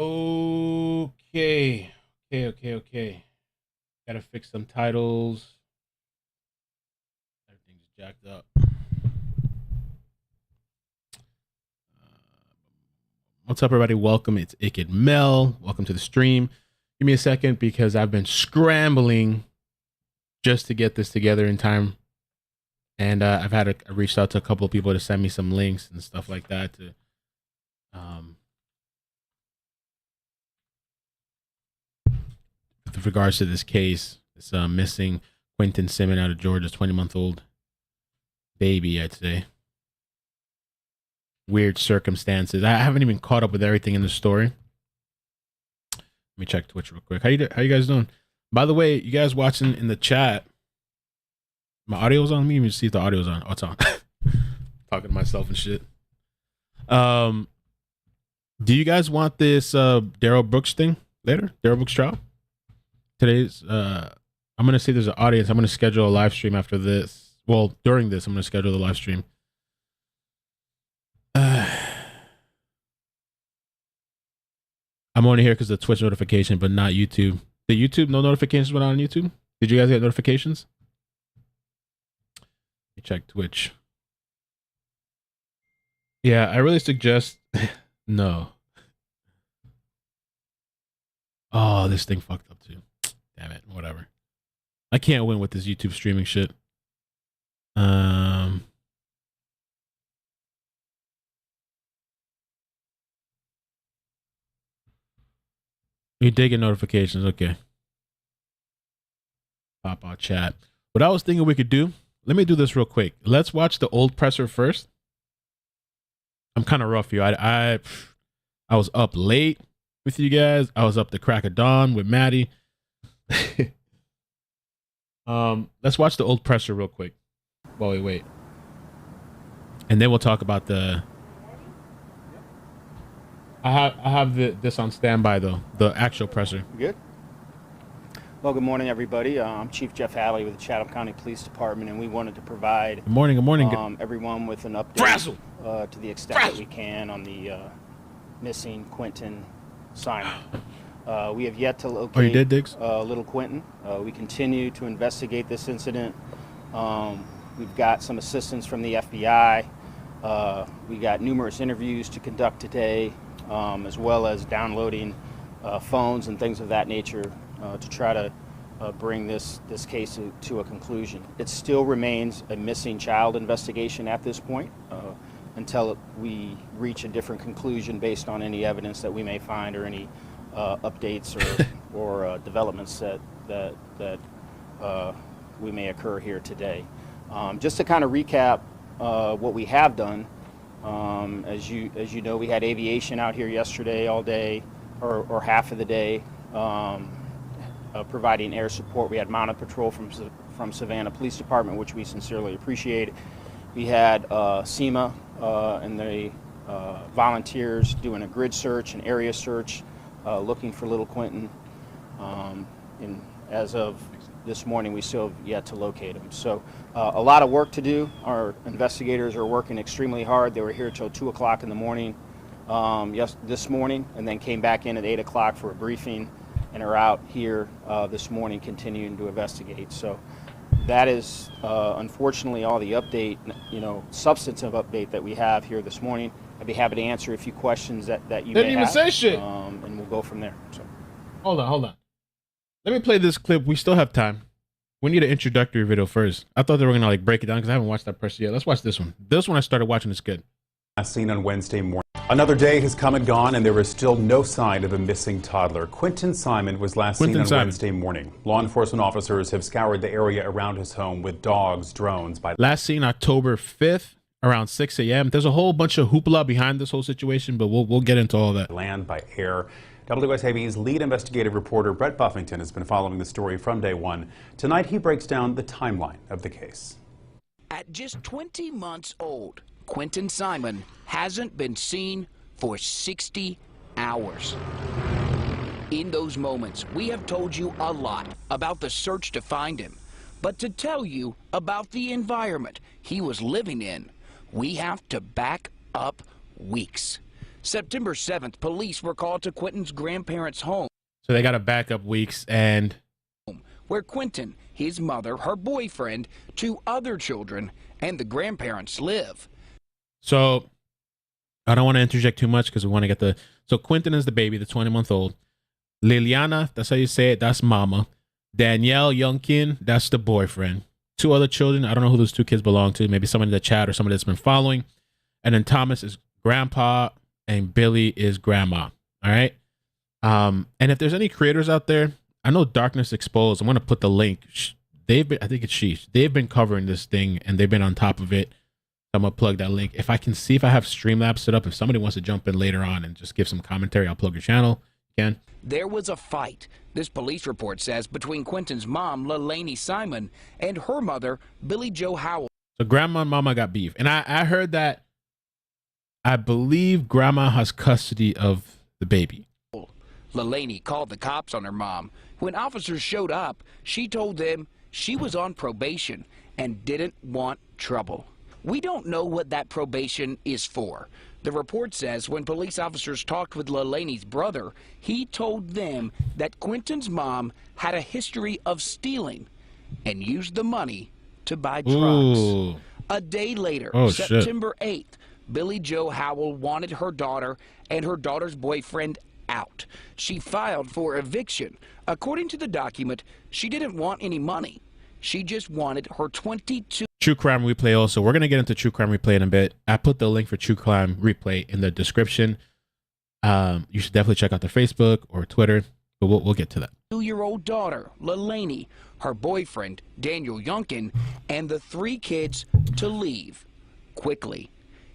Okay. Okay. Gotta fix some titles. Everything's jacked up. What's up, everybody? Welcome. It's iCkEdMeL. Welcome to the stream. Give me a second because I've been scrambling just to get this together in time. And I reached out to a couple of people to send me some links and stuff like that to with regards to this case. This missing Quinton Simmons out of Georgia, 20-month-old baby, I'd say. Weird circumstances. I haven't even caught up with everything in the story. Let me check Twitch real quick. How you guys doing? By the way, you guys watching in the chat, my audio's on me. Let me see if the audio's on. Oh, it's on. Talking to myself and shit. Do you guys want this Daryl Brooks thing later? Daryl Brooks trial? Today's I'm gonna see there's an audience. I'm gonna schedule a live stream after this. Well, during this, I'm gonna schedule the live stream. I'm only here because of the Twitch notification, but not YouTube. The YouTube, no notifications went on YouTube? Did you guys get notifications? Let me check Twitch. Yeah, I really suggest no. Oh, this thing fucked up too. Damn it, whatever. I can't win with this YouTube streaming shit. You did get notifications, okay. Pop out chat. What I was thinking we could do, let me do this real quick. Let's watch the old presser first. I'm kind of rough here. I was up late with you guys. I was up the crack of dawn with Maddie. Let's watch the old presser real quick while we wait. And then we'll talk about the... I have this on standby though, the actual presser. Good. Well, good morning, everybody. I'm Chief Jeff Halley with the Chatham County Police Department, and we wanted to provide good morning. Everyone with an update to the extent that we can on the missing Quinton Simon. We have yet to locate you did, Diggs? little Quinton. We continue to investigate this incident. We've got some assistance from the FBI. We got numerous interviews to conduct today, as well as downloading phones and things of that nature to try to bring this case to a conclusion. It still remains a missing child investigation at this point until we reach a different conclusion based on any evidence that we may find or any updates or developments that we may occur here today. Just to kind of recap what we have done, as you know, we had aviation out here yesterday all day, or half of the day, providing air support. We had mounted patrol from Savannah Police Department, which we sincerely appreciate. We had SEMA and the volunteers doing a grid search, an area search, looking for little Quinton. And as of this morning, we still have yet to locate him. So a lot of work to do. Our investigators are working extremely hard. They were here till 2 o'clock in the morning this morning, and then came back in at 8 o'clock for a briefing, and are out here this morning continuing to investigate. So that is unfortunately all the update, substantive update that we have here this morning. I'd be happy to answer a few questions that you may have. Didn't even say shit. And we'll go from there. So. Hold on. Let me play this clip. We still have time. We need an introductory video first. I thought they were gonna break it down because I haven't watched that presser yet. Let's watch this one. This one I started watching is good. Last seen on Wednesday morning. Another day has come and gone, and there is still no sign of a missing toddler. Quinton Simon was last seen on Wednesday morning. Law enforcement officers have scoured the area around his home with dogs, drones. Last seen October 5th around 6 a.m. There's a whole bunch of hoopla behind this whole situation, but we'll get into all that. Land by air. WSAV's lead investigative reporter Brett Buffington has been following the story from day one. Tonight he breaks down the timeline of the case. At just 20 months old, Quinton Simon hasn't been seen for 60 hours. In those moments, we have told you a lot about the search to find him. But to tell you about the environment he was living in, we have to back up weeks. September 7th, police were called to Quinton's grandparents' home. So they got to back up weeks, and where Quinton, his mother, her boyfriend, 2 other children, and the grandparents live. So I don't want to interject too much because we want to get so Quinton is the baby, the 20-month-old. Liliana, that's how you say it, that's mama. Danielle Youngkin, that's the boyfriend. 2 other children, I don't know who those 2 kids belong to, maybe somebody in the chat or somebody that's been following. And then Thomas is grandpa and Billy is grandma. All right. And if there's any creators out there, I know Darkness Exposed, I'm going to put the link. They've been covering this thing and they've been on top of it. I'm going to plug that link. If I can see if I have Streamlabs set up, if somebody wants to jump in later on and just give some commentary, I'll plug your channel. You can. There was a fight, this police report says, between Quinton's mom, Leilani Simon, and her mother, Billy Joe Howell. So grandma and mama got beef. And I heard that I believe grandma has custody of the baby. Leilani called the cops on her mom. When officers showed up, she told them she was on probation and didn't want trouble. We don't know what that probation is for. The report says when police officers talked with Leilani's brother, he told them that Quinton's mom had a history of stealing and used the money to buy drugs. Ooh. A day later, September 8th, Billy Joe Howell wanted her daughter and her daughter's boyfriend out. She filed for eviction. According to the document, she didn't want any money. She just wanted her 22... True Crime Replay also. We're going to get into True Crime Replay in a bit. I put the link for True Crime Replay in the description. You should definitely check out their Facebook or Twitter, but we'll get to that. 2-year-old daughter, Leilani, her boyfriend, Daniel Youngkin, and the 3 kids to leave quickly.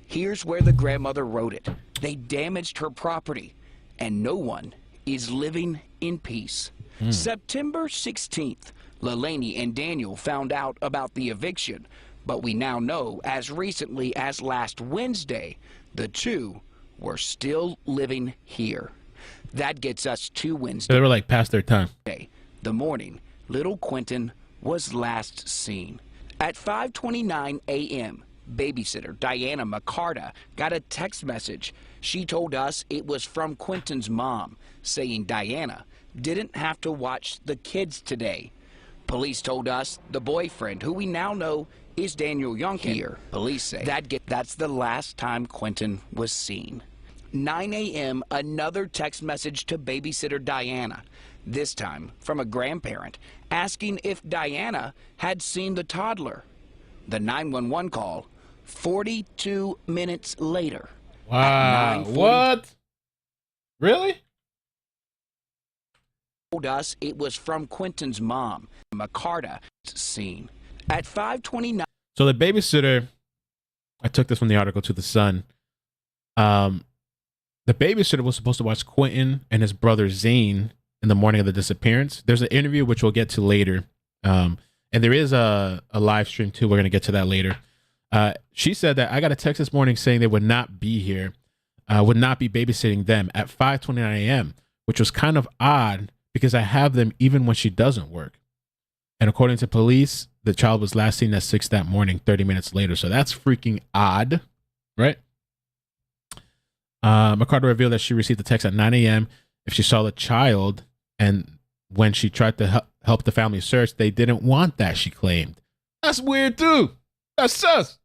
Here's where the grandmother wrote it. They damaged her property, and no one is living in peace. September 16th, Leilani and Daniel found out about the eviction, but we now know as recently as last Wednesday, the 2 were still living here. That gets us to Wednesday. So they were like past their time. The morning little Quinton was last seen. At 5:29 a.m., babysitter Diana McCarta got a text message. She told us it was from Quinton's mom, saying Diana didn't have to watch the kids today. Police told us the boyfriend, who we now know is Daniel Youngkin. Here, police say that's the last time Quinton was seen. 9 a.m., another text message to babysitter Diana, this time from a grandparent, asking if Diana had seen the toddler. The 911 call, 42 minutes later. Wow. What? Really? Told us it was from Quinton's mom, McCarta, seen. At 5:29. So the babysitter, I took this from the article to the Sun. The babysitter was supposed to watch Quinton and his brother Zane in the morning of the disappearance. There's an interview which we'll get to later. And there is a live stream too. We're going to get to that later. She said that I got a text this morning saying they would not be here, would not be babysitting them at 5:29 a.m., which was kind of odd because I have them even when she doesn't work. And according to police, the child was last seen at 6 that morning, 30 minutes later. So that's freaking odd, right? McCarter revealed that she received a text at 9 a.m. if she saw the child, and when she tried to help the family search, they didn't want that, she claimed. That's weird too. That's sus.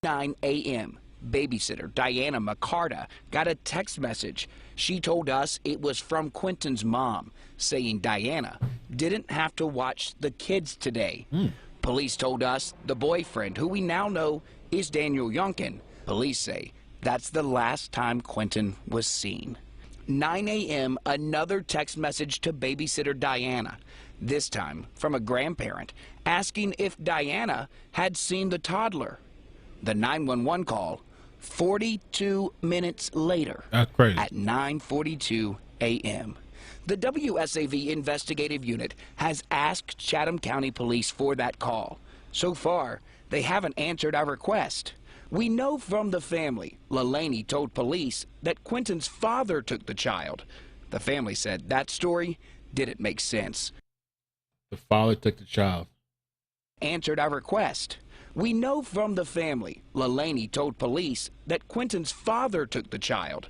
9 a.m. Babysitter Diana McCarta got a text message. She told us it was from Quinton's mom, saying Diana didn't have to watch the kids today. Police told us the boyfriend, who we now know is Daniel Youngkin. Police say that's the last time Quinton was seen. 9 a.m., another text message to babysitter Diana, this time from a grandparent, asking if Diana had seen the toddler. The 911 call, 42 minutes later. That's crazy. At 9:42 a.m. The WSAV investigative unit has asked Chatham County Police for that call. So far, they haven't answered our request. We know from the family, Leilani told police that Quinton's father took the child. The family said that story didn't make sense. The father took the child. Answered our request. We know from the family, Leilani told police that Quinton's father took the child.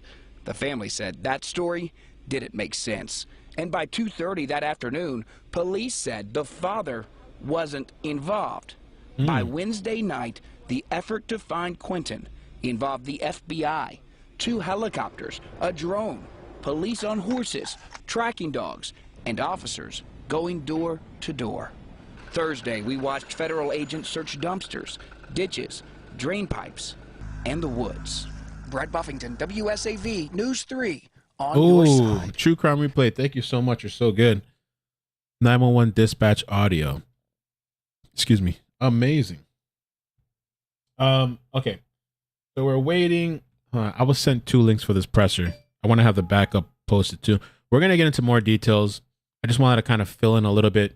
The family said that story didn't make sense. And by 2:30 that afternoon, police said the father wasn't involved. By Wednesday night, the effort to find Quinton involved the FBI, 2 helicopters, a drone, police on horses, tracking dogs, and officers going door to door. Thursday, we watched federal agents search dumpsters, ditches, drain pipes, and the woods. Brett Buffington, WSAV News 3, on your side. True Crime Replay. Thank you so much. You're so good. 911 dispatch audio. Excuse me. Amazing. Okay. So we're waiting. I was sent 2 links for this presser. I want to have the backup posted too. We're going to get into more details. I just wanted to kind of fill in a little bit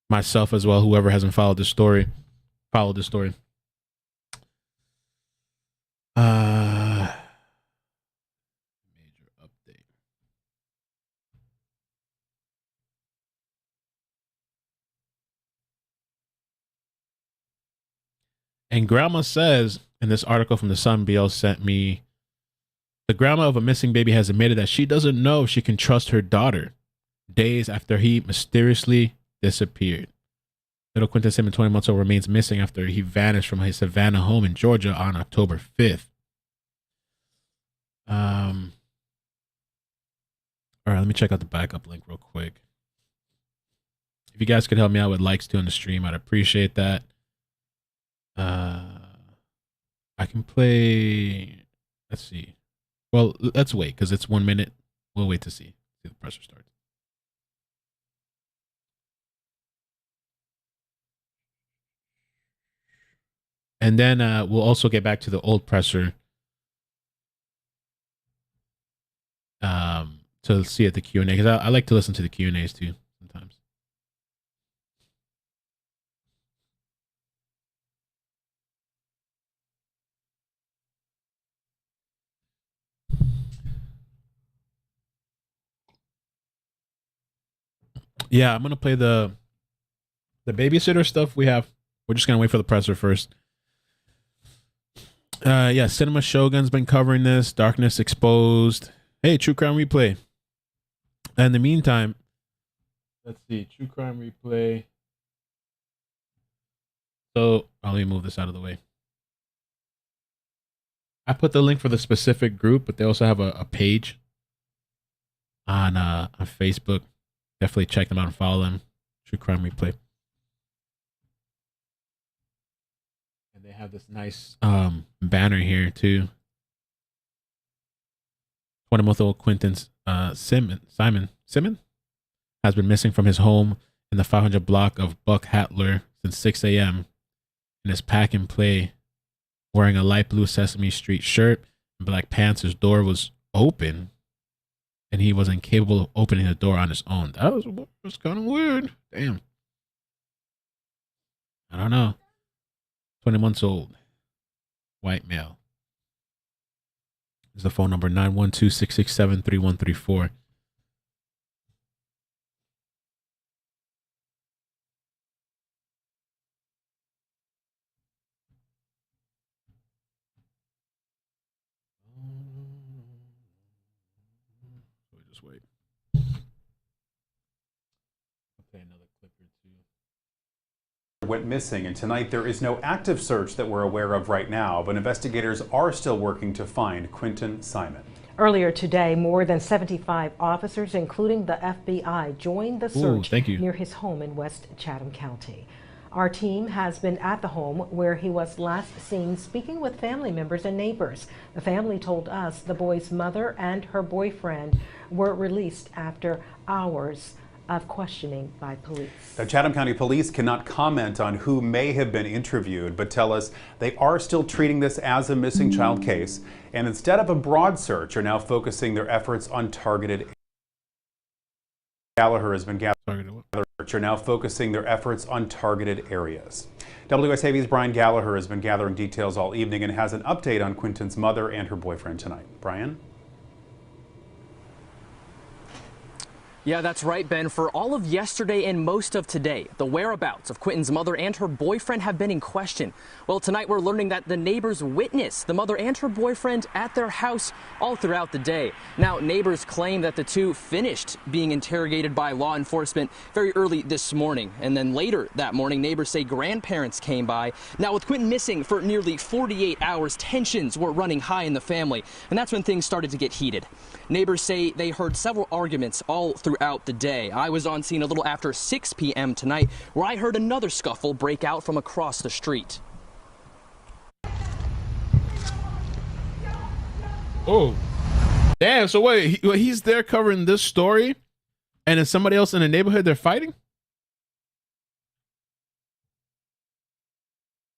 myself as well. Whoever hasn't followed this story, follow this story. Major update. And grandma says in this article from the Sun, BL sent me, the grandma of a missing baby has admitted that she doesn't know if she can trust her daughter days after he mysteriously disappeared. Little Quinton Simon, 20 months old, remains missing after he vanished from his Savannah home in Georgia on October 5th. All right, let me check out the backup link real quick. If you guys could help me out with likes too on the stream, I'd appreciate that. I can play. Let's see. Well, let's wait because it's 1 minute. We'll wait to see the presser starts. And then we'll also get back to the old presser to see at the Q&A, because I like to listen to the Q&As too sometimes. Yeah, I'm going to play the babysitter stuff we have. We're just going to wait for the presser first. Yeah, Cinema Shogun's been covering this. Darkness Exposed. Hey, True Crime Replay. In the meantime, let's see. True Crime Replay. So, let me move this out of the way. I put the link for the specific group, but they also have a page on Facebook. Definitely check them out and follow them. True Crime Replay. And they have this nice banner here too. 20-month-old Quinton Simon has been missing from his home in the 500 block of Buck Hatler since 6 a.m. in his pack and play, wearing a light blue Sesame Street shirt and black pants. His door was open, and he was incapable of opening the door on his own. That was kind of weird. Damn. I don't know. 20 months old. White male. This is the phone number, 912-667-3134. Just wait. I'll play another clip or two. Went missing, and tonight there is no active search that we're aware of right now, but investigators are still working to find Quinton Simon. Earlier today, more than 75 officers, including the FBI, joined the search near his home in West Chatham County. Our team has been at the home where he was last seen speaking with family members and neighbors. The family told us the boy's mother and her boyfriend were released after hours of questioning by police. The Chatham County Police cannot comment on who may have been interviewed, but tell us they are still treating this as a missing child case, and instead of a broad search, are now focusing their efforts on targeted areas. WSAV's Brian Gallagher has been gathering details all evening and has an update on Quinton's mother and her boyfriend tonight. Brian? Yeah, that's right, Ben. For all of yesterday and most of today, the whereabouts of Quinton's mother and her boyfriend have been in question. Well, tonight we're learning that the neighbors witnessed the mother and her boyfriend at their house all throughout the day. Now, neighbors claim that the two finished being interrogated by law enforcement very early this morning. And then later that morning, neighbors say grandparents came by. Now, with Quinton missing for nearly 48 hours, tensions were running high in the family. And that's when things started to get heated. Neighbors say they heard several arguments all throughout the day. I was on scene a little after 6 p.m. tonight, where I heard another scuffle break out from across the street. Oh, damn. So wait, he's there covering this story, and then somebody else in the neighborhood, they're fighting?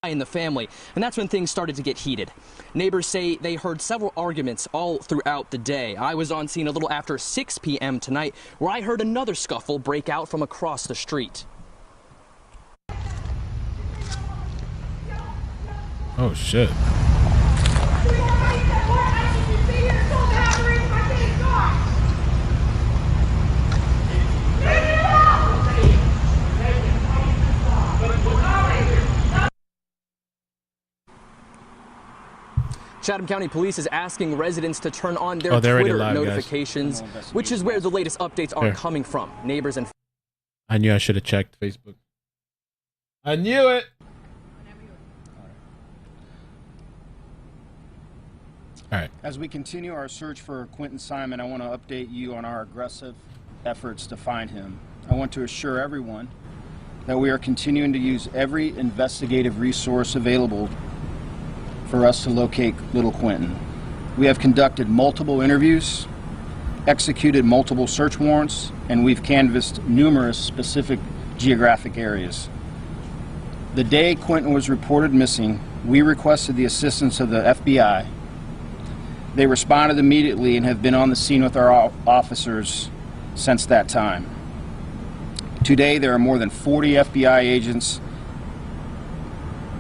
In the family, and that's when things started to get heated. Neighbors say they heard several arguments all throughout the day. I was on scene a little after 6 p.m. tonight, where I heard another scuffle break out from across the street. Oh shit. Chatham County Police is asking residents to turn on their Twitter live, notifications, which is where the latest updates are coming from. Neighbors and I knew I should have checked Facebook. I knew it. All right. As we continue our search for Quinton Simon, I want to update you on our aggressive efforts to find him. I want to assure everyone that we are continuing to use every investigative resource available for us to locate little Quinton. We have conducted multiple interviews, executed multiple search warrants, and we've canvassed numerous specific geographic areas. The day Quinton was reported missing, we requested the assistance of the FBI. They responded immediately and have been on the scene with our officers since that time. Today, there are more than 40 FBI agents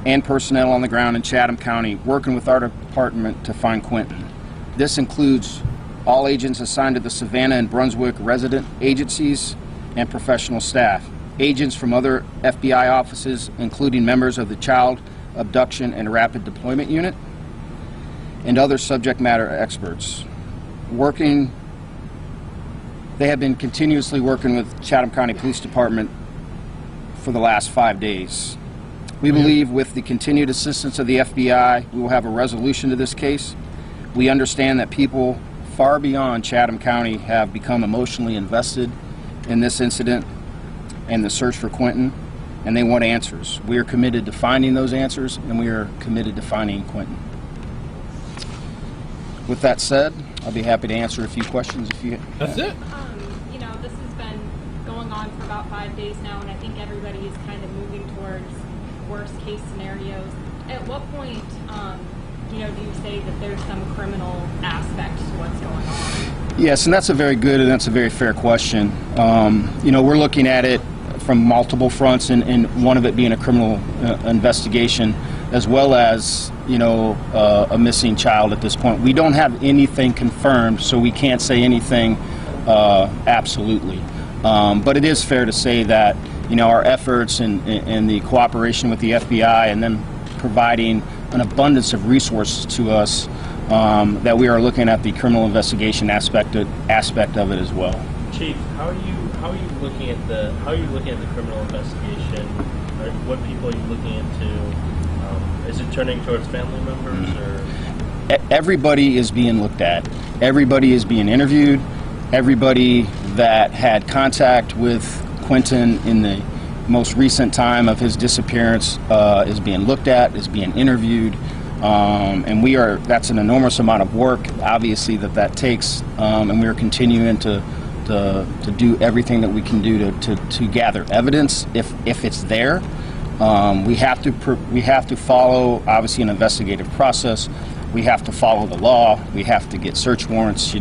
and personnel on the ground in Chatham County working with our department to find Quinton. This includes all agents assigned to the Savannah and Brunswick resident agencies and professional staff, agents from other FBI offices, including members of the Child Abduction and Rapid Deployment Unit, and other subject matter experts. They have been continuously working with Chatham County Police Department for the last 5 days. We believe with the continued assistance of the FBI, we will have a resolution to this case. We understand that people far beyond Chatham County have become emotionally invested in this incident and the search for Quinton, and they want answers. We are committed to finding those answers, and we are committed to finding Quinton. With that said, I'll be happy to answer a few questions if you... That's it? You know, this has been going on for about 5 days now, and I think everybody is kind of moving towards worst case scenarios. At what point, do you say that there's some criminal aspect to what's going on? Yes, and that's a very good and that's a very fair question. We're looking at it from multiple fronts, and one of it being a criminal investigation, as well as, a missing child at this point. We don't have anything confirmed, so we can't say anything absolutely. But it is fair to say that our efforts and the cooperation with the FBI and them providing an abundance of resources to us, that we are looking at the criminal investigation aspect of it as well. Chief, how are you looking at the criminal investigation? What people are you looking into? Is it turning towards family members or? Everybody is being looked at. Everybody is being interviewed. Everybody that had contact with Quinton in the most recent time of his disappearance is being looked at, is being interviewed, and that's an enormous amount of work, obviously, that takes, and we are continuing to do everything that we can do to gather evidence if it's there. We have to follow, obviously, an investigative process. We have to follow the law. We have to get search warrants.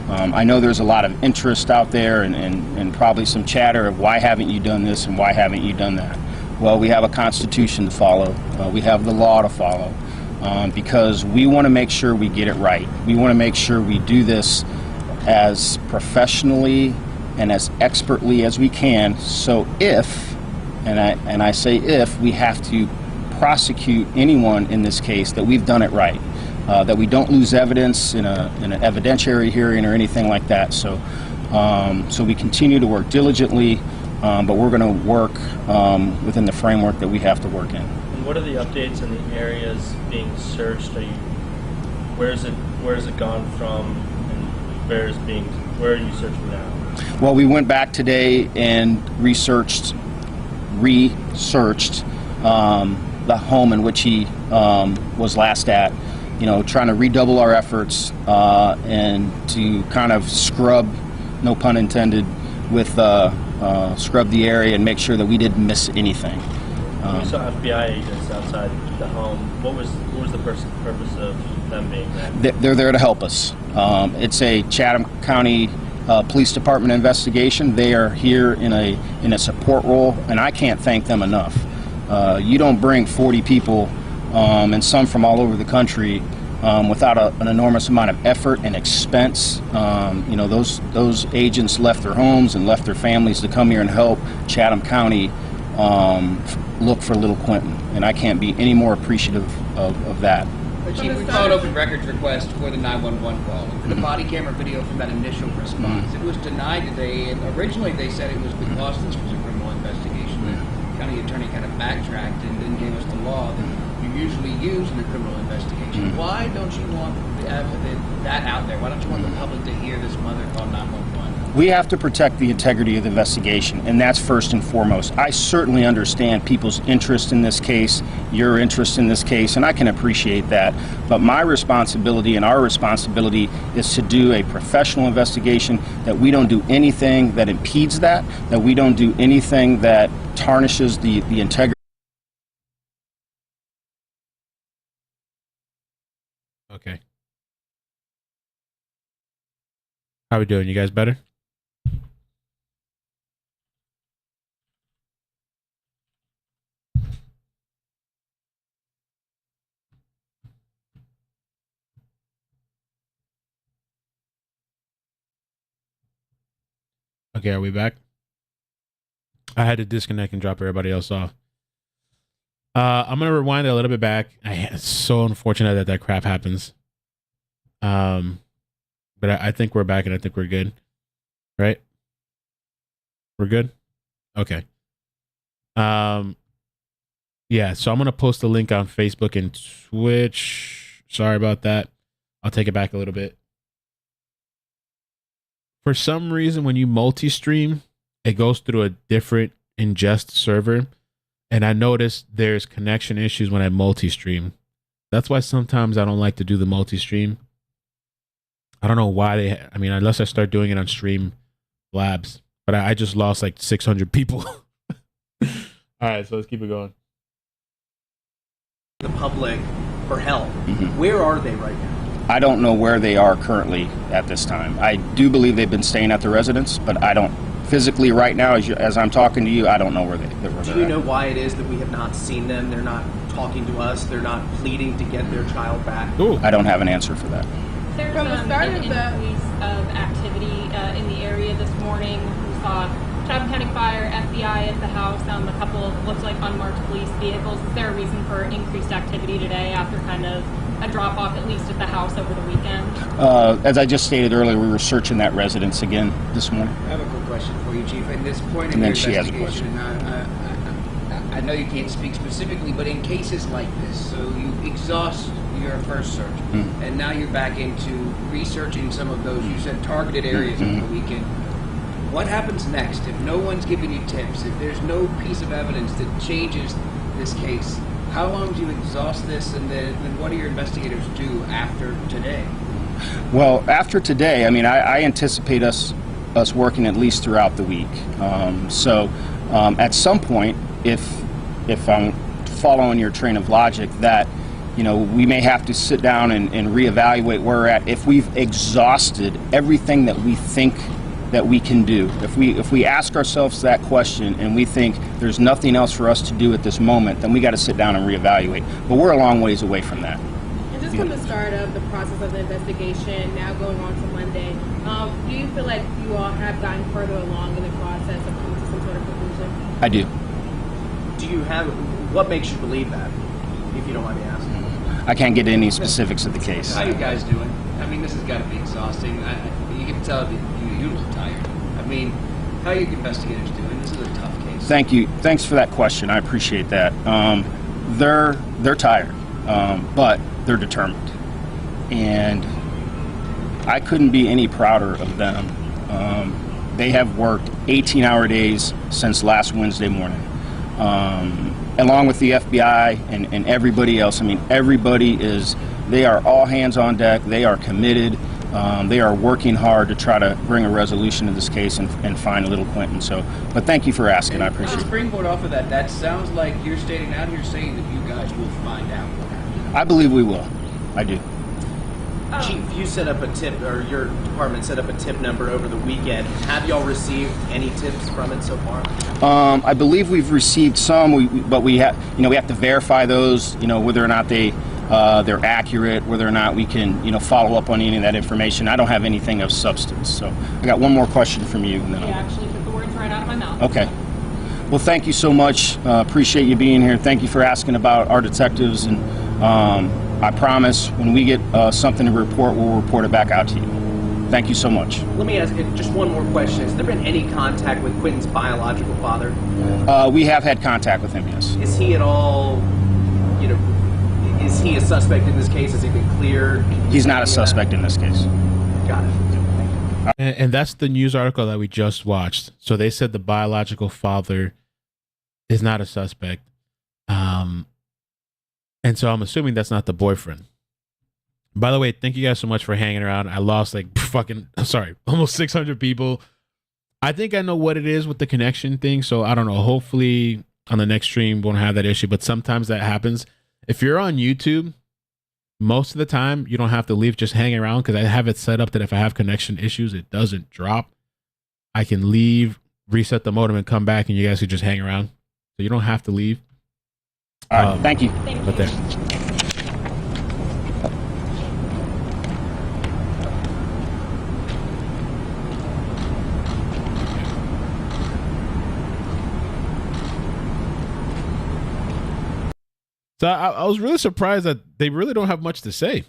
I know there's a lot of interest out there and probably some chatter of why haven't you done this and why haven't you done that. Well, we have a constitution to follow. We have the law to follow because we want to make sure we get it right. We want to make sure we do this as professionally and as expertly as we can. So if, and I say if, we have to prosecute anyone in this case, that we've done it right, that we don't lose evidence in an evidentiary hearing or anything like that. So we continue to work diligently, but we're going to work within the framework that we have to work in. And what are the updates in the areas being searched? Where is it gone from, and where are you searching now? Well, we went back today and researched the home in which he was last at, trying to redouble our efforts and to kind of scrub, no pun intended, with scrub the area and make sure that we didn't miss anything. We saw FBI agents outside the home. What was the purpose of them being there? They're there to help us. It's a Chatham County Police Department investigation. They are here in a support role, and I can't thank them enough. You don't bring 40 people, and some from all over the country, without an enormous amount of effort and expense. Those agents left their homes and left their families to come here and help Chatham County look for little Quinton, and I can't be any more appreciative of that. Chief, we filed open records request for the 911 call. For the body camera video from that initial response, it was denied today, and originally they said it was because this was a criminal investigation. The county attorney kind of backtracked and then gave us the law that you usually use in a criminal investigation. Why don't you want that out there? Why don't you want the public to hear this mother call 911? We have to protect the integrity of the investigation, and that's first and foremost. I certainly understand people's interest in this case, your interest in this case, and I can appreciate that. But my responsibility and our responsibility is to do a professional investigation, that we don't do anything that impedes that we don't do anything that tarnishes the integrity. Okay. How we doing? You guys better? Okay, are we back? I had to disconnect and drop everybody else off. I'm gonna rewind it a little bit back. It's so unfortunate that crap happens. But I think we're back and I think we're good. Right? We're good? Okay. Yeah, so I'm gonna post a link on Facebook and Twitch. Sorry about that. I'll take it back a little bit. For some reason, when you multi-stream, it goes through a different ingest server. And I noticed there's connection issues when I multi-stream. That's why sometimes I don't like to do the multi-stream. I don't know why unless I start doing it on Stream Labs. But I just lost like 600 people. All right, so let's keep it going. The public for help. Where are they right now? I don't know where they are currently at this time. I do believe they've been staying at the residence, but I don't physically right now, as I'm talking to you, I don't know where they're at. Do you know why it is that we have not seen them? They're not talking to us. They're not pleading to get their child back. Ooh. I don't have an answer for that. There's an increase of activity in the area this morning. We saw Chatham County Fire, FBI at the house, a couple of looks like unmarked police vehicles. Is there a reason for increased activity today after kind of a drop-off, at least at the house over the weekend? As I just stated earlier, we were searching that residence again this morning. I have a quick question for you, Chief. At this point in and your then she has a question. I know you can't speak specifically, but in cases like this, so you exhaust your first search, and now you're back into researching some of those, you said, targeted areas over the weekend. What happens next if no one's giving you tips, if there's no piece of evidence that changes this case? How long do you exhaust this, and then what do your investigators do after today? Well, after today, I anticipate us working at least throughout the week. At some point, if I'm following your train of logic, that we may have to sit down and reevaluate where we're at. If we've exhausted everything that we think that we can do, if we ask ourselves that question and we think there's nothing else for us to do at this moment, then we got to sit down and reevaluate. But we're a long ways away from that. And just from the start of the process of the investigation, now going on to Monday, do you feel like you all have gotten further along in the process of coming to some sort of conclusion? I do. Do you have, what makes you believe that, if you don't mind me asking? I can't get into any specifics of the case. How you guys doing? I mean, this has got to be exhausting. You can tell that you look tired. I mean, how are you investigators doing? This is a tough case. Thank you. Thanks for that question. I appreciate that. They're tired, but they're determined, and I couldn't be any prouder of them. They have worked 18-hour days since last Wednesday morning, along with the FBI and everybody else. I mean, they are all hands on deck. They are committed. They are working hard to try to bring a resolution to this case and find little Quinton. But thank you for asking. I appreciate it. Springboard off of that, that sounds like you're stating out here saying that you guys will find out. I believe we will. I do. Chief, you set up a tip, or your department set up a tip number over the weekend. Have y'all received any tips from it so far? I believe we've received some, but we have to verify those, whether or not they're accurate, whether or not we can, follow up on any of that information. I don't have anything of substance. So I got one more question from you. And then you actually took the words right out of my mouth. Okay. Well, thank you so much. Appreciate you being here. Thank you for asking about our detectives. And I promise when we get something to report, we'll report it back out to you. Thank you so much. Let me ask just one more question. Has there been any contact with Quinton's biological father? We have had contact with him, yes. Is he at all, is he a suspect in this case? Has he been cleared? He's not a suspect in this case. Got it. And that's the news article that we just watched. So they said the biological father is not a suspect. And so I'm assuming that's not the boyfriend. By the way, thank you guys so much for hanging around. I lost almost 600 people. I think I know what it is with the connection thing. So I don't know. Hopefully on the next stream won't have that issue. But sometimes that happens. If you're on YouTube, most of the time you don't have to leave, just hang around, because I have it set up that if I have connection issues, it doesn't drop. I can leave, reset the modem, and come back, and you guys can just hang around. So you don't have to leave. All right, thank you. But there. So I was really surprised that they really don't have much to say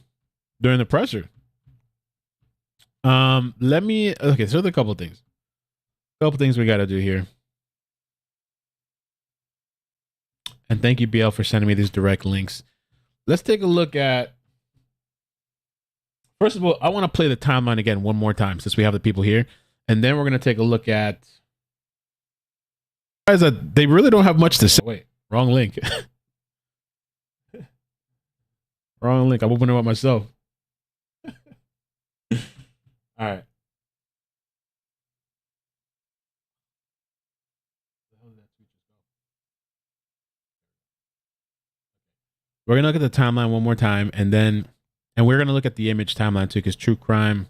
during the presser. So there's a couple of things. We got to do here. And thank you, BL, for sending me these direct links. Let's take a look at. First of all, I want to play the timeline again one more time since we have the people here. And then we're going to take a look at. They really don't have much to say. Wait, wrong link. Wrong link. I'm opening it up myself. All right. We're going to look at the timeline one more time, and we're going to look at the image timeline too, because True Crime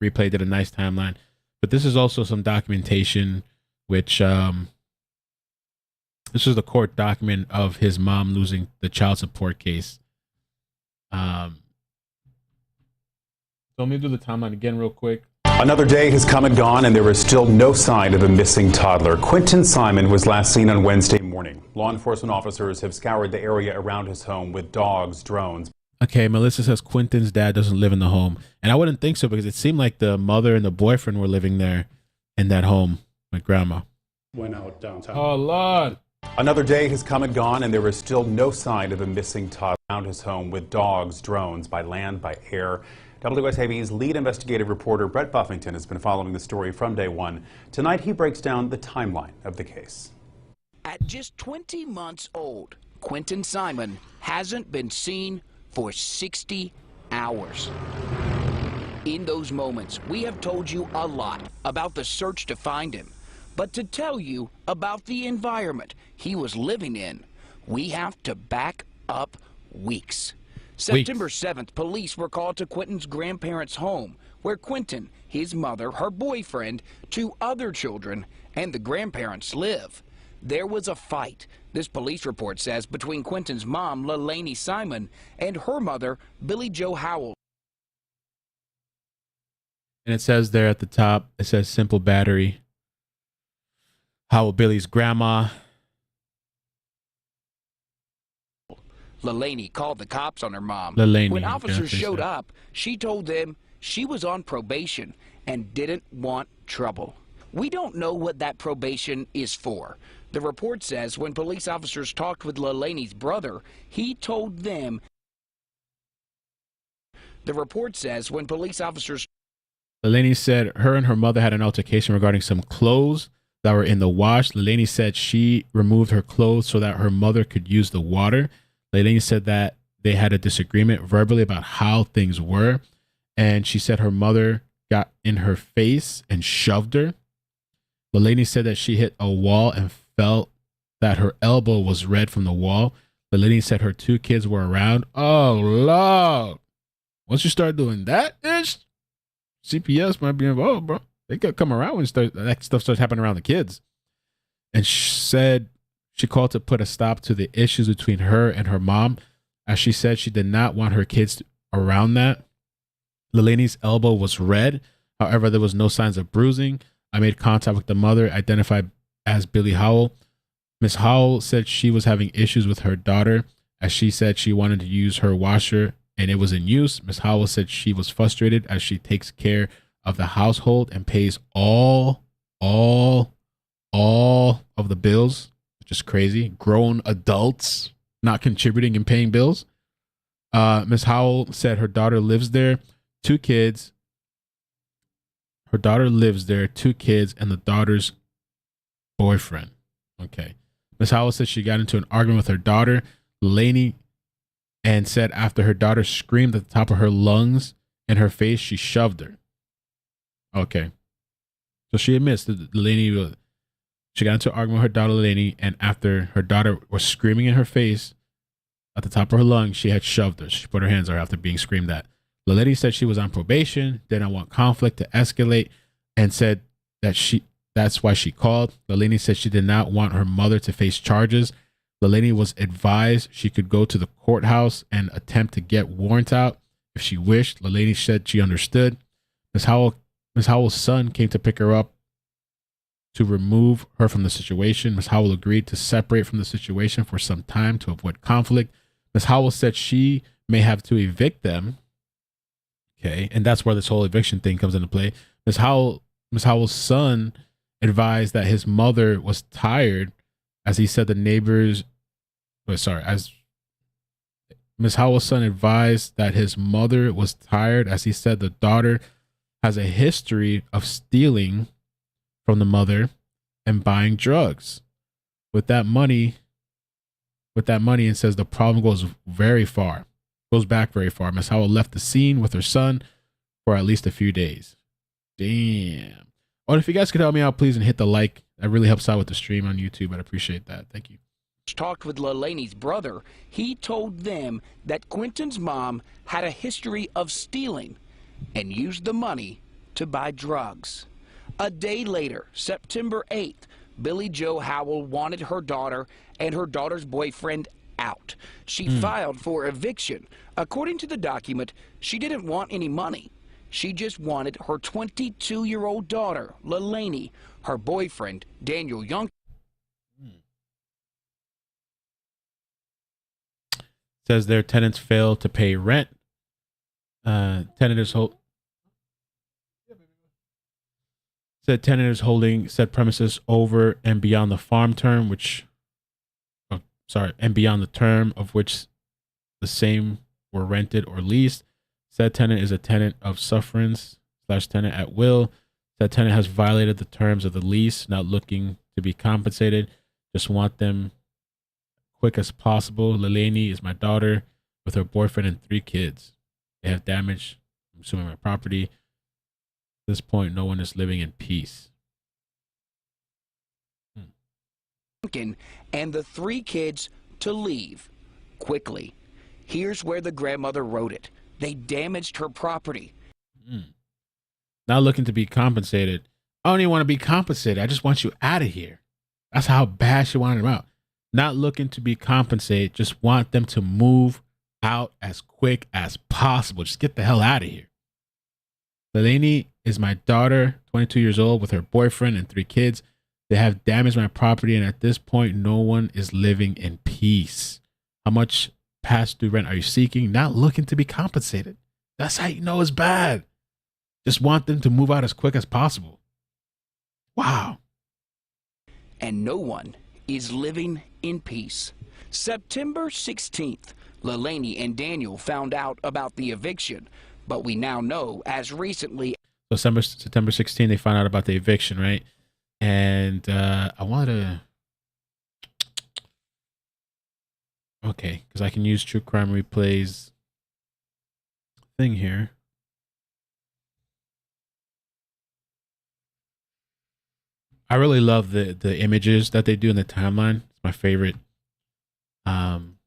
Replay did a nice timeline. But this is also some documentation, which this is the court document of his mom losing the child support case. So let me do the timeline again real quick. Another day has come and gone, and there is still no sign of a missing toddler. Quinton Simon was last seen on Wednesday morning. Law enforcement officers have scoured the area around his home with dogs, drones. Okay, Melissa says Quinton's dad doesn't live in the home. And I wouldn't think so, because it seemed like the mother and the boyfriend were living there in that home with grandma. Went out downtown. Oh, Lord. Another day has come and gone, and there is still no sign of a missing toddler around his home with dogs, drones, by land, by air. WSAV's lead investigative reporter Brett Buffington has been following the story from day one. Tonight, he breaks down the timeline of the case. At just 20 months old, Quinton Simon hasn't been seen for 60 hours. In those moments, we have told you a lot about the search to find him. But to tell you about the environment he was living in, we have to back up weeks. September 7th, police were called to Quinton's grandparents' home, where Quinton, his mother, her boyfriend, 2 other children, and the grandparents live. there was a fight, this police report says, between Quinton's mom, LaLaney Simon, and her mother, Billy Joe Howell. And it says there at the top, it says simple battery. Howell Billy's grandma. LaLaney called the cops on her mom. LaLaney, when officers showed up, she told them she was on probation and didn't want trouble. We don't know what that probation is for. The report says when police officers talked with LaLaney's brother, he told them. The report says when police officers. LaLaney said her and her mother had an altercation regarding some clothes that were in the wash. LaLaney said she removed her clothes so that her mother could use the water. LaLaney said that they had a disagreement verbally about how things were. And she said her mother got in her face and shoved her. LaLaney said that she hit a wall and felt that her elbow was red from the wall. LaLaney said her 2 kids were around. Oh, Lord. Once you start doing that, CPS might be involved, bro. They could come around when that stuff starts happening around the kids. And she said she called to put a stop to the issues between her and her mom. As she said, she did not want her kids around that. LaLaney's elbow was red. However, there was no signs of bruising. I made contact with the mother, identified as Billy Howell. Miss Howell said she was having issues with her daughter, as she said she wanted to use her washer and it was in use. Miss Howell said she was frustrated as she takes care of the household and pays all of the bills, which is crazy. Grown adults not contributing and paying bills. Miss Howell said her daughter lives there, 2 kids. Her daughter lives there, 2 kids, and the daughter's boyfriend. Okay. Miss Howell said she got into an argument with her daughter, LaLaney, and said after her daughter screamed at the top of her lungs in her face, she shoved her. Okay. So she admits that LaLaney, she got into an argument with her daughter, LaLaney, and after her daughter was screaming in her face at the top of her lungs, she had shoved her. She put her hands on her after being screamed at. LaLaney said she was on probation, didn't want conflict to escalate, and said that that's why she called. LaLaney said she did not want her mother to face charges. LaLaney was advised she could go to the courthouse and attempt to get warrants out if she wished. LaLaney said she understood. Miss Howell's son came to pick her up to remove her from the situation. Miss Howell agreed to separate from the situation for some time to avoid conflict. Miss Howell said she may have to evict them. Okay, and that's where this whole eviction thing comes into play. Miss Howell's son advised that his mother was tired, as he said the neighbors. As Miss Howell's son advised that his mother was tired, as he said the daughter has a history of stealing from the mother and buying drugs. With that money, and says the problem goes back very far. Miss Howell left the scene with her son for at least a few days. Damn. Oh, and if you guys could help me out, please, and hit the like. That really helps out with the stream on YouTube. I'd appreciate that. Thank you. Talked with LaLaney's brother. He told them that Quinton's mom had a history of stealing and used the money to buy drugs. A day later, September 8th, Billy Joe Howell wanted her daughter and her daughter's boyfriend out. She filed for eviction. According to the document, she didn't want any money. She just wanted her 22-year-old daughter, LaLaney, her boyfriend, Daniel Young. Says their tenants failed to pay rent. Tenant is holding said premises over and beyond the farm term, and beyond the term of which the same were rented or leased. Said tenant is a tenant of sufferance / tenant at will. Said tenant has violated the terms of the lease, not looking to be compensated. Just want them quick as possible. LaLaney is my daughter with her boyfriend and 3 kids. They have damaged, I'm assuming, my property. At this point, no one is living in peace. And the 3 kids to leave quickly. Here's where the grandmother wrote it. They damaged her property. Not looking to be compensated. I don't even want to be compensated. I just want you out of here. That's how bad she wanted them out. Not looking to be compensated, just want them to move out as quick as possible. Just get the hell out of here. Delaney is my daughter, 22 years old, with her boyfriend and 3 kids. They have damaged my property, and at this point, no one is living in peace. How much past due rent are you seeking? Not looking to be compensated. That's how you know it's bad. Just want them to move out as quick as possible. Wow. And no one is living in peace. September 16th, Leilani and Daniel found out about the eviction, but we now know as recently. So September 16th, they found out about the eviction, right? And I wanted to. Okay, because I can use True Crime Replay's thing here. I really love the images that they do in the timeline. It's my favorite. And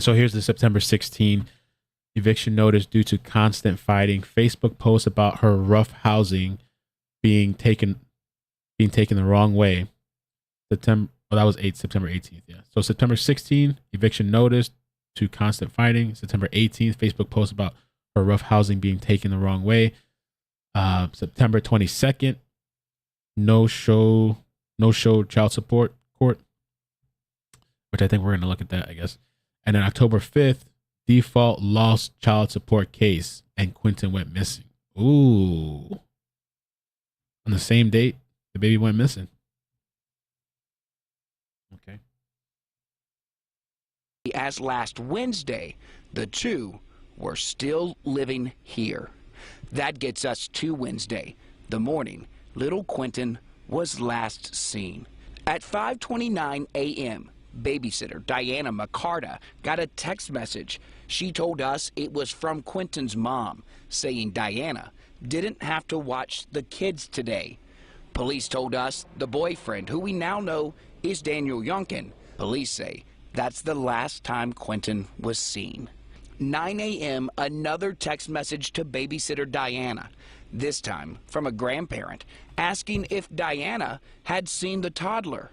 so here's the September 16 eviction notice due to constant fighting. Facebook post about her rough housing being taken the wrong way. September 18th. Yeah. So September 16, eviction notice to constant fighting. September 18th, Facebook post about her rough housing being taken the wrong way. September 22nd, no show child support court, which I think we're going to look at that, I guess. And then October 5th, default lost child support case, and Quinton went missing. Ooh. On the same date, the baby went missing. Okay. As last Wednesday, the two were still living here. That gets us to Wednesday, the morning little Quinton was last seen. At 5:29 a.m., babysitter Diana McCarta got a text message. She told us it was from Quinton's mom, saying Diana didn't have to watch the kids today. Police told us the boyfriend, who we now know is Daniel Youngkin. Police say that's the last time Quinton was seen. 9 a.m., another text message to babysitter Diana, this time from a grandparent, asking if Diana had seen the toddler.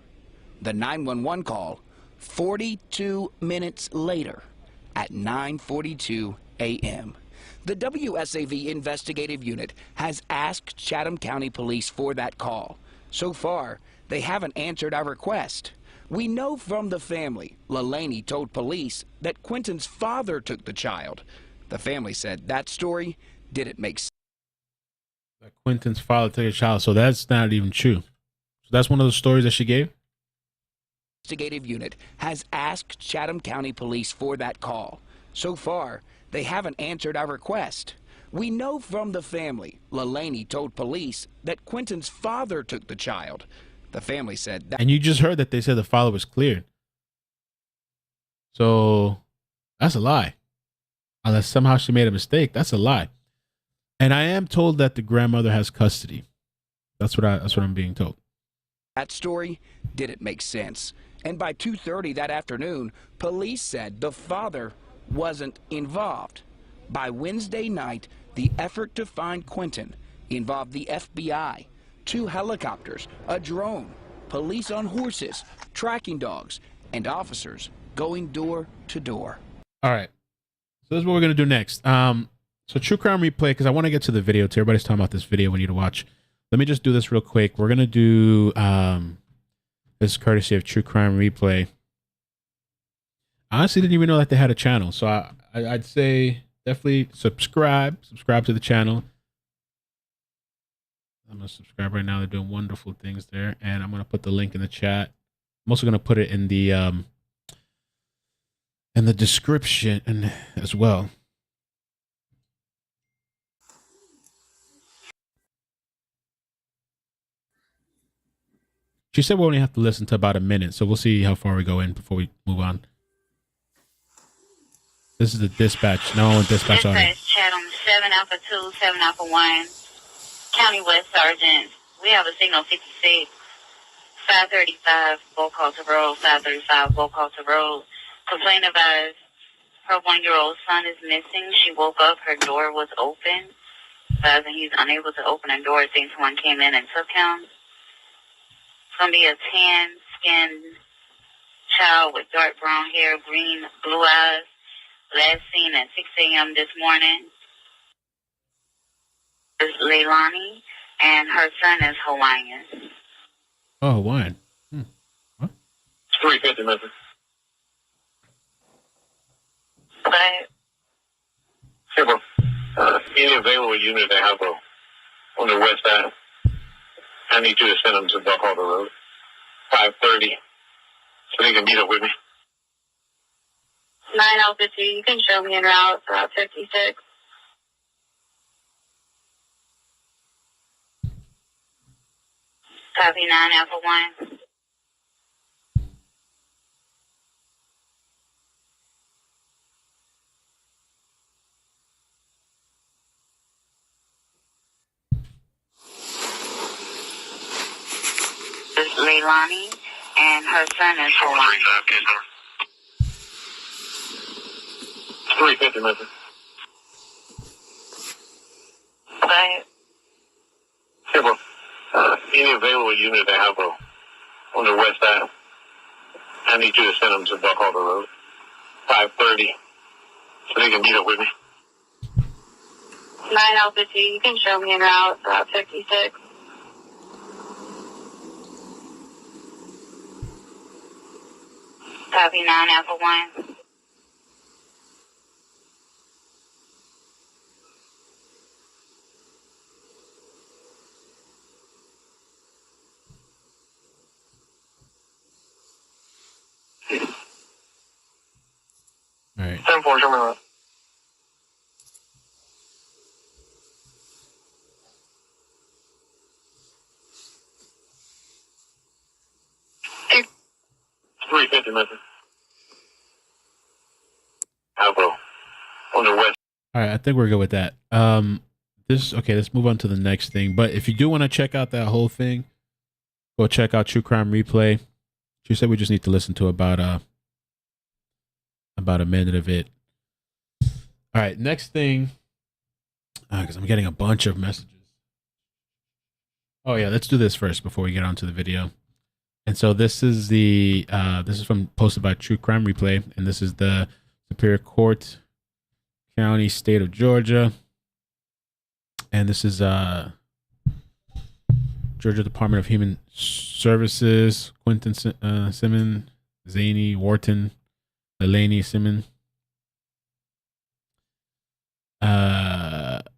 The 911 call 42 minutes later at 9:42 a.m. The WSAV investigative unit has asked Chatham County Police for that call. So far, they haven't answered our request. We know from the family, Leilani told police that Quinton's father took the child. The family said that story didn't make sense. That Quinton's father took a child, so that's not even true. So that's one of the stories that she gave? Investigative unit has asked Chatham County Police for that call. So far, they haven't answered our request. We know from the family, Leilani told police that Quinton's father took the child. The family said that. And you just heard that they said the father was cleared. So that's a lie. Unless somehow she made a mistake, that's a lie. And I am told that the grandmother has custody. That's what I'm being told. That story didn't make sense. And by 2:30 that afternoon, police said the father wasn't involved. By Wednesday night, the effort to find Quinton involved the FBI, 2 helicopters, a drone, police on horses, tracking dogs, and officers going door to door. All right. So this is what we're going to do next. So True Crime Replay, because I want to get to the video too. Everybody's talking about this video we need to watch. Let me just do this real quick. We're going to do this courtesy of True Crime Replay. I honestly didn't even know that they had a channel. So I'd say definitely subscribe to the channel. I'm going to subscribe right now. They're doing wonderful things there. And I'm going to put the link in the chat. I'm also going to put it in the description as well. She said we only have to listen to about a minute, so we'll see how far we go in before we move on. This is the dispatch. No one dispatch on it. Chatham 7 Alpha 2, 7 Alpha 1, County West Sergeant. We have a signal 56, 535, Bolt Coulter Road, 535, Bolt Coulter Road. Complaint advised her 1-year-old son is missing. She woke up, her door was open. Advising he's unable to open her door. Think someone came in and took him. gonna be a tan-skinned child with dark brown hair, blue eyes. Last seen at 6 a.m. this morning. Is Leilani, and her son is Hawaiian. Oh, Hawaiian. What? 350, Mr. But any available unit they have on the west side, I need you to send them to Buckholder Road, 5:30, so they can meet up with me. 9050, you can show me en route, Route 56. Copy 9 Alpha 1. This is Leilani, and her son is Hawaiian. 350, Mr. But any available unit they have on the west side, I need you to send them to Buckholder Road, 5:30, so they can meet up with me. 9050, you can show me en route, Route 56. Copy 9 Alpha 1. All right. 10-4, show me around. Hey. 350, Mr. Alpha on the west. All right, I think we're good with that. Okay, let's move on to the next thing. But if you do want to check out that whole thing, go check out True Crime Replay. She said we just need to listen to about a minute of it. All right, next thing, because I'm getting a bunch of messages. Oh yeah, let's do this first before we get on to the video. And so this is posted by True Crime Replay, and this is the Superior Court, County, State of Georgia, and this is Georgia Department of Human Services, Quinton Simmons, Zany Wharton, Delaney Simmons.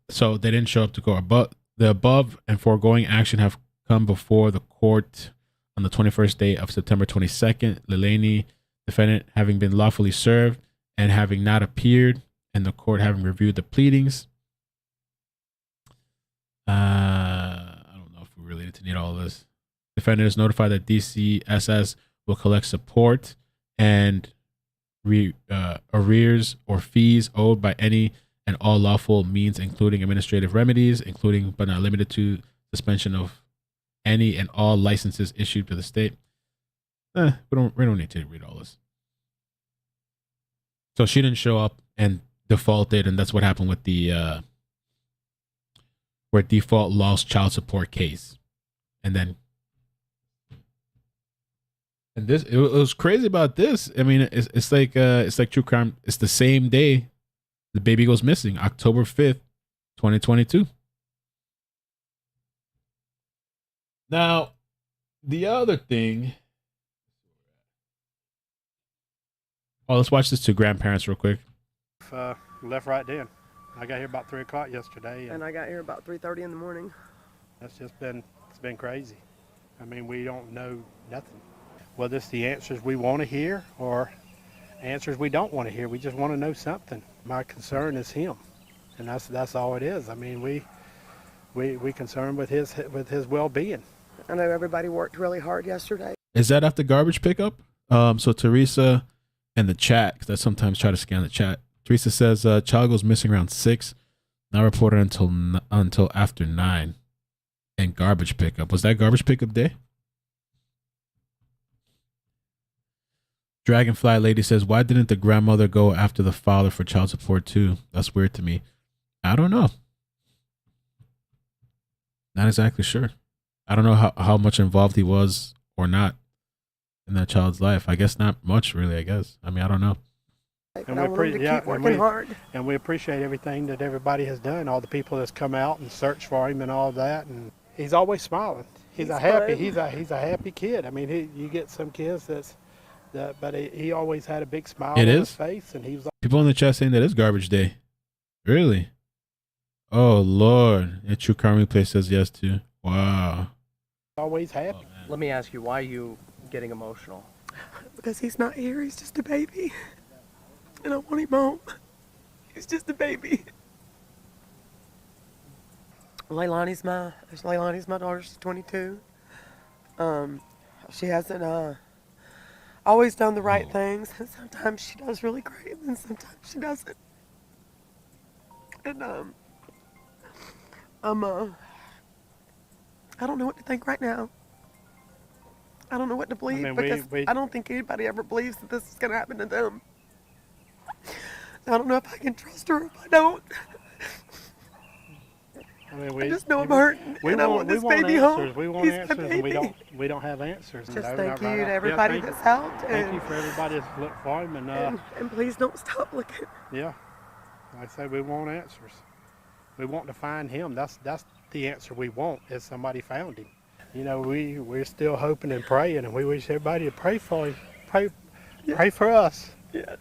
So they didn't show up to court, but the above and foregoing action have come before the court on the 21st day of September 22nd. Delaney, defendant, having been lawfully served and having not appeared, and the court having reviewed the pleadings. I don't know if we really need to need all of this. Defendant is notified that DCSS will collect support and arrears or fees owed by any and all lawful means, including administrative remedies, including but not limited to suspension of any and all licenses issued to the state. We don't need to read all this. So she didn't show up and defaulted, and that's what happened with the where default lost child support case. And this, it was crazy about this. I mean, it's like True Crime. It's the same day the baby goes missing, October 5th, 2022. Now, the other thing. Oh, let's watch this to grandparents real quick. Left right then. I got here about 3 o'clock yesterday. And I got here about 3:30 in the morning. It's been crazy. I mean, we don't know nothing. Whether it's the answers we want to hear or answers we don't want to hear, we just want to know something. My concern is him, and that's all it is. I mean, we concerned with his well-being. I know everybody worked really hard yesterday. Is that after garbage pickup? So Teresa in the chat, because I sometimes try to scan the chat. Teresa says child goes missing around 6, not reported until after 9. And garbage pickup. Was that garbage pickup day? Dragonfly Lady says, why didn't the grandmother go after the father for child support too? That's weird to me. I don't know. Not exactly sure. I don't know how much involved he was or not in that child's life? I guess not much, really. I guess. I mean, I don't know. And we appreciate everything that everybody has done. All the people that's come out and searched for him and all that. And he's always smiling. He's a happy kid. I mean, you get some kids but he always had a big smile on his face, and he was. People in the chat saying that is garbage day. Really? Oh Lord! A True Crime Replay says yes too. Wow. Always happy. Oh, let me ask you, why are you getting emotional? Because he's not here. He's just a baby. And I want him home. He's just a baby. Leilani's my daughter. She's 22. She hasn't always done the right things. And sometimes she does really great, and sometimes she doesn't. And I don't know what to think right now. I don't know what to believe, because I don't think anybody ever believes that this is going to happen to them. I don't know if I can trust her or if I don't. I mean, I just know I'm hurting, and I want this baby home. We want answers, and we don't have answers. Just thank you to everybody that's helped. Thank you for everybody that's looked for him, and please don't stop looking. Yeah, like I say, we want answers. We want to find him. That's the answer we want, is somebody found him. You know, we're still hoping and praying, and we wish everybody to pray for him. Pray for us. Yes.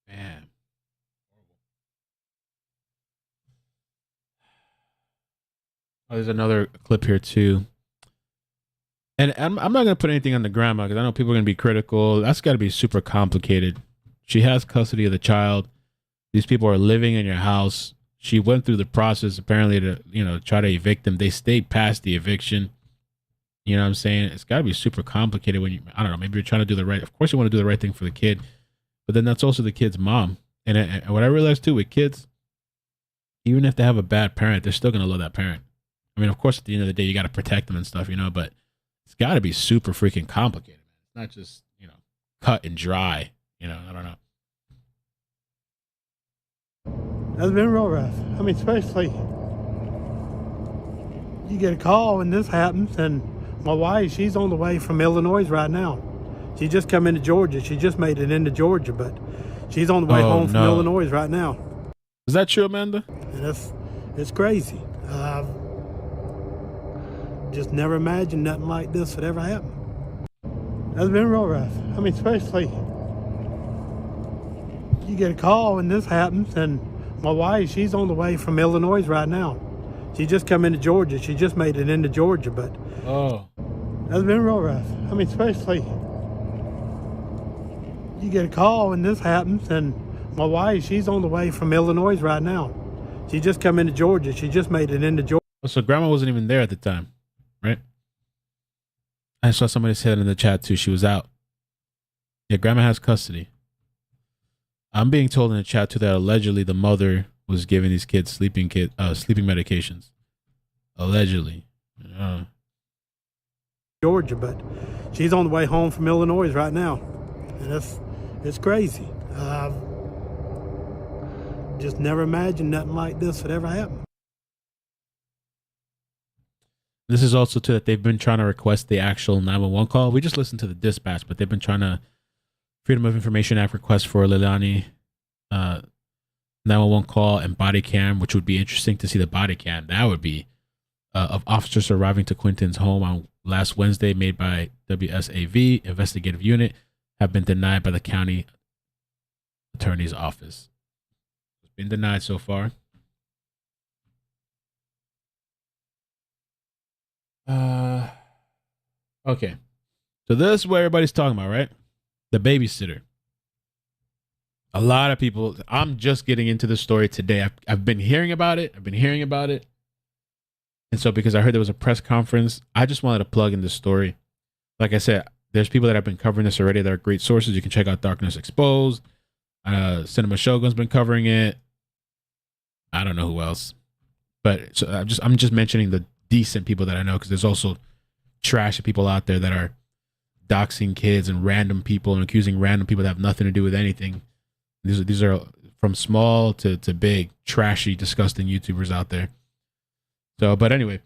Man. Oh, there's another clip here too. And I'm not going to put anything on the grandma, because I know people are going to be critical. That's got to be super complicated. She has custody of the child. These people are living in your house. She went through the process apparently to, try to evict them. They stayed past the eviction. You know what I'm saying? It's got to be super complicated when I don't know, maybe you're trying to do the right. Of course you want to do the right thing for the kid, but then that's also the kid's mom. And what I realized too with kids, even if they have a bad parent, they're still going to love that parent. I mean, of course, at the end of the day, you got to protect them and stuff, but it's got to be super freaking complicated. It's not just, cut and dry, I don't know. That's been real rough. I mean, especially you get a call when this happens, and my wife, she's on the way from Illinois right now. She just come into Georgia. She just made it into Georgia, but she's on the way home from Illinois right now. Is that true, Amanda? And it's crazy. Just never imagined nothing like this would ever happen. That's been real rough. I mean, especially you get a call when this happens, and my wife, she's on the way from Illinois right now. She just come into Georgia. She just made it into Georgia, but that's been real rough. I mean, especially you get a call when this happens, and my wife, she's on the way from Illinois right now. She just come into Georgia. She just made it into Georgia. So grandma wasn't even there at the time, right? I saw somebody said in the chat too, she was out. Yeah, grandma has custody. I'm being told in the chat too that allegedly the mother was giving these kids sleeping medications. Allegedly. Georgia, but she's on the way home from Illinois right now. And it's crazy. Just never imagined nothing like this would ever happen. This is also too that they've been trying to request the actual 911 call. We just listened to the dispatch, but they've been trying to Freedom of Information Act request for Leilani 911 call and body cam, which would be interesting to see the body cam. That would be of officers arriving to Quinton's home on last Wednesday, made by WSAV investigative unit, have been denied by the county attorney's office. It's been denied so far. Okay. So this is what everybody's talking about, right? The babysitter. A lot of people, I'm just getting into the story today. I've been hearing about it. And so because I heard there was a press conference, I just wanted to plug in this story. Like I said, there's people that have been covering this already that are great sources. You can check out Darkness Exposed. Cinema Shogun's been covering it. I don't know who else. But so I'm just mentioning the decent people that I know, because there's also trashy people out there that are doxing kids and random people and accusing random people that have nothing to do with anything. These are from small to big, trashy, disgusting YouTubers out there. So, but anyway,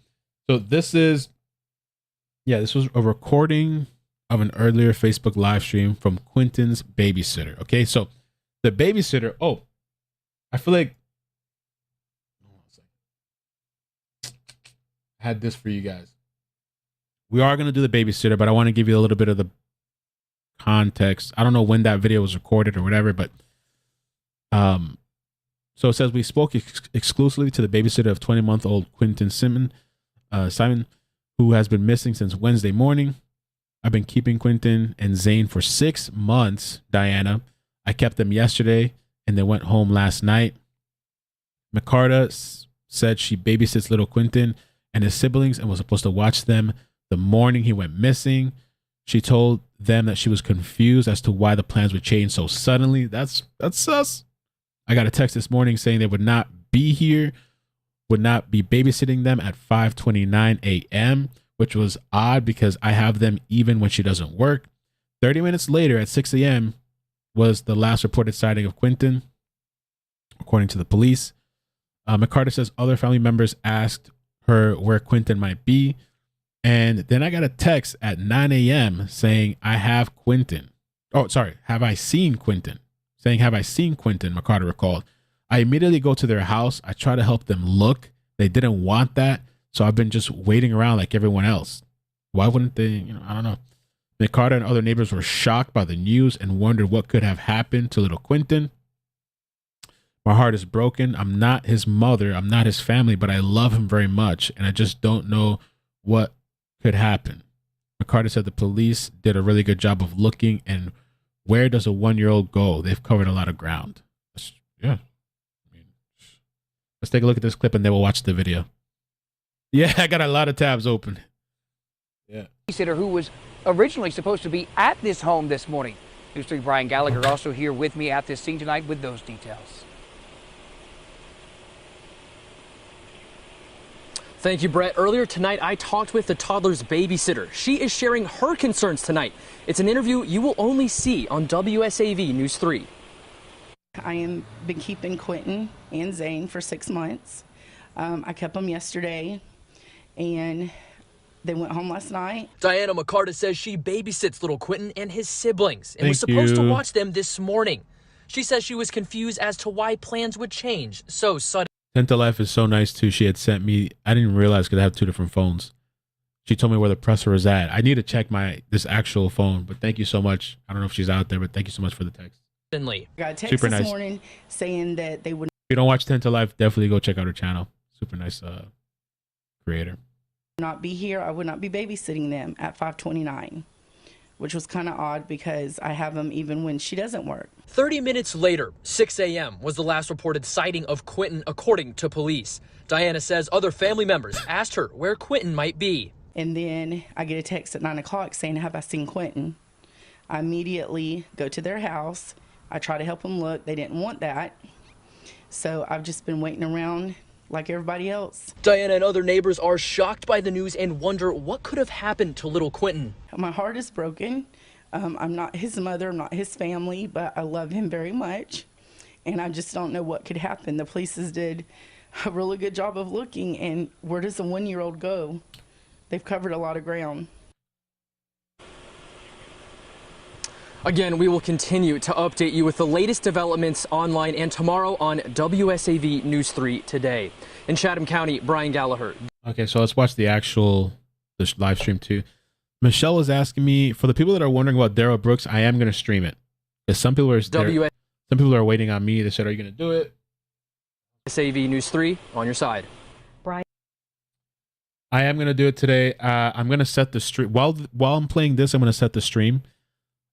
so this is Yeah, this was a recording of an earlier Facebook live stream from Quinton's babysitter. Okay, so the babysitter. Oh, I feel like I had this for you guys. We are going to do the babysitter, but I want to give you a little bit of the context. I don't know when that video was recorded or whatever, but so it says we spoke exclusively to the babysitter of 20-month-old Quinton Simon, who has been missing since Wednesday morning. I've been keeping Quinton and Zane for 6 months, Diana. I kept them yesterday and they went home last night. McCarta said she babysits little Quinton and his siblings and was supposed to watch them the morning he went missing. She told them that she was confused as to why the plans would change so suddenly. That's sus. I got a text this morning saying they would not be here, would not be babysitting them at 5:29 a.m., which was odd because I have them even when she doesn't work. 30 minutes later at 6 a.m. was the last reported sighting of Quinton, according to the police. McCarter says other family members asked her where Quinton might be. And then I got a text at 9 a.m. saying, I have Quinton. Oh, sorry. Have I seen Quinton? Saying, have I seen Quinton? McCarter recalled. I immediately go to their house. I try to help them look. They didn't want that. So I've been just waiting around like everyone else. Why wouldn't they? I don't know. McCarter and other neighbors were shocked by the news and wondered what could have happened to little Quinton. My heart is broken. I'm not his mother. I'm not his family, but I love him very much. And I just don't know what could happen. McCarter said the police did a really good job of looking, and where does a 1-year-old go? They've covered a lot of ground. Yeah. Let's take a look at this clip and then we'll watch the video. Yeah, I got a lot of tabs open. Yeah. Babysitter who was originally supposed to be at this home this morning. News 3 Brian Gallagher also here with me at this scene tonight with those details. Thank you, Brett. Earlier tonight, I talked with the toddler's babysitter. She is sharing her concerns tonight. It's an interview you will only see on WSAV News 3. I am been keeping Quinton and Zane for 6 months. I kept them yesterday, and they went home last night. Diana McCarta says she babysits little Quinton and his siblings and was supposed to watch them this morning. She says she was confused as to why plans would change so suddenly. Tenta Life is so nice too. She had sent me, I didn't realize because I have 2 different phones. She told me where the presser was at. I need to check this actual phone, but thank you so much. I don't know if she's out there, but thank you so much for the text. I got a text this morning saying that they would. If you don't watch Tenta Life, definitely go check out her channel. Super nice creator. Not be here. I would not be babysitting them at 5:29, which was kind of odd because I have them even when she doesn't work. 30 minutes later, 6 a.m. was the last reported sighting of Quinton, according to police. Diana says other family members asked her where Quinton might be. And then I get a text at 9 o'clock saying, have I seen Quinton? I immediately go to their house. I try to help them look. They didn't want that. So I've just been waiting around like everybody else. Diana and other neighbors are shocked by the news and wonder what could have happened to little Quinton. My heart is broken. I'm not his mother, I'm not his family, but I love him very much. And I just don't know what could happen. The police did a really good job of looking, and where does a 1-year-old go? They've covered a lot of ground. Again, we will continue to update you with the latest developments online and tomorrow on WSAV News 3 Today. In Chatham County, Brian Gallagher. Okay, so let's watch the live stream too. Michelle was asking me, for the people that are wondering about Daryl Brooks, I am going to stream it. Because some people are waiting on me. They said, are you going to do it? WSAV News 3 on your side. Brian. I am going to do it today. I'm going to set the stream. While I'm playing this, I'm going to set the stream.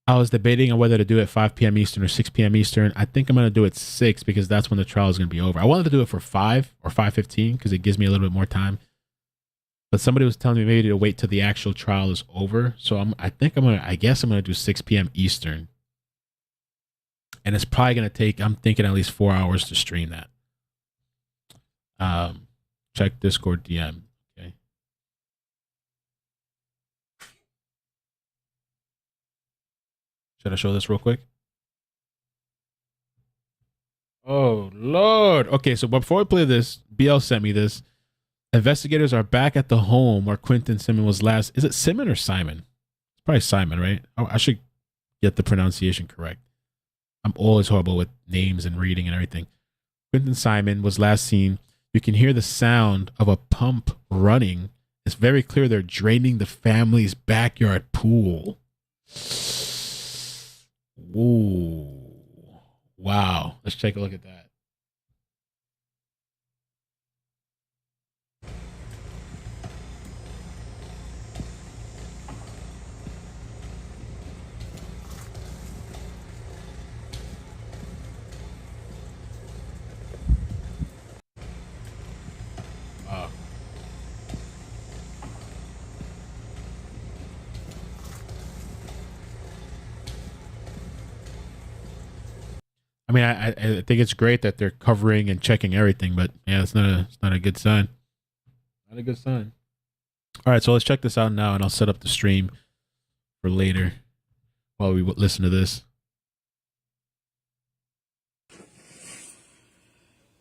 I was debating on whether to do it 5 p.m. Eastern or 6 p.m. Eastern. I think I'm going to do it 6 because that's when the trial is going to be over. I wanted to do it for 5 or 5:15 because it gives me a little bit more time. But somebody was telling me maybe to wait till the actual trial is over. So I guess I'm going to do 6 p.m. Eastern. And it's probably going to take, I'm thinking, at least 4 hours to stream that. Check Discord DM. Okay. Should I show this real quick? Oh, Lord. Okay, so before I play this, BL sent me this. Investigators are back at the home where Quinton Simon was last. Is it Simon or Simon? It's probably Simon, right? I should get the pronunciation correct. I'm always horrible with names and reading and everything. Quinton Simon was last seen. You can hear the sound of a pump running. It's very clear they're draining the family's backyard pool. Ooh. Wow. Let's take a look at that. I mean, I think it's great that they're covering and checking everything, but yeah, it's not a good sign. Not a good sign. All right, so let's check this out now, and I'll set up the stream for later while we listen to this.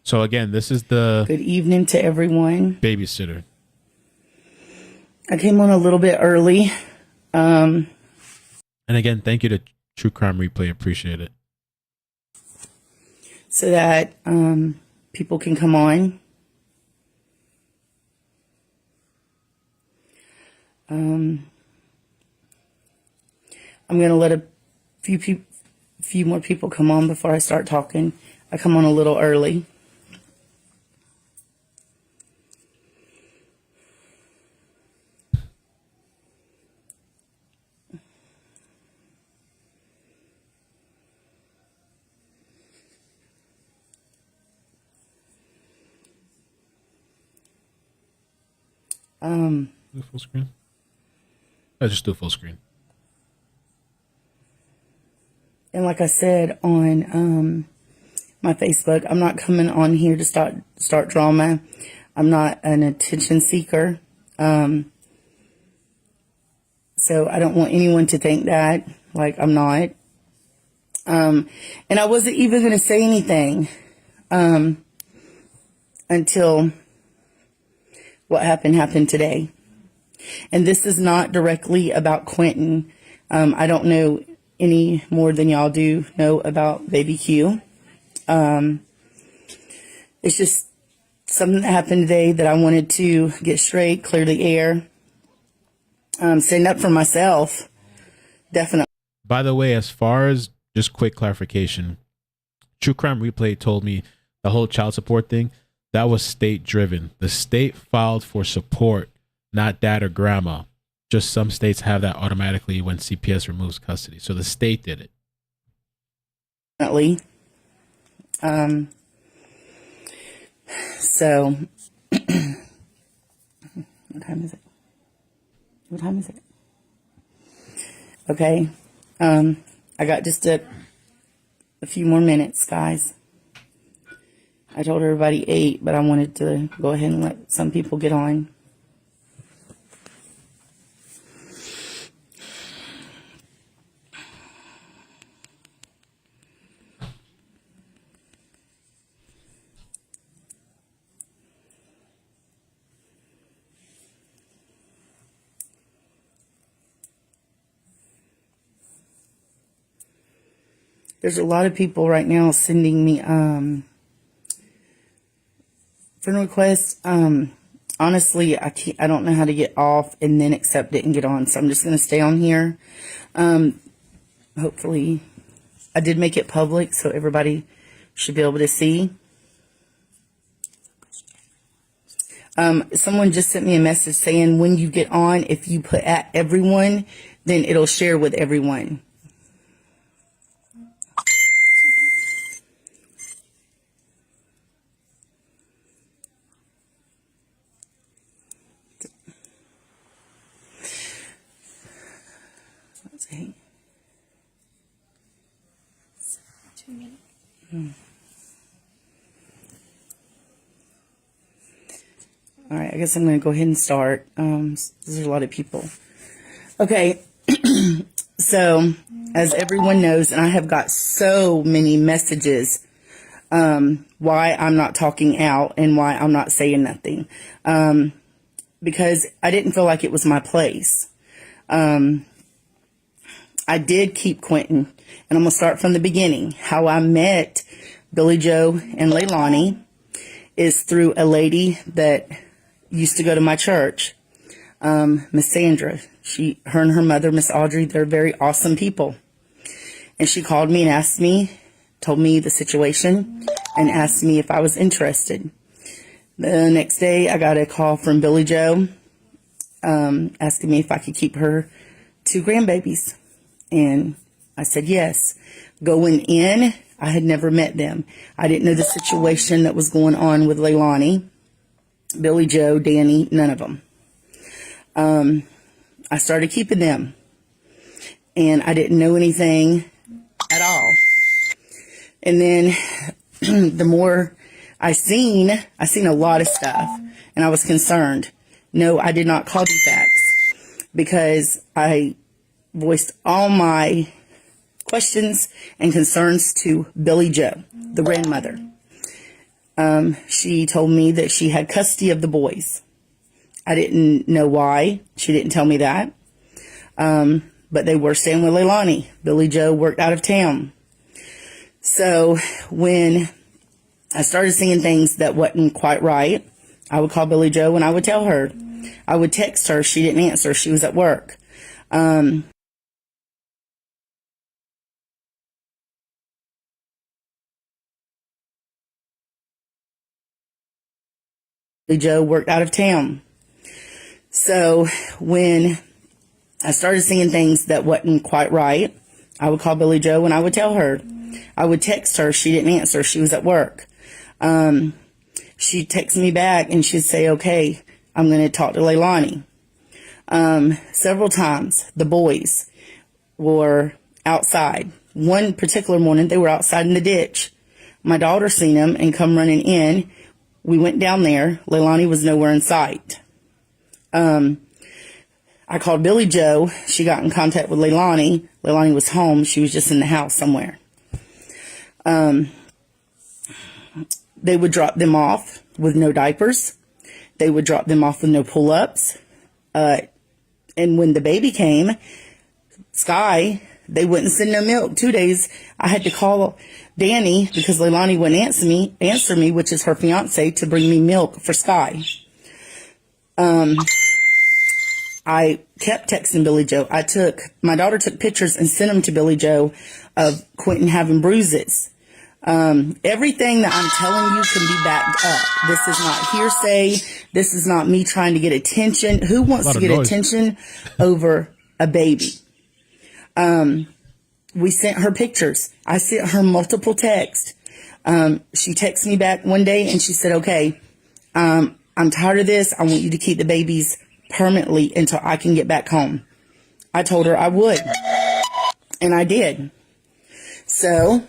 So again, this is the good evening to everyone. Babysitter. I came on a little bit early. And again, thank you to True Crime Replay. Appreciate it. So that people can come on. I'm going to let a few more people come on before I start talking. I come on a little early. Do full screen. I just do full screen. And like I said on my Facebook, I'm not coming on here to start drama. I'm not an attention seeker. So I don't want anyone to think that, like I'm not. And I wasn't even going to say anything until what happened today. And this is not directly about Quinton. I don't know any more than y'all do know about Baby Q. It's just something that happened today that I wanted to get straight, clear the air, stand up for myself. Definitely. By the way, as far as just quick clarification, True Crime Replay told me the whole child support thing, that was state driven. The state filed for support, not dad or grandma. Just some states have that automatically when CPS removes custody. So the state did it. Definitely. So, what time is it? What time is it? Okay. I got just a few more minutes, guys. I told everybody 8, but I wanted to go ahead and let some people get on. There's a lot of people right now sending me friend requests. Honestly, I don't know how to get off and then accept it and get on, so I'm just going to stay on here. Hopefully, I did make it public, so everybody should be able to see. Someone just sent me a message saying when you get on, if you put at everyone, then it'll share with everyone. Let's see. 2 minutes. All right, I guess I'm going to go ahead and start. There's a lot of people. Okay, so as everyone knows, and I have got so many messages why I'm not talking out and why I'm not saying nothing. Because I didn't feel like it was my place. I did keep Quinton, and I'm going to start from the beginning. How I met Billy Joe and Leilani is through a lady that used to go to my church, Miss Sandra. Her and her mother, Miss Audrey, they're very awesome people. And she called me and asked me, told me the situation, and asked me if I was interested. The next day, I got a call from Billy Joe, asking me if I could keep her 2 grandbabies. And I said yes. Going in, I had never met them. I didn't know the situation that was going on with Leilani, Billy Joe, Danny, none of them. I started keeping them, and I didn't know anything at all. And then the more I seen a lot of stuff, and I was concerned. No, I did not call DFACS because I voiced all my questions and concerns to Billy Joe, the grandmother. She told me that she had custody of the boys. I didn't know why. She didn't tell me that. But they were staying with Leilani. Billy Joe worked out of town. So when I started seeing things that wasn't quite right, I would call Billy Joe and I would tell her. I would text her. She didn't answer. She was at work. Billy Joe worked out of town. So when I started seeing things that wasn't quite right, I would call Billy Joe and I would tell her. I would text her. She didn't answer. She was at work. She'd text me back and she'd say, okay, I'm going to talk to Leilani. Several times the boys were outside. One particular morning, they were outside in the ditch. My daughter seen them and come running in. We went down there. Leilani was nowhere in sight. I called Billy Joe. She got in contact with Leilani. Leilani was home. She was just in the house somewhere. They would drop them off with no diapers. They would drop them off with no pull-ups. And when the baby came, Sky, they wouldn't send no milk. 2 days, I had to call Danny because Leilani wouldn't answer me, which is her fiance, to bring me milk for Sky. I kept texting Billy Joe. My daughter took pictures and sent them to Billy Joe of Quinton having bruises. Everything that I'm telling you can be backed up. This is not hearsay. This is not me trying to get attention. Who wants to get attention over a baby? We sent her pictures. I sent her multiple texts. She texted me back one day and she said, okay, I'm tired of this. I want you to keep the babies permanently until I can get back home. I told her I would. And I did. So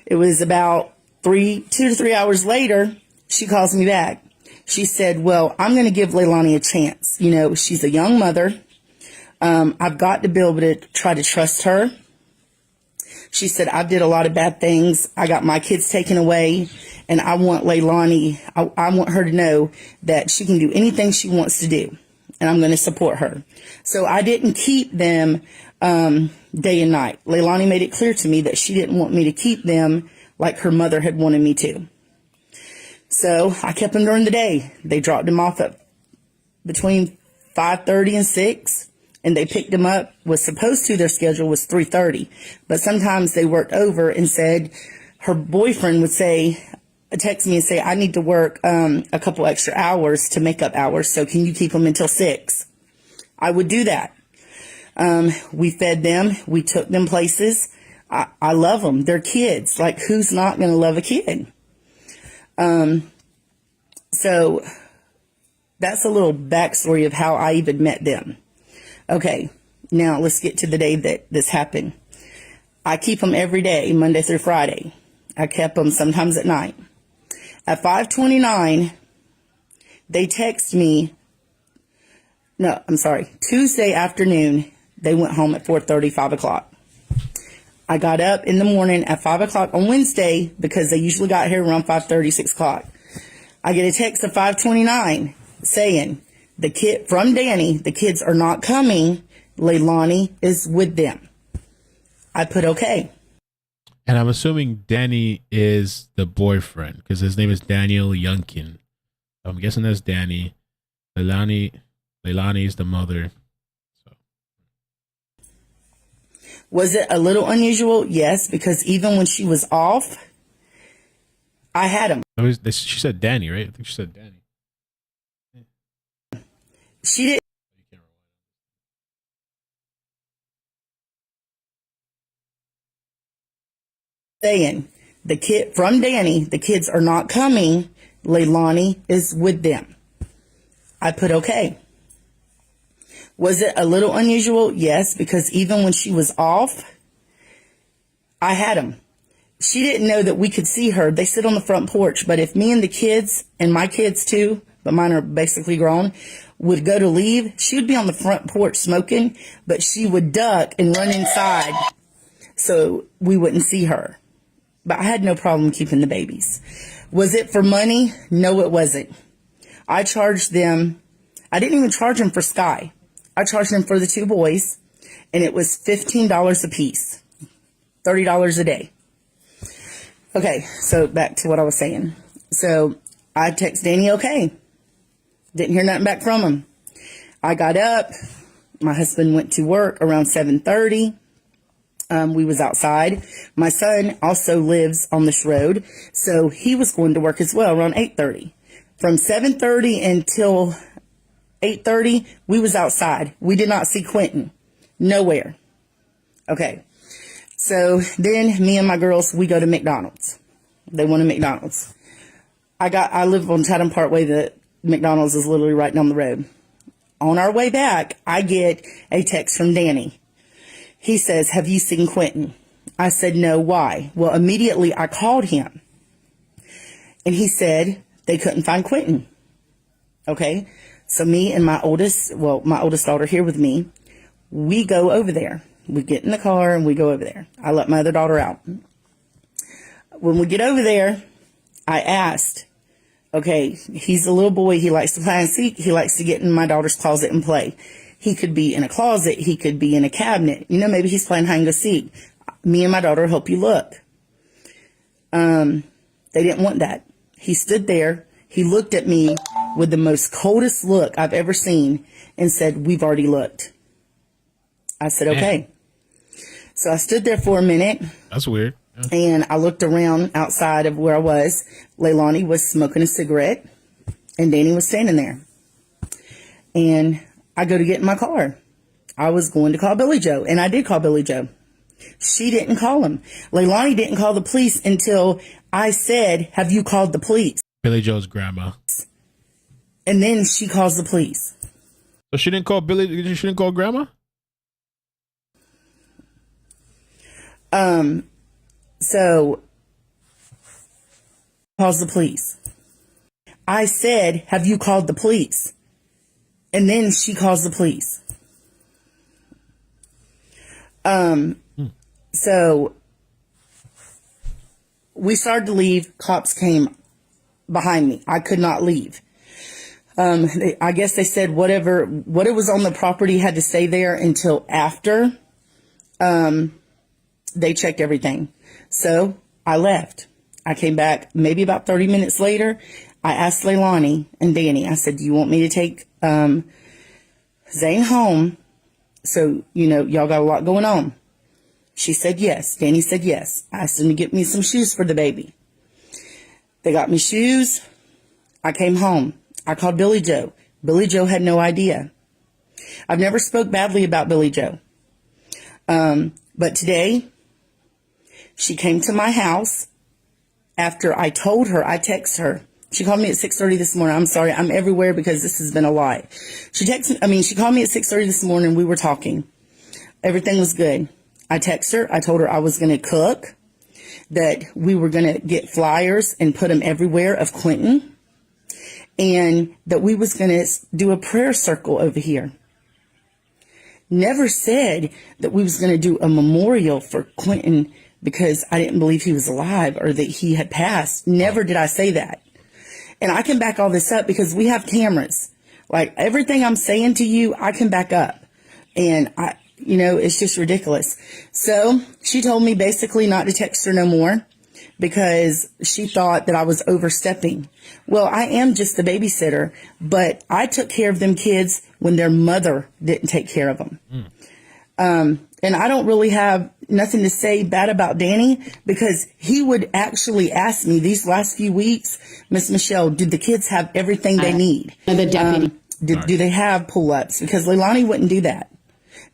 it was about 2 to 3 hours later, she calls me back. She said, well, I'm going to give Leilani a chance. You know, she's a young mother. I've got to be able to try to trust her. She said, I did a lot of bad things. I got my kids taken away, and I want Leilani, I want her to know that she can do anything she wants to do, and I'm going to support her. So I didn't keep them day and night. Leilani made it clear to me that she didn't want me to keep them like her mother had wanted me to. So I kept them during the day. They dropped them off at between 5:30 and 6. And they picked them up, was supposed to, their schedule was 3:30. But sometimes they worked over and said, her boyfriend would text me and say, I need to work a couple extra hours to make up hours, so can you keep them until 6? I would do that. We fed them. We took them places. I love them. They're kids. Like, who's not going to love a kid? So that's a little backstory of how I even met them. Okay, now let's get to the day that this happened. I keep them every day, Monday through Friday. I kept them sometimes at night. At 5:29, they text me. No, I'm sorry. Tuesday afternoon, they went home at 4:30, 5 o'clock. I got up in the morning at 5 o'clock on Wednesday because they usually got here around 5:30, 6 o'clock. I get a text at 5:29 saying, from Danny, the kids are not coming. Leilani is with them. I put okay. And I'm assuming Danny is the boyfriend because his name is Daniel Youngkin. I'm guessing that's Danny. Leilani is the mother. So. Was it a little unusual? Yes, because even when she was off, I had him. She said Danny, right? I think she said Danny. She did. Saying from Danny, the kids are not coming. Leilani is with them. I put okay. Was it a little unusual? Yes, because even when she was off, I had him. She didn't know that we could see her. They sit on the front porch, but if me and the kids, and my kids too, but mine are basically grown, would go to leave, she would be on the front porch smoking, but she would duck and run inside so we wouldn't see her. But I had no problem keeping the babies. Was it for money? No, it wasn't. I charged them. I didn't even charge them for Sky. I charged them for the 2 boys, and it was $15 a piece, $30 a day. Okay, so back to what I was saying. So I text Danny, okay. Didn't hear nothing back from him. I got up. My husband went to work around 7:30. We was outside. My son also lives on this road, so he was going to work as well around 8:30. From 7:30 until 8:30, we was outside. We did not see Quinton. Nowhere. Okay. So then me and my girls, we go to McDonald's. They wanted McDonald's. I live on Chatham Parkway. The McDonald's is literally right down the road. On our way back, I get a text from Danny. He says, have you seen Quinton? I said, no, why? Well, immediately I called him. And he said they couldn't find Quinton. Okay. So me and my oldest daughter here with me, we go over there. We get in the car and we go over there. I let my other daughter out. When we get over there, I asked, okay, he's a little boy. He likes to play and seek. He likes to get in my daughter's closet and play. He could be in a closet. He could be in a cabinet. You know, maybe he's playing hide and go seek. Me and my daughter help you look. They didn't want that. He stood there. He looked at me with the most coldest look I've ever seen and said, we've already looked. I said, okay. So I stood there for a minute. That's weird. Yeah. And I looked around outside of where I was. Leilani was smoking a cigarette and Danny was standing there. And I go to get in my car. I was going to call Billy Joe, and I did call Billy Joe. She didn't call him. Leilani didn't call the police until I said, have you called the police? Billy Joe's grandma. And then she calls the police. So she didn't call Billy, she didn't call grandma? So calls the police. I said, have you called the police? And then she calls the police. So we started to leave. Cops came behind me. I could not leave. I guess they said what was on the property had to stay there until after they checked everything. So I left. I came back maybe about 30 minutes later. I asked Leilani and Danny, I said, do you want me to take Zane home? So, y'all got a lot going on. She said yes. Danny said yes. I asked them to get me some shoes for the baby. They got me shoes. I came home. I called Billy Joe. Billy Joe had no idea. I've never spoke badly about Billy Joe. But today, she came to my house after I told her, I texted her. She called me at 6:30 this morning. I'm sorry, I'm everywhere because this has been a lie. She called me at 6:30 this morning. We were talking. Everything was good. I texted her. I told her I was going to cook, that we were going to get flyers and put them everywhere of Quinton, and that we was going to do a prayer circle over here. never said that we was going to do a memorial for Quinton because I didn't believe he was alive or that he had passed. Never did I say that. And I can back all this up because we have cameras. Like, everything I'm saying to you, I can back up. And it's just ridiculous. So she told me basically not to text her no more because she thought that I was overstepping. Well, I am just a babysitter, but I took care of them kids when their mother didn't take care of them. And I don't really have nothing to say bad about Danny because he would actually ask me these last few weeks, Miss Michelle, did the kids have everything they need? The deputy. Do they have pull-ups? Because Leilani wouldn't do that.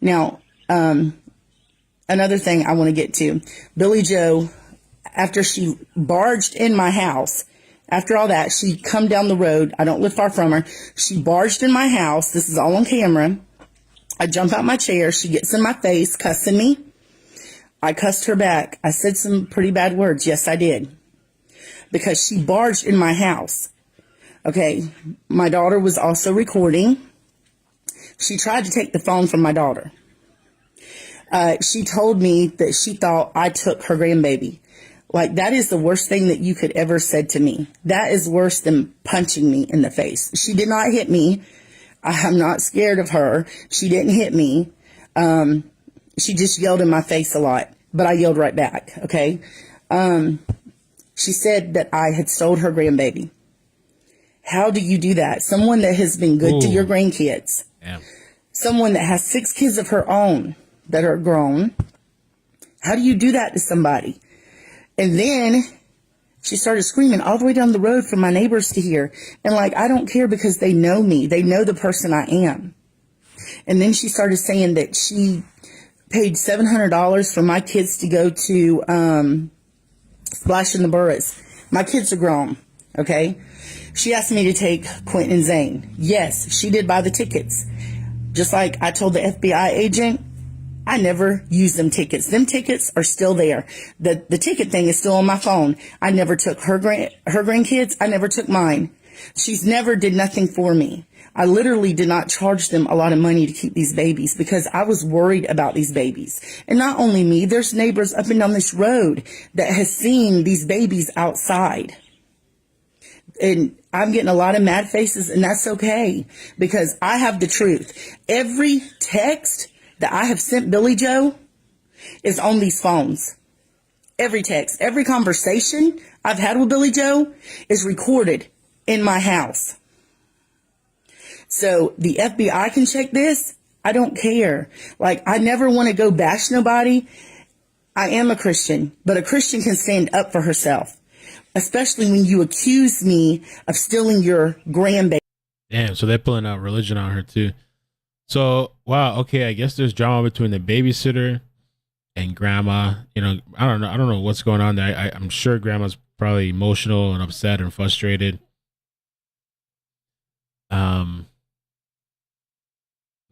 Now, another thing I want to get to, Billy Joe, after she barged in my house, after all that, she come down the road. I don't live far from her. She barged in my house. This is all on camera. I jump out my chair. She gets in my face, cussing me. I cussed her back. I said some pretty bad words. Yes, I did. Because she barged in my house. Okay. My daughter was also recording. She tried to take the phone from my daughter. She told me that she thought I took her grandbaby. Like, that is the worst thing that you could ever said to me. That is worse than punching me in the face. She did not hit me. I'm not scared of her. She didn't hit me. She just yelled in my face a lot, but I yelled right back. Okay. She said that I had stole her grandbaby. How do you do that? Someone that has been good to your grandkids. Damn. Someone that has 6 kids of her own that are grown. How do you do that to somebody? And then she started screaming all the way down the road for my neighbors to hear. And like, I don't care because they know me. They know the person I am. And then she started saying that she paid $700 for my kids to go to Splash in the Burris. My kids are grown, okay? She asked me to take Quinton and Zane. Yes, she did buy the tickets. Just like I told the FBI agent, I never used them tickets. Them tickets are still there. The ticket thing is still on my phone. I never took her grandkids. I never took mine. She's never did nothing for me. I literally did not charge them a lot of money to keep these babies because I was worried about these babies. And not only me, there's neighbors up and down this road that has seen these babies outside. And I'm getting a lot of mad faces, and that's okay because I have the truth. Every text that I have sent Billy Joe is on these phones. Every text, every conversation I've had with Billy Joe is recorded in my house. So the FBI can check this. I don't care. Like, I never want to go bash nobody. I am a Christian, but a Christian can stand up for herself, especially when you accuse me of stealing your grandbaby. Damn, so they're pulling out religion on her too. So, wow, okay, I guess there's drama between the babysitter and grandma. You know, I don't know what's going on there. I'm sure grandma's probably emotional and upset and frustrated.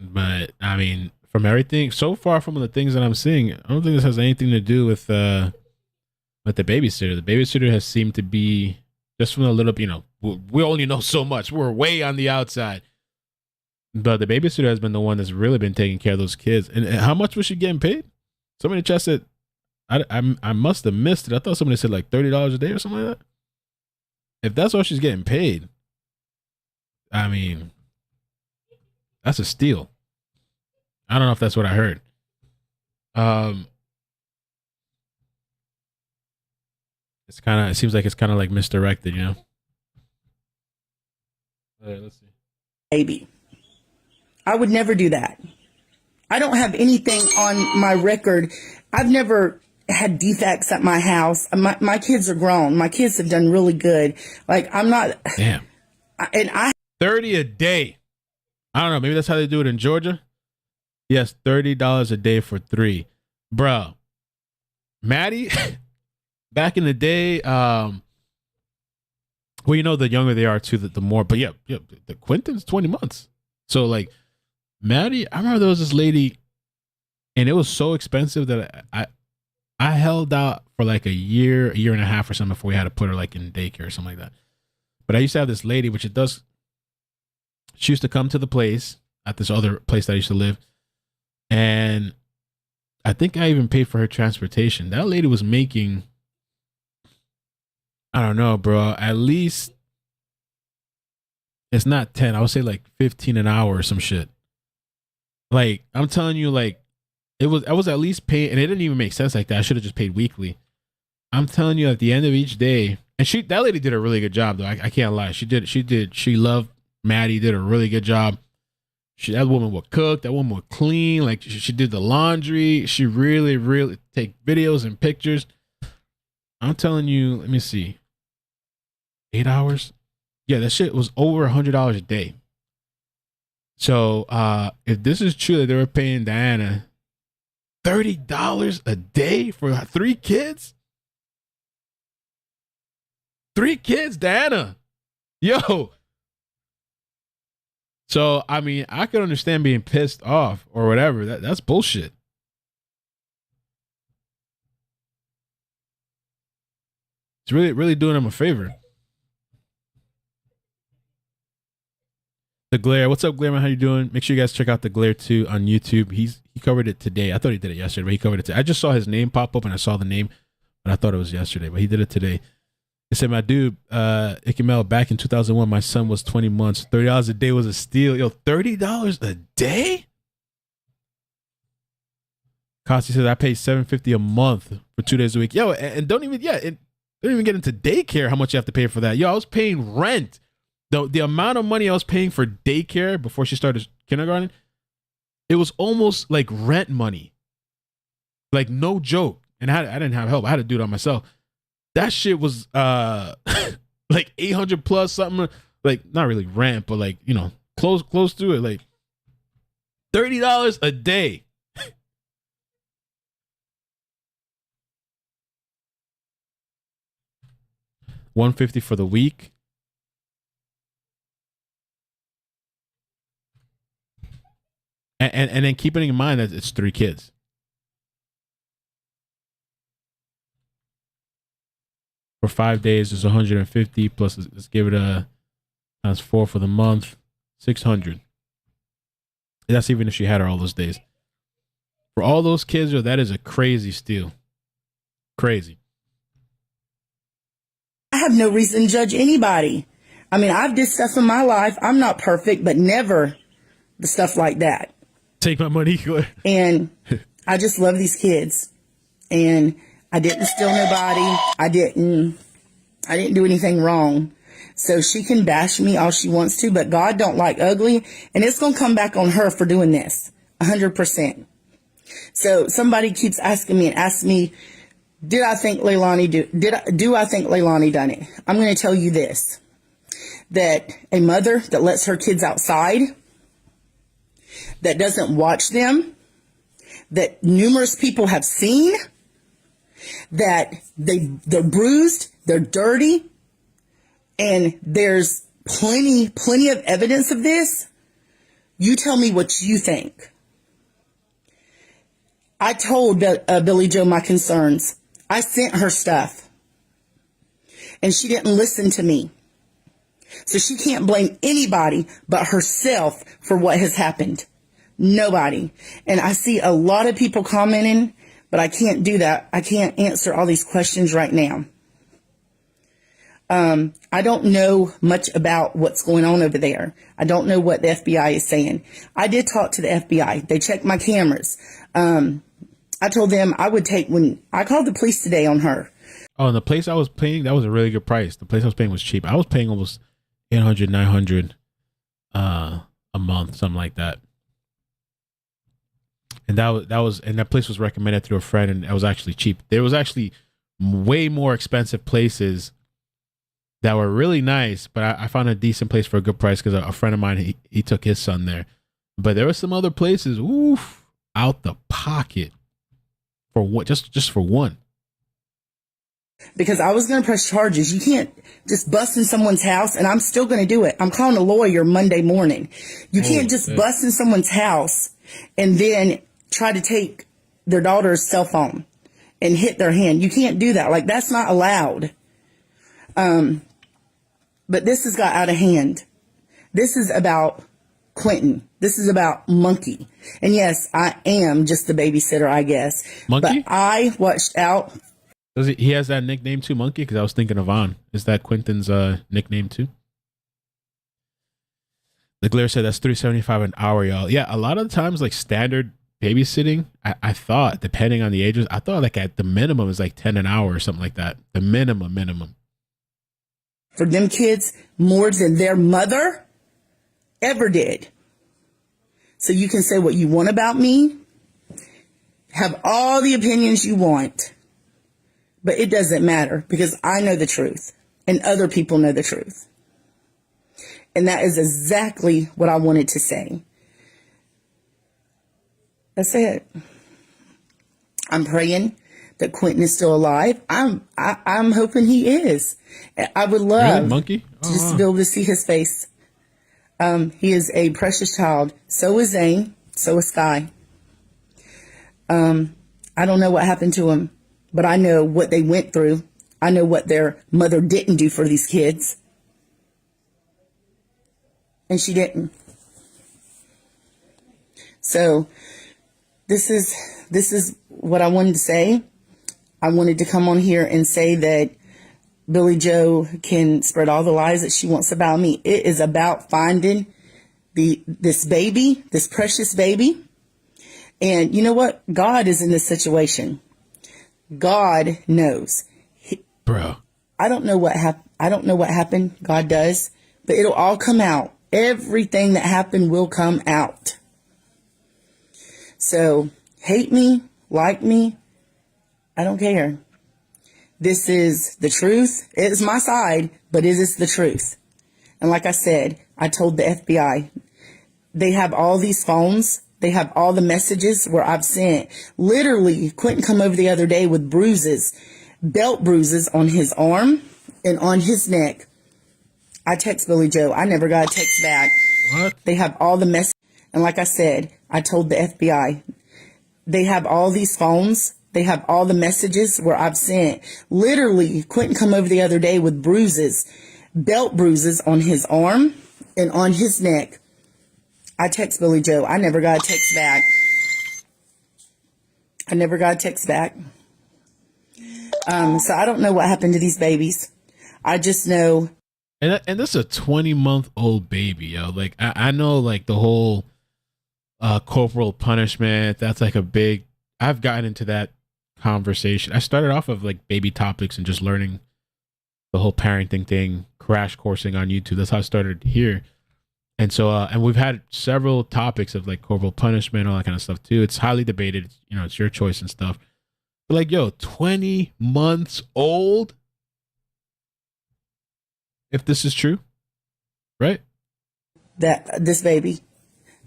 But I mean, from everything so far, from the things that I'm seeing, I don't think this has anything to do with the babysitter. The babysitter has seemed to be, just from a little, we only know so much. We're way on the outside. But the babysitter has been the one that's really been taking care of those kids. And how much was she getting paid? Somebody in the chat said, I must have missed it. I thought somebody said like $30 a day or something like that. If that's all she's getting paid, I mean, that's a steal. I don't know if that's what I heard. It seems like it's kind of like misdirected, All right, let's see. Baby. I would never do that. I don't have anything on my record. I've never had defects at my house. My kids are grown. My kids have done really good. Like, I'm not. Damn. And 30 a day. I don't know. Maybe that's how they do it in Georgia. Yes, $30 a day for 3. Bro. Maddie, back in the day, well, the younger they are too, the more. But yeah, the Quinton's 20 months. So like, Maddie, I remember there was this lady, and it was so expensive that I held out for like a year and a half or something before we had to put her like in daycare or something like that. But I used to have this lady, she used to come to the place at this other place that I used to live, And I think I even paid for her transportation. That lady was making, I don't know, bro, at least, it's not 10. I would say like 15 an hour or some shit. Like, I'm telling you, like, I was at least paying, and it didn't even make sense like that. I should have just paid weekly. I'm telling you, at the end of each day, and that lady did a really good job, though. I can't lie. She loved Maddie, did a really good job. That woman would cook. That woman would clean. Like, she did the laundry. She really, really take videos and pictures. I'm telling you, let me see. 8 hours? Yeah, that shit was over $100 a day. So, if this is true that they were paying Diana $30 a day for 3 kids? 3 kids, Diana. Yo. So, I mean, I could understand being pissed off or whatever. That's bullshit. It's really, really doing him a favor. The Glare. What's up, Glare, man? How you doing? Make sure you guys check out The Glare too on YouTube. He covered it today. I thought he did it yesterday, but he covered it today. I just saw his name pop up and I saw the name, but I thought it was yesterday, but he did it today. He said, my dude, iCkEdMeL, back in 2001, my son was 20 months. $30 a day was a steal. Yo, $30 a day? Costi says, I pay $750 a month for 2 days a week. Yo, and don't even get into daycare how much you have to pay for that. Yo, I was paying rent. The amount of money I was paying for daycare before she started kindergarten, it was almost like rent money. Like, no joke. And I didn't have help. I had to do it on myself. That shit was like 800 plus something. Like, not really rent, but like, you know, close to it. Like $30 a day. $150 for the week. And then keeping in mind that it's 3 kids. For 5 days, it's 150 plus. Let's give it a times 4 for the month, 600. That's even if she had her all those days. For all those kids, that is a crazy steal. Crazy. I have no reason to judge anybody. I mean, I've did stuff in my life. I'm not perfect, but never the stuff like that. Take my money. And I just love these kids. And I didn't steal nobody. I didn't do anything wrong. So she can bash me all she wants to, but God don't like ugly. And it's going to come back on her for doing this. 100%. So somebody keeps asking me, do I think Leilani done it? I'm going to tell you this, that a mother that lets her kids outside, that doesn't watch them, that numerous people have seen, that they're bruised, they're dirty, and there's plenty of evidence of this. You tell me what you think. I told Billy Joe my concerns. I sent her stuff, and she didn't listen to me. So she can't blame anybody but herself for what has happened. Nobody. And I see a lot of people commenting, but I can't do that. I can't answer all these questions right now. I don't know much about what's going on over there. I don't know what the FBI is saying. I did talk to the FBI. They checked my cameras. I told them I would when I called the police today on her. Oh, and the place I was paying, that was a really good price. The place I was paying was cheap. I was paying almost $800, $900 a month, something like that. And that place was recommended through a friend, and it was actually cheap. There was actually way more expensive places that were really nice, but I found a decent place for a good price because a friend of mine, he took his son there. But there were some other places, oof, out the pocket for what? Just for one. Because I was going to press charges. You can't just bust in someone's house, and I'm still going to do it. I'm calling a lawyer Monday morning. You can't just bust in someone's house and then try to take their daughter's cell phone and hit their hand. You can't do that. Like, that's not allowed. But this has got out of hand. This is about Quinton. This is about Monkey. And yes, I am just the babysitter, I guess. Monkey? But I watched out. Does he has that nickname too, Monkey? Because I was thinking of On. Is that Quinton's nickname too? The Glare said that's $3.75 an hour, y'all. Yeah, a lot of the times, like standard babysitting, I thought, depending on the ages, I thought like at the minimum is like 10 an hour or something like that. The minimum. For them kids more than their mother ever did. So you can say what you want about me, have all the opinions you want, but it doesn't matter because I know the truth and other people know the truth. And that is exactly what I wanted to say. That's it. I'm praying that Quinton is still alive. I'm hoping he is. I would love really, Monkey? Just to be able to see his face. He is a precious child. So is Zane. So is Sky. I don't know what happened to him, but I know what they went through. I know what their mother didn't do for these kids. And she didn't. So this is what I wanted to say. I wanted to come on here and say that Billy Joe can spread all the lies that she wants about me. It is about finding this baby, this precious baby. And you know what? God is in this situation. God knows. Bro. I don't know what happened. God does. But it'll all come out. Everything that happened will come out. So, hate me, like me, I don't care. This is the truth. It's my side, but it is the truth. And like I said, I told the FBI, they have all these phones. They have all the messages where I've sent. Literally, Quinton come over the other day with bruises, belt bruises on his arm and on his neck. I text Billy Joe. I never got a text back. What? They have all the messages. And like I said, I told the FBI, they have all these phones. They have all the messages where I've sent. Literally, Quinton come over the other day with bruises, belt bruises on his arm and on his neck. I text Billy Joe. I never got a text back. So I don't know what happened to these babies. I just know. And this is a 20-month-old baby, yo. Like, I know, like, the whole corporal punishment, that's like a big... I've gotten into that conversation. I started off of, like, baby topics and just learning the whole parenting thing, crash coursing on YouTube. That's how I started here. And so, and we've had several topics of, like, corporal punishment, all that kind of stuff, too. It's highly debated. It's, you know, it's your choice and stuff. But, like, yo, 20 months old? If this is true, right? That this baby,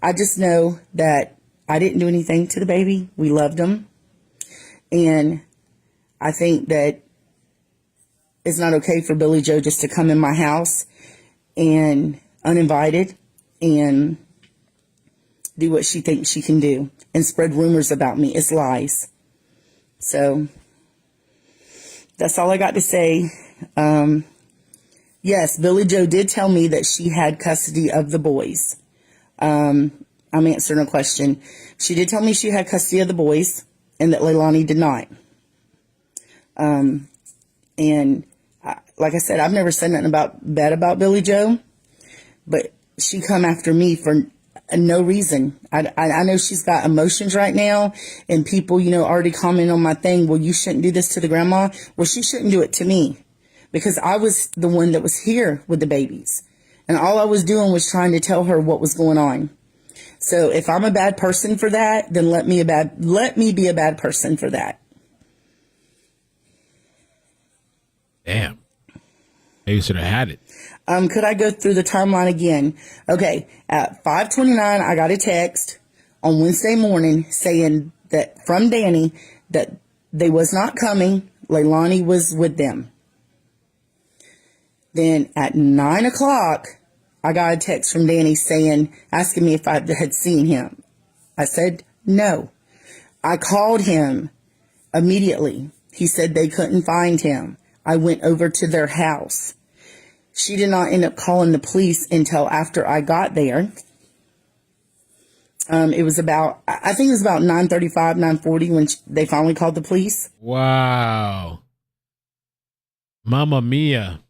I just know that I didn't do anything to the baby. We loved him. And I think that it's not okay for Billy Joe just to come in my house and uninvited and do what she thinks she can do and spread rumors about me. It's lies. So that's all I got to say. Yes, Billy Joe did tell me that she had custody of the boys. I'm answering a question. She did tell me she had custody of the boys and that Leilani did not. Like I said, I've never said nothing bad about Billy Joe, but she come after me for no reason. I know she's got emotions right now and people, you know, already comment on my thing. Well, you shouldn't do this to the grandma. Well, she shouldn't do it to me. Because I was the one that was here with the babies. And all I was doing was trying to tell her what was going on. So if I'm a bad person for that, then let me be a bad person for that. Damn. Maybe you should have had it. Could I go through the timeline again? Okay. At 5:29, I got a text on Wednesday morning saying that from Danny that they was not coming. Leilani was with them. Then at 9 o'clock, I got a text from Danny asking me if I had seen him. I said no. I called him immediately. He said they couldn't find him. I went over to their house. She did not end up calling the police until after I got there. It was about, I think it was about 9:35, 9:40 when they finally called the police. Wow. Mamma mia.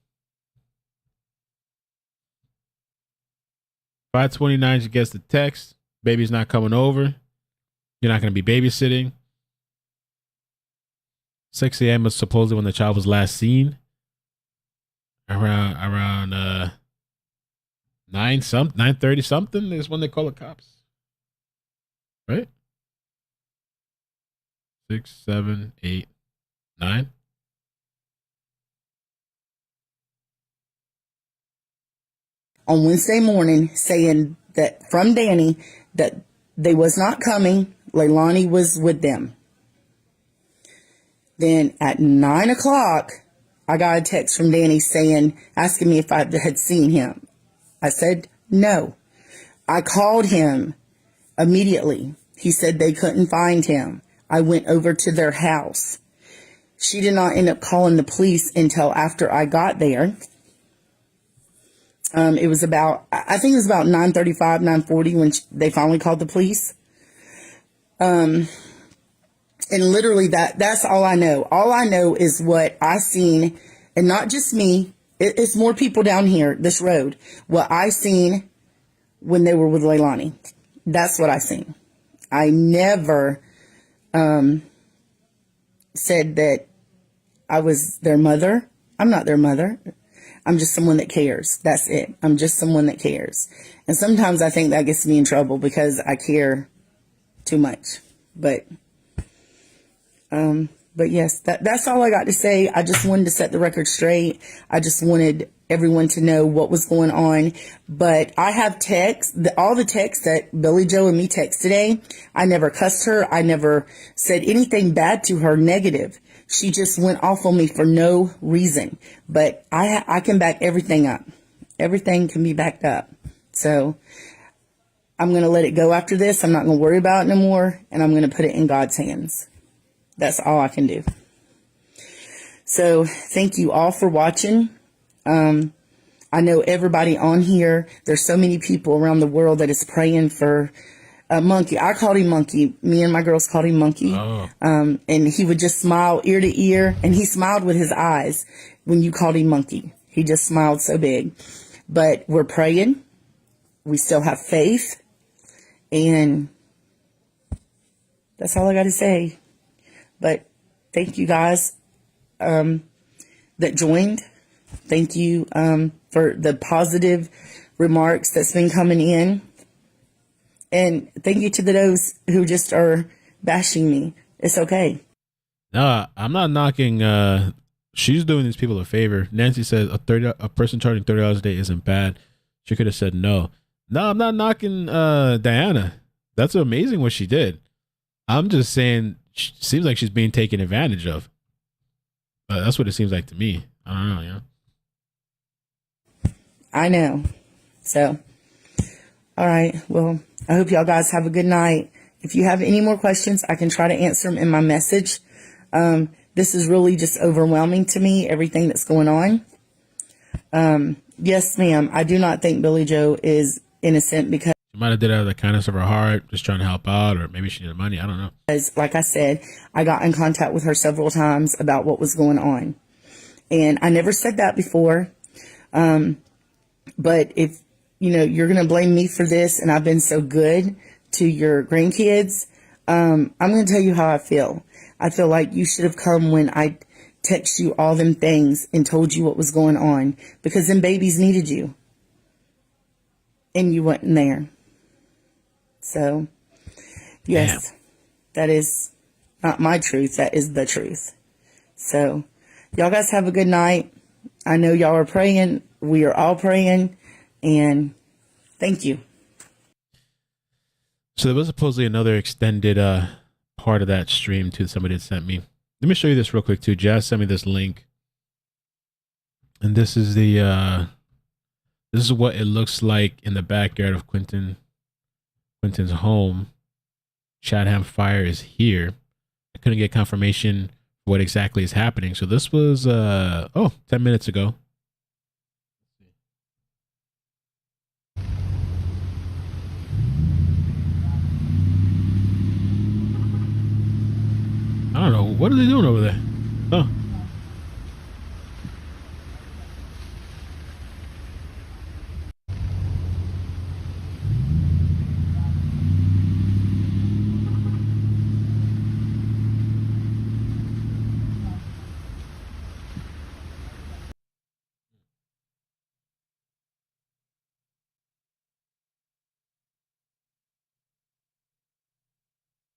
5:29, she gets the text. Baby's not coming over. You're not going to be babysitting. 6 a.m. was supposedly when the child was last seen. Around 9:30 something is when they call the cops. Right? 6, 7, 8, 9. On Wednesday morning, saying that from Danny that they was not coming. Leilani was with them. Then at 9 o'clock, I got a text from Danny asking me if I had seen him. I said no. I called him immediately. He said they couldn't find him. I went over to their house. She did not end up calling the police until after I got there. It was about, I think it was about 9:35, 9:40 when they finally called the police. And literally that's all I know. All I know is what I seen, and not just me. It's more people down here, this road. What I seen when they were with Leilani. That's what I seen. I never said that I was their mother. I'm not their mother. I'm just someone that cares. That's it. I'm just someone that cares. And sometimes I think that gets me in trouble because I care too much. But yes, that's all I got to say. I just wanted to set the record straight. I just wanted everyone to know what was going on. But I have texts, all the texts that Billy Joe and me text today. I never cussed her. I never said anything bad to her, negative. She just went off on me for no reason. But I can back everything up. Everything can be backed up. So I'm going to let it go after this. I'm not going to worry about it no more. And I'm going to put it in God's hands. That's all I can do. So thank you all for watching. I know everybody on here, there's so many people around the world that is praying for Monkey. I called him Monkey. Me and my girls called him Monkey. Oh. And he would just smile ear to ear. And he smiled with his eyes when you called him Monkey. He just smiled so big. But we're praying. We still have faith. And that's all I got to say. But thank you guys that joined. Thank you for the positive remarks that's been coming in. And thank you to those who just are bashing me. It's okay. No, I'm not knocking. She's doing these people a favor. Nancy says a person charging $30 a day isn't bad. She could have said no. No, I'm not knocking Diana. That's amazing what she did. I'm just saying, seems like she's being taken advantage of. That's what it seems like to me. I don't know, yeah. I know. So, all right. Well, I hope y'all guys have a good night. If you have any more questions, I can try to answer them in my message. This is really just overwhelming to me, everything that's going on. Yes, ma'am. I do not think Billy Joe is innocent because she might have did it out of the kindness of her heart, just trying to help out, or maybe she needed money. I don't know. Like I said, I got in contact with her several times about what was going on. And I never said that before. But if, you're going to blame me for this and I've been so good to your grandkids, I'm going to tell you how I feel. I feel like you should have come when I text you all them things and told you what was going on, because them babies needed you. And you wasn't there. So, yes, That is not my truth. That is the truth. So, y'all guys have a good night. I know y'all are praying. We are all praying. And thank you. So there was supposedly another extended part of that stream too. Somebody had sent me. Let me show you this real quick too. Jazz sent me this link. And this is the this is what it looks like in the backyard of Quinton's home. Chatham Fire is here. I couldn't get confirmation what exactly is happening. So this was 10 minutes ago. are they doing over there? Oh.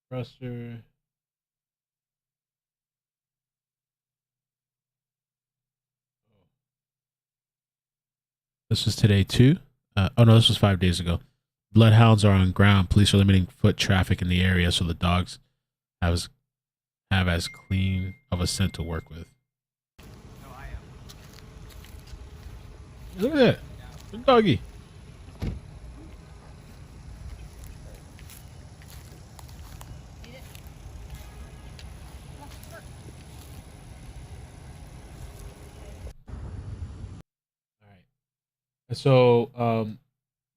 Thruster. This was today too. Oh no, this was 5 days ago. Bloodhounds are on ground. Police are limiting foot traffic in the area so the dogs have as clean of a scent to work with. Look at that. Good doggy. So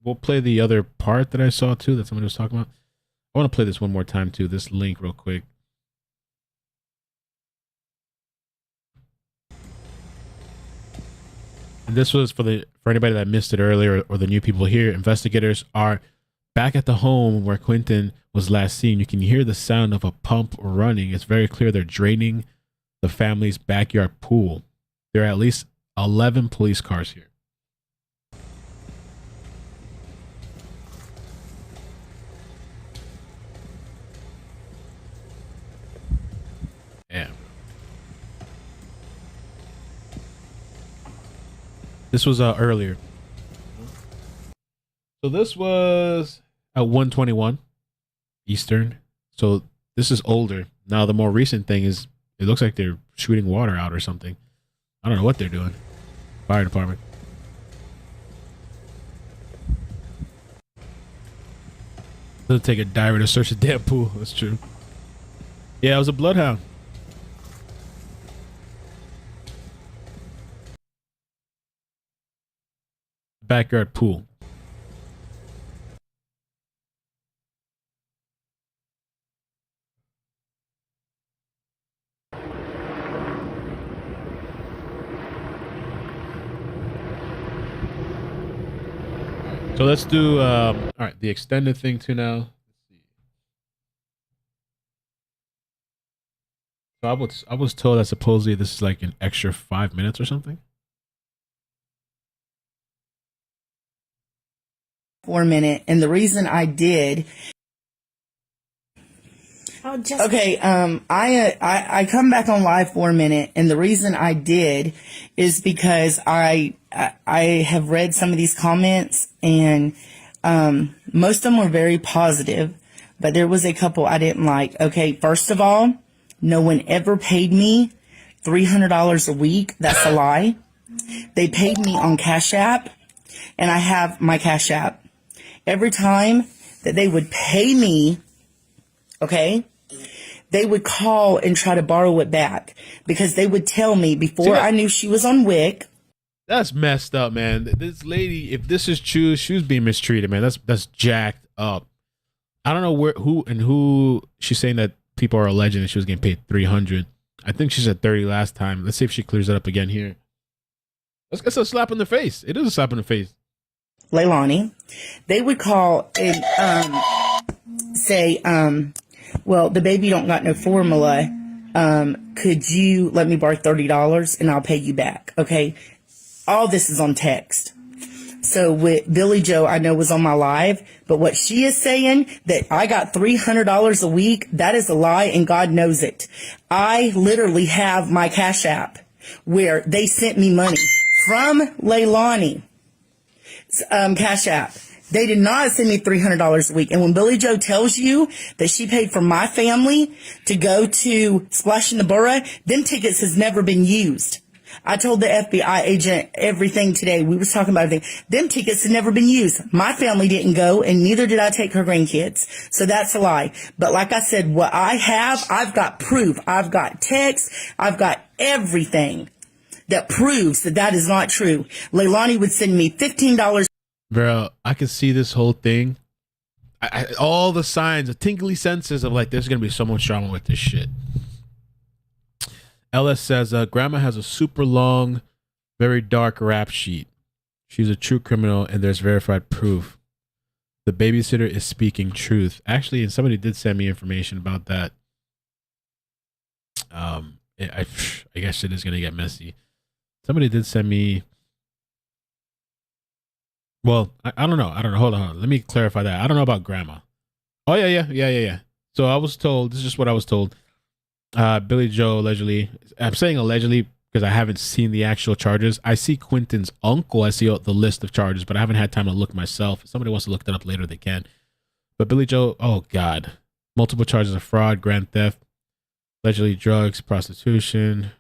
we'll play the other part that I saw too that somebody was talking about. I want to play this one more time too, this link real quick. And this was for anybody that missed it earlier or the new people here. Investigators are back at the home where Quinton was last seen. You can hear the sound of a pump running. It's very clear they're draining the family's backyard pool. There are at least 11 police cars here. Yeah. This was earlier. So this was at 1:21 Eastern. So this is older. Now the more recent thing is it looks like they're shooting water out or something. I don't know what they're doing. Fire department. Doesn't take a diver to search a damn pool. That's true. Yeah, it was a bloodhound. Backyard pool. So let's do all right, the extended thing too now. Let's see. So I was told that supposedly this is like an extra 5 minutes or something. 4 minute, and the reason I did. Okay, I come back on live for a minute, and the reason I did is because I have read some of these comments, and most of them were very positive, but there was a couple I didn't like. Okay, first of all, no one ever paid me $300 a week. That's a lie. They paid me on Cash App, and I have my Cash App. Every time that they would pay me, okay, they would call and try to borrow it back because they would tell me before I knew she was on WIC. That's messed up, man. This lady, if this is true, she was being mistreated, man. That's jacked up. I don't know who she's saying that people are alleging that she was getting paid 300. I think she said 30 last time. Let's see if she clears that up again here. That's a slap in the face. It is a slap in the face. Leilani, they would call and say, well, the baby don't got no formula. Could you let me borrow $30 and I'll pay you back? Okay. All this is on text. So with Billy Joe, I know was on my live, but what she is saying that I got $300 a week, that is a lie and God knows it. I literally have my Cash App where they sent me money from Leilani. Cash App. They did not send me $300 a week. And when Billy Joe tells you that she paid for my family to go to Splash in the Borough, them tickets has never been used. I told the FBI agent everything today. We was talking about everything. Them tickets have never been used. My family didn't go, and neither did I take her grandkids. So that's a lie. But like I said, what I have, I've got proof. I've got text. I've got everything that proves that that is not true. Leilani would send me $15. Bro, I can see this whole thing. All the signs, the tingly senses of like, there's going to be so much drama with this shit. Ellis says, Grandma has a super long, very dark rap sheet. She's a true criminal, and there's verified proof. The babysitter is speaking truth. Actually, and somebody did send me information about that. I guess it is going to get messy. Somebody did send me. Well, I don't know. Hold on. Let me clarify that. I don't know about Grandma. Oh, yeah. So I was told, this is just what I was told. Billy Joe allegedly, I'm saying allegedly because I haven't seen the actual charges. I see Quinton's uncle. I see the list of charges, but I haven't had time to look myself. If somebody wants to look that up later, they can. But Billy Joe, oh God, multiple charges of fraud, grand theft, allegedly drugs, prostitution.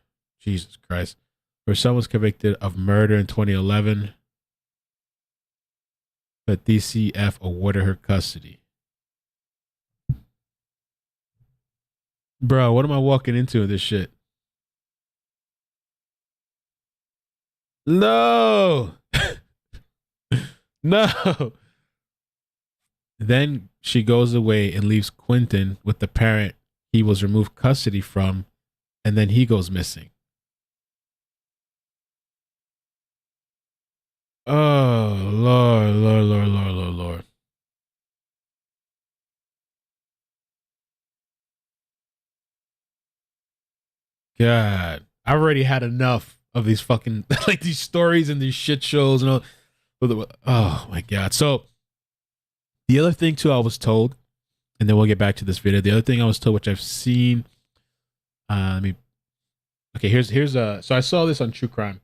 Jesus Christ. Where someone was convicted of murder in 2011. But DCF awarded her custody. Bro, what am I walking into with this shit? No. No. Then she goes away and leaves Quinton with the parent he was removed custody from, and then he goes missing. Oh, Lord. God, I already had enough of these fucking like these stories and these shit shows and all. Oh my God. So the other thing too, I was told, and then we'll get back to this video. The other thing I was told, which I've seen, here's so I saw this on True Crime.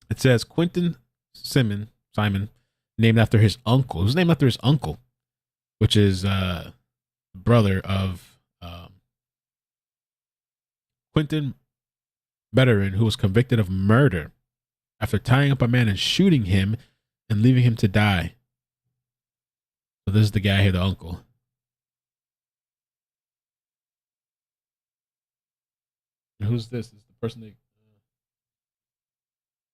It says Quinton Simon, named after his uncle. It was named after his uncle, which is brother of Quinton veteran who was convicted of murder after tying up a man and shooting him and leaving him to die. So this is the guy here, the uncle. And who's this? Is the person that?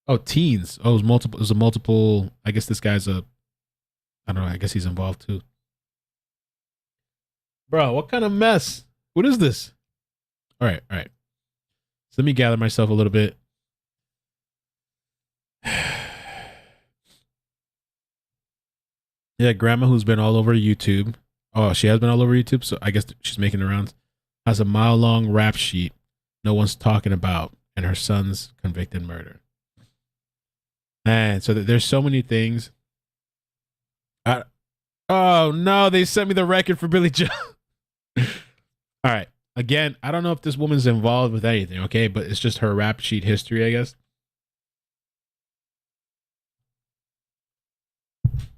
Oh, teens. Oh, it was multiple. It was a multiple. I guess this guy's I don't know. I guess he's involved too. Bro, what kind of mess? What is this? All right. So let me gather myself a little bit. Yeah, Grandma, who's been all over YouTube. Oh, she has been all over YouTube, so I guess she's making the rounds. Has a mile-long rap sheet no one's talking about, and her son's convicted murder. Man, so there's so many things. Oh no, they sent me the record for Billy Joe. All right. Again, I don't know if this woman's involved with anything, okay? But it's just her rap sheet history, I guess.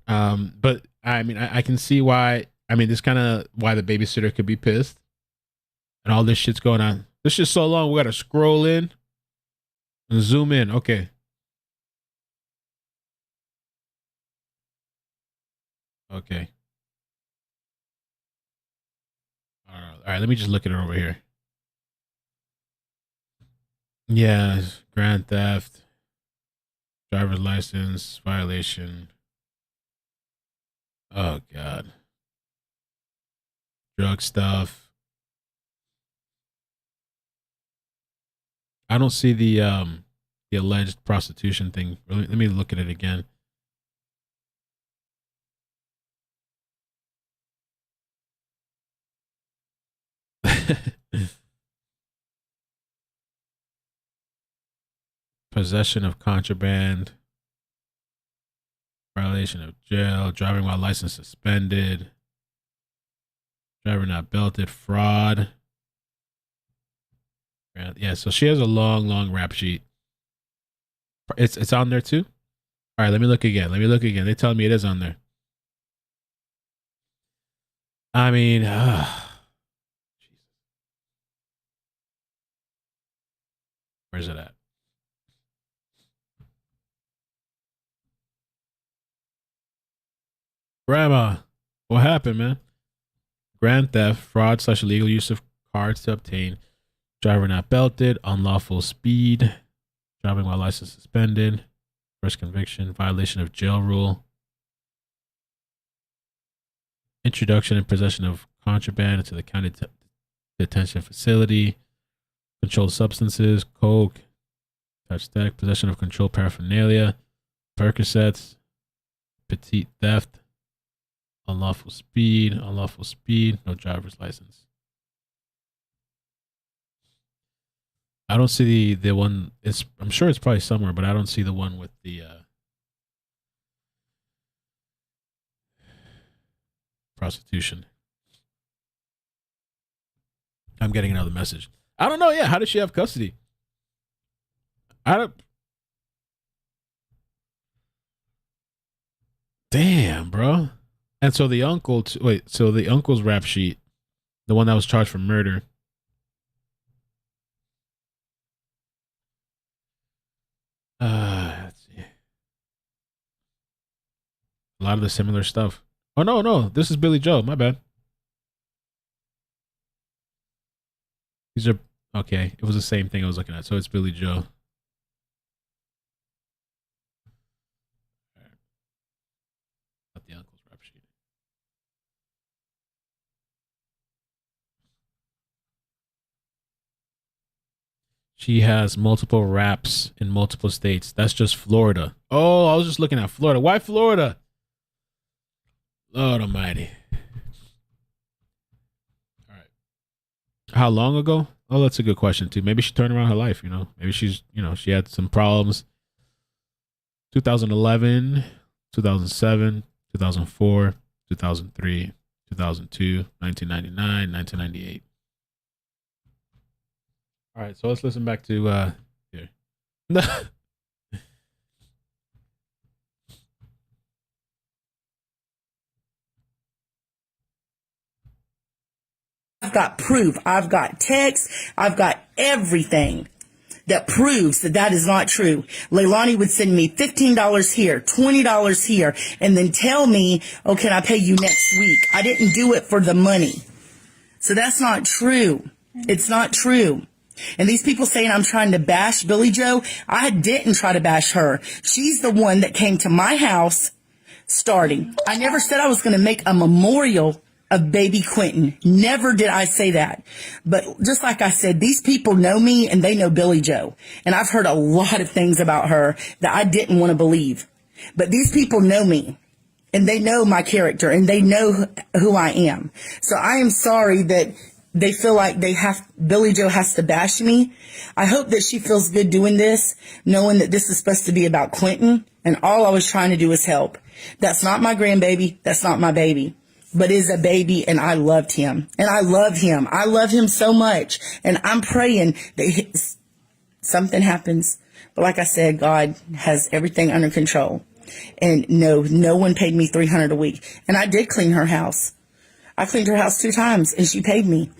But I mean, I can see why. I mean, this kind of why the babysitter could be pissed, and all this shit's going on. This shit's so long, we gotta scroll in and zoom in. Okay. Okay. All right, let me just look at it over here. Yeah, grand theft, driver's license violation. Oh God. Drug stuff. I don't see the alleged prostitution thing. Let me look at it again. Possession of contraband, violation of jail, driving while license suspended, driver not belted, fraud. Yeah, so she has a long rap sheet. It's on there too. All right, let me look again. They're telling me it is on there. I mean, where's it at? Grandma, what happened, man? Grand theft, fraud / illegal use of cards to obtain, driver not belted, unlawful speed, driving while license suspended, first conviction, violation of jail rule, introduction and possession of contraband into the county detention facility, controlled substances, coke, touch deck, possession of controlled paraphernalia, Percocets, petite theft, unlawful speed, no driver's license. I don't see the one. I'm sure it's probably somewhere, but I don't see the one with the prostitution. I'm getting another message. I don't know. Yeah, how did she have custody? Damn, bro. And so the uncle, so the uncle's rap sheet, the one that was charged for murder. Let's see. A lot of the similar stuff. Oh, no, this is Billy Joe. My bad. These are, okay, it was the same thing I was looking at. So it's Billy Joe. Not the uncle's rap sheet. She has multiple raps in multiple states. That's just Florida. Oh, I was just looking at Florida. Why Florida? Lord almighty. All right. How long ago? Oh, that's a good question too. Maybe she turned around her life, you know. Maybe she's, you know, she had some problems. 2011, 2007, 2004, 2003, 2002, 1999, 1998. All right, so let's listen back to here. I've got proof. I've got text. I've got everything that proves that that is not true. Leilani would send me $15 here, $20 here, and then tell me, oh, can I pay you next week? I didn't do it for the money. So that's not true. It's not true. And these people saying I'm trying to bash Billy Joe, I didn't try to bash her. She's the one that came to my house starting. I never said I was going to make a memorial of baby Quinton. Never did I say that. But just like I said, these people know me and they know Billy Joe. And I've heard a lot of things about her that I didn't want to believe. But these people know me and they know my character and they know who I am. So I am sorry that they feel like Billy Joe has to bash me. I hope that she feels good doing this, knowing that this is supposed to be about Quinton. And all I was trying to do was help. That's not my grandbaby. That's not my baby. But is a baby, and I loved him. And I love him. I love him so much. And I'm praying that something happens. But like I said, God has everything under control. And no one paid me $300 a week. And I did clean her house. I cleaned her house 2 times, and she paid me.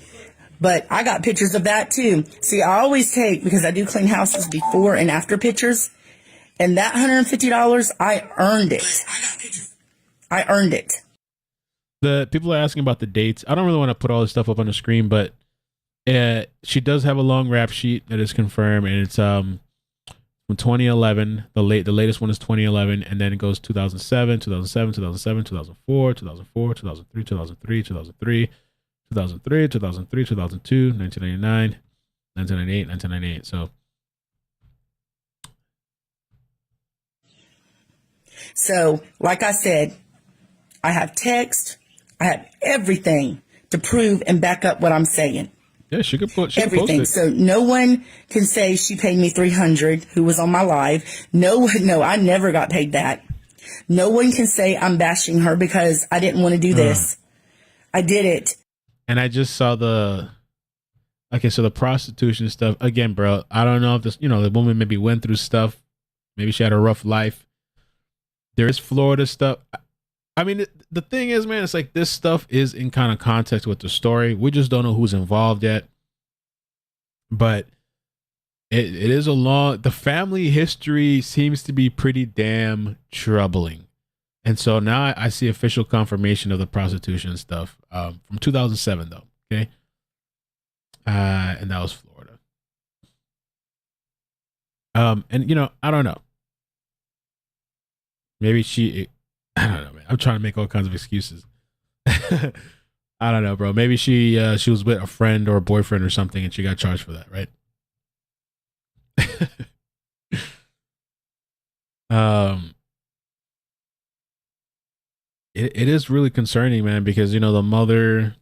But I got pictures of that, too. See, I always take, because I do clean houses before and after pictures. And that $150, I earned it. I earned it. The people are asking about the dates. I don't really want to put all this stuff up on the screen, but she does have a long rap sheet that is confirmed, and it's from 2011. The latest one is 2011, and then it goes 2007, 2007, 2007, 2004, 2004, 2003, 2003, 2003, 2003, 2003, 2002, 1999, 1998, 1998. So, like I said, I have text. I have everything to prove and back up what I'm saying. Yeah, she could put everything. So no one can say she paid me $300 who was on my live. No, I never got paid that. No one can say I'm bashing her because I didn't want to do this. I did it. And I just saw the prostitution stuff again, bro. I don't know if this, the woman maybe went through stuff. Maybe she had a rough life. There is Florida stuff. I mean, the thing is, man, it's like this stuff is in kind of context with the story. We just don't know who's involved yet. But it is the family history seems to be pretty damn troubling. And so now I see official confirmation of the prostitution stuff from 2007, though. Okay. And that was Florida. And, I don't know. Maybe I don't know, man. I'm trying to make all kinds of excuses. I don't know, bro. Maybe she was with a friend or a boyfriend or something and she got charged for that, right? It is really concerning, man, because you know the mother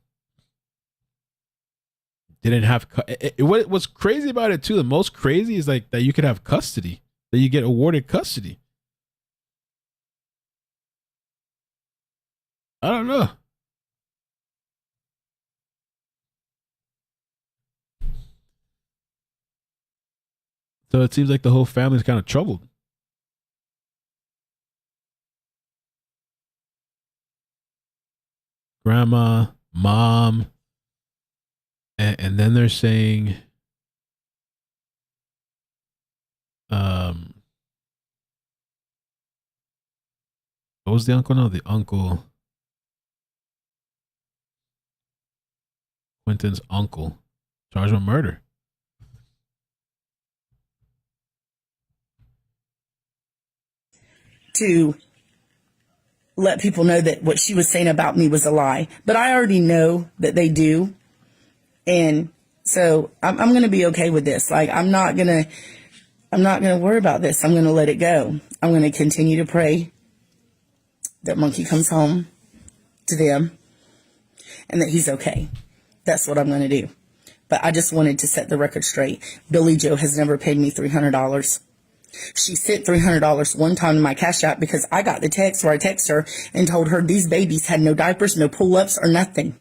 didn't have. What's crazy about it too? The most crazy is like that you could have custody, that you get awarded custody. I don't know. So it seems like the whole family's kind of troubled. Grandma, mom, and then they're saying, what was the uncle? No, the uncle, Quinton's uncle, charged with murder. To let people know that what she was saying about me was a lie. But I already know that they do. And so I'm going to be okay with this. Like, I'm not going to worry about this. I'm going to let it go. I'm going to continue to pray that Monkey comes home to them and that he's okay. That's what I'm going to do. But I just wanted to set the record straight. Billy Joe has never paid me $300. She sent $300 one time in my Cash App because I got the text where I texted her and told her these babies had no diapers, no pull-ups, or nothing.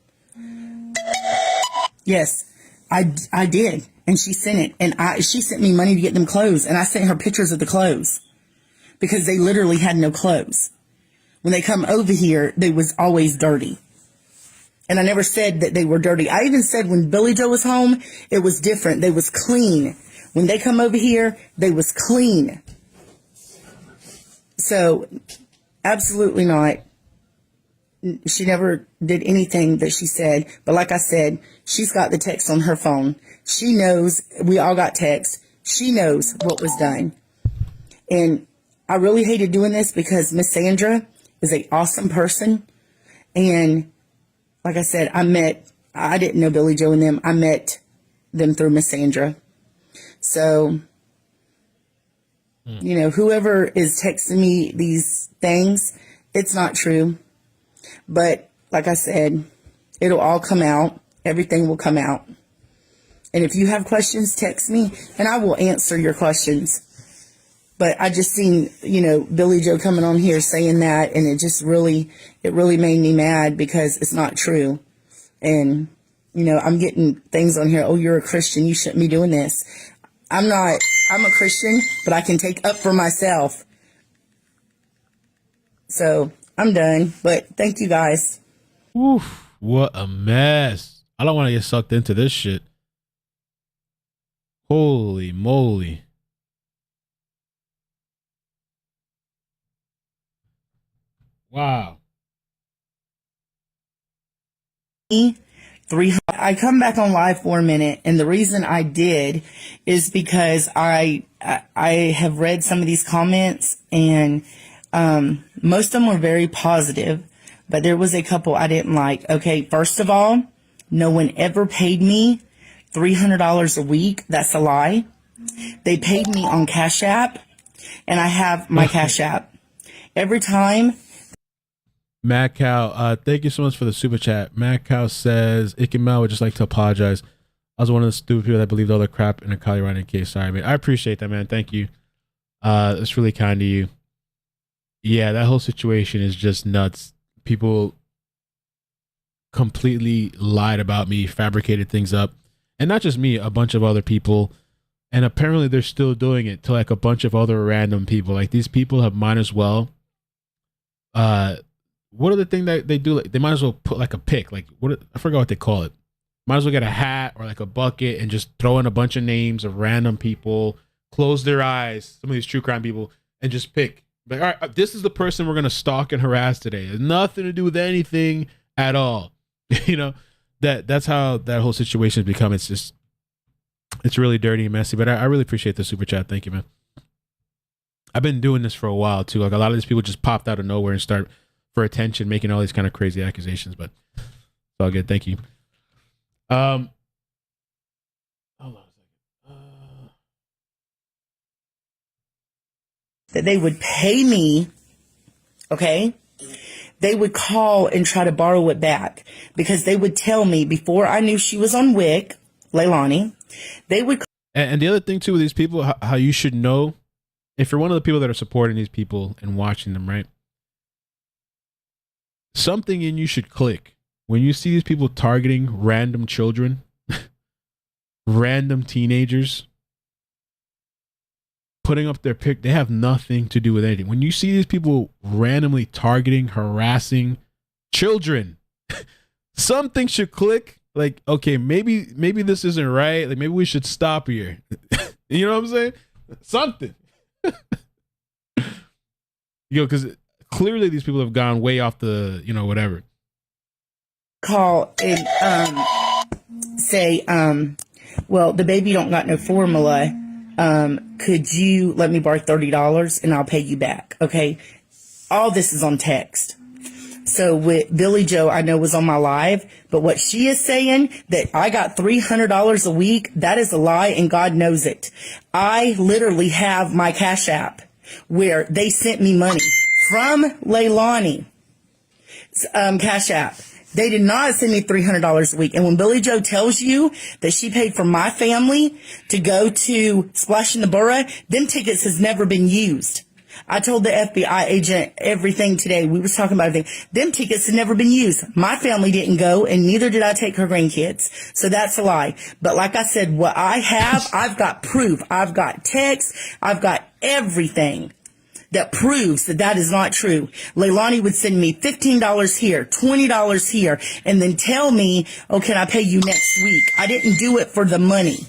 Yes, I did. And she sent it. And she sent me money to get them clothes. And I sent her pictures of the clothes because they literally had no clothes. When they come over here, they was always dirty. And I never said that they were dirty. I even said when Billy Joe was home, it was different. They was clean. When they come over here, they was clean. So, absolutely not. She never did anything that she said. But like I said, she's got the text on her phone. She knows. We all got text. She knows what was done. And I really hated doing this because Miss Sandra is an awesome person. And like I said, I didn't know Billy Joe and them. I met them through Miss Sandra. So, you know, whoever is texting me these things, it's not true. But like I said, it'll all come out. Everything will come out. And if you have questions, text me and I will answer your questions. But I just seen, you know, Billy Joe coming on here saying that, and it really made me mad because it's not true. And, you know, I'm getting things on here. Oh, you're a Christian. You shouldn't be doing this. I'm not. I'm a Christian, but I can take up for myself. So I'm done. But thank you guys. Oof, what a mess. I don't want to get sucked into this shit. Holy moly. Wow. I come back on live for a minute, and the reason I did is because I have read some of these comments, and most of them were very positive, but there was a couple I didn't like. Okay, first of all, no one ever paid me $300 a week. That's a lie. They paid me on Cash App, and I have my Cash App. Every time. Mad Cow, thank you so much for the super chat. Mad Cow says, iCkEdMeL would just like to apologize. I was one of the stupid people that believed all the crap in the Kyle Ryan case. Sorry, man. I appreciate that, man. Thank you. It's really kind of you. Yeah, that whole situation is just nuts. People completely lied about me, fabricated things up. And not just me, a bunch of other people. And apparently they're still doing it to like a bunch of other random people. Like these people have might as well what are the thing that they do? Like, they might as well put like a pick, like I forgot what they call it. Might as well get a hat or like a bucket and just throw in a bunch of names of random people, close their eyes, some of these true crime people, and just pick. Like, all right, this is the person we're gonna stalk and harass today. It has nothing to do with anything at all. You know, that's how that whole situation has become. It's really dirty and messy. But I really appreciate the super chat. Thank you, man. I've been doing this for a while too. Like a lot of these people just popped out of nowhere and start for attention, making all these kind of crazy accusations, but it's all good. Thank you. Hold on a second. that they would pay me, okay, they would call and try to borrow it back because they would tell me before I knew she was on WIC, Leilani, they would. And the other thing too with these people, how you should know, if you're one of the people that are supporting these people and watching them, right? Something in you should click when you see these people targeting random children, random teenagers, putting up their pic. They have nothing to do with anything. When you see these people randomly targeting, harassing children, something should click. Like, okay, maybe this isn't right. Like, maybe we should stop here. You know what I'm saying? Something. Because clearly these people have gone way off the, whatever. Call and say, well, the baby don't got no formula. Could you let me borrow $30 and I'll pay you back? Okay. All this is on text. So with Billy Joe, I know was on my live, but what she is saying that I got $300 a week, that is a lie and God knows it. I literally have my Cash App where they sent me money from Leilani, Cash App. They did not send me $300 a week. And when Billy Joe tells you that she paid for my family to go to Splash in the Borough, them tickets has never been used. I told the FBI agent everything today. We was talking about everything. Them tickets had never been used. My family didn't go, and neither did I take her grandkids. So that's a lie. But like I said, what I have, I've got proof. I've got text. I've got everything that proves that that is not true. Leilani would send me $15 here, $20 here, and then tell me, oh, can I pay you next week? I didn't do it for the money.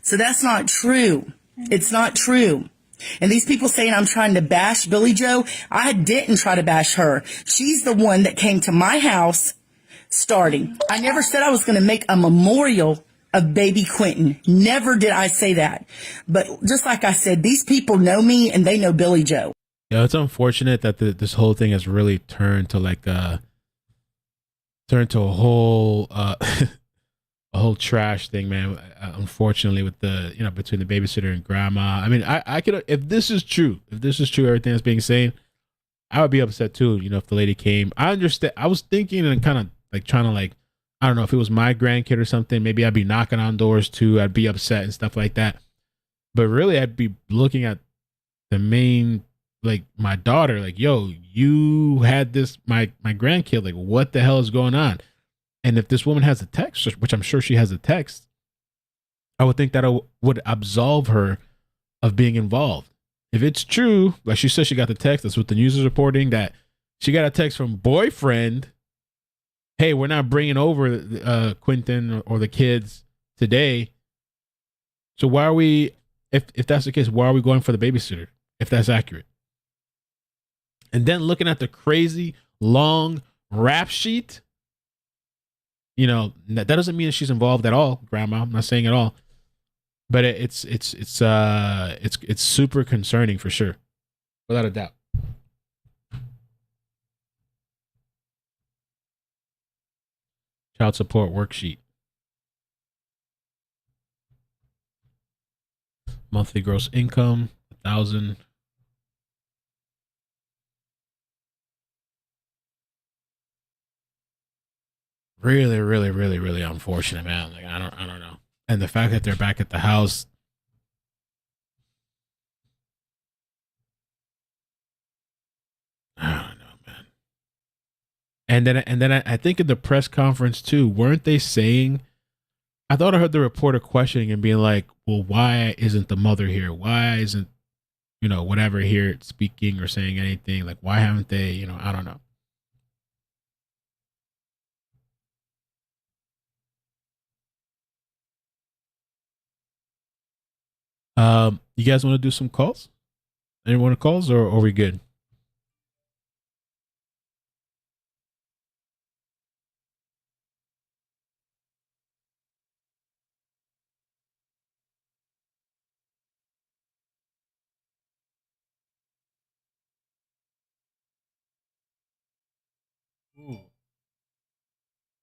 So that's not true. It's not true. And these people saying I'm trying to bash Billy Joe, I didn't try to bash her. She's the one that came to my house starting. I never said I was going to make a memorial of baby Quinton. Never did I say that. But just like I said, these people know me and they know Billy Joe. Yeah, it's unfortunate that this whole thing has really turned to a whole a whole trash thing, man. Unfortunately, with the between the babysitter and grandma. I mean, I could, if this is true, everything that's being said, I would be upset too. If the lady came, I understand. I was thinking and kind of like trying to I don't know if it was my grandkid or something. Maybe I'd be knocking on doors too. I'd be upset and stuff like that. But really, I'd be looking at the main, my daughter, yo, you had this, my grandkid, what the hell is going on? And if this woman has a text, which I'm sure she has a text, I would think that I would absolve her of being involved. If it's true, like she said, she got the text. That's what the news is reporting, that she got a text from boyfriend. Hey, we're not bringing over Quinton or the kids today. So why are we, if that's the case, why are we going for the babysitter? If that's accurate. And then looking at the crazy long rap sheet, that doesn't mean that she's involved at all, Grandma. I'm not saying at all, but it's super concerning for sure, without a doubt. Child support worksheet. Monthly gross income, 1,000. Really, really, really, really unfortunate, man. I don't know. And the fact that they're back at the house. I don't know, man. And then I think in the press conference too, weren't they saying, I thought I heard the reporter questioning and being like, well, why isn't the mother here? Why isn't, whatever here speaking or saying anything? Why haven't they, I don't know. You guys want to do some calls? Anyone want to calls, or are we good?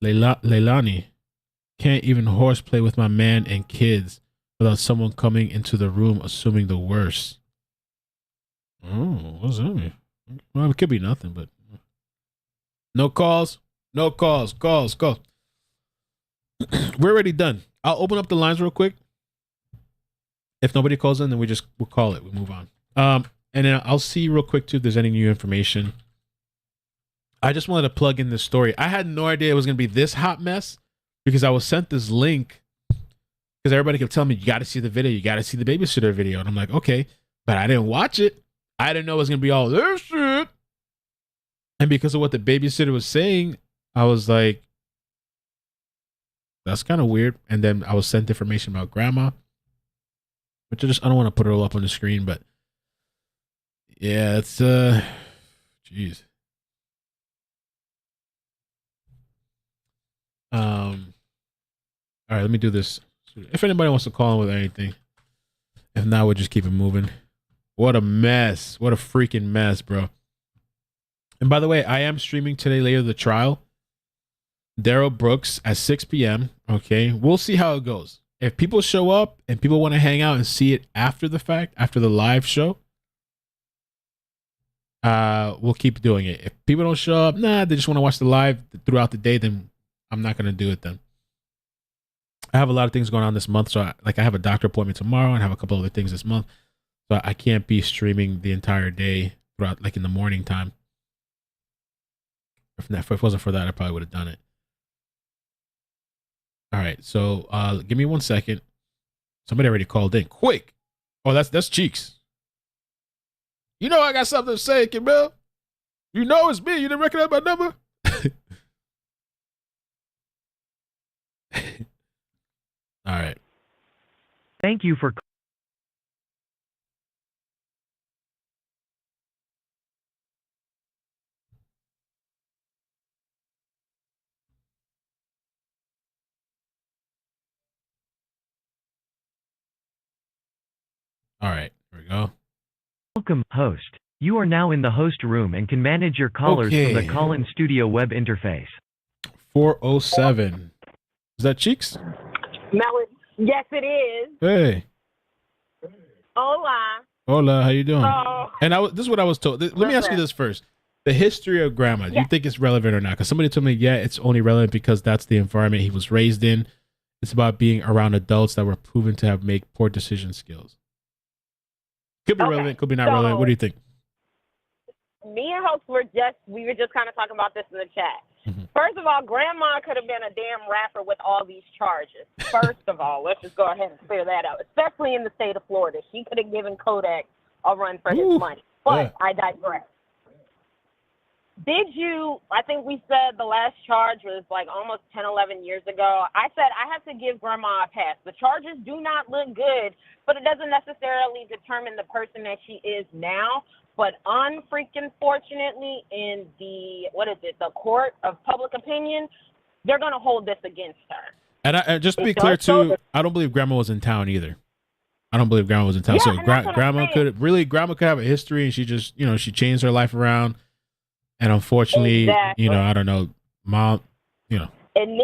Leilani, can't even horseplay with my man and kids without someone coming into the room assuming the worst. Oh, what's that mean? Well, it could be nothing, but no calls. No calls. Calls. We're already done. I'll open up the lines real quick. If nobody calls in, then we'll call it. We'll move on. And then I'll see real quick too if there's any new information. I just wanted to plug in this story. I had no idea it was gonna be this hot mess because I was sent this link because everybody kept telling me you got to see the video, you got to see the babysitter video, and I'm like, okay, but I didn't watch it. I didn't know it was gonna be all this shit. And because of what the babysitter was saying, I was like, that's kind of weird. And then I was sent information about grandma, which I don't want to put it all up on the screen, but yeah, it's jeez. All right, let me do this. If anybody wants to call in with anything, if not, we'll just keep it moving. What a mess! What a freaking mess, bro. And by the way, I am streaming today later the trial. Daryl Brooks at 6 p.m. Okay, we'll see how it goes. If people show up and people want to hang out and see it after the fact, after the live show, we'll keep doing it. If people don't show up, they just want to watch the live throughout the day, then I'm not going to do it then. I have a lot of things going on this month. So I have a doctor appointment tomorrow and have a couple other things this month. So I can't be streaming the entire day throughout, like in the morning time. If it wasn't for that, I probably would have done it. All right. So give me 1 second. Somebody already called in. Quick. Oh, that's Cheeks. You know I got something to say, iCkEdMeL. You know it's me. You didn't recognize my number? All right. Thank you for... All right. Here we go. Welcome, host. You are now in the host room and can manage your callers from the call-in studio web interface. 407. Is that Cheeks? Yes, it is. Hey. Hola. Hola, how you doing? Oh. And this is what I was told. Let me ask you this first. The history of grandma, do you think it's relevant or not? Because somebody told me, yeah, it's only relevant because that's the environment he was raised in. It's about being around adults that were proven to have make poor decision skills. Could be relevant, could be not relevant. What do you think? Me and Host were just kind of talking about this in the chat. Mm-hmm. First of all, grandma could have been a damn rapper with all these charges. First of all, let's just go ahead and clear that out, especially in the state of Florida. She could have given Kodak a run for his money. But I digress. I think we said the last charge was like almost 10, 11 years ago. I said I have to give grandma a pass. The charges do not look good, but it doesn't necessarily determine the person that she is now. But unfreaking fortunately, in the court of public opinion, they're going to hold this against her. And just to be clear too, I don't believe grandma was in town either. I don't believe grandma was in town. Yeah, so grandma could have a history, and she just, she changed her life around. And unfortunately, I don't know, mom, And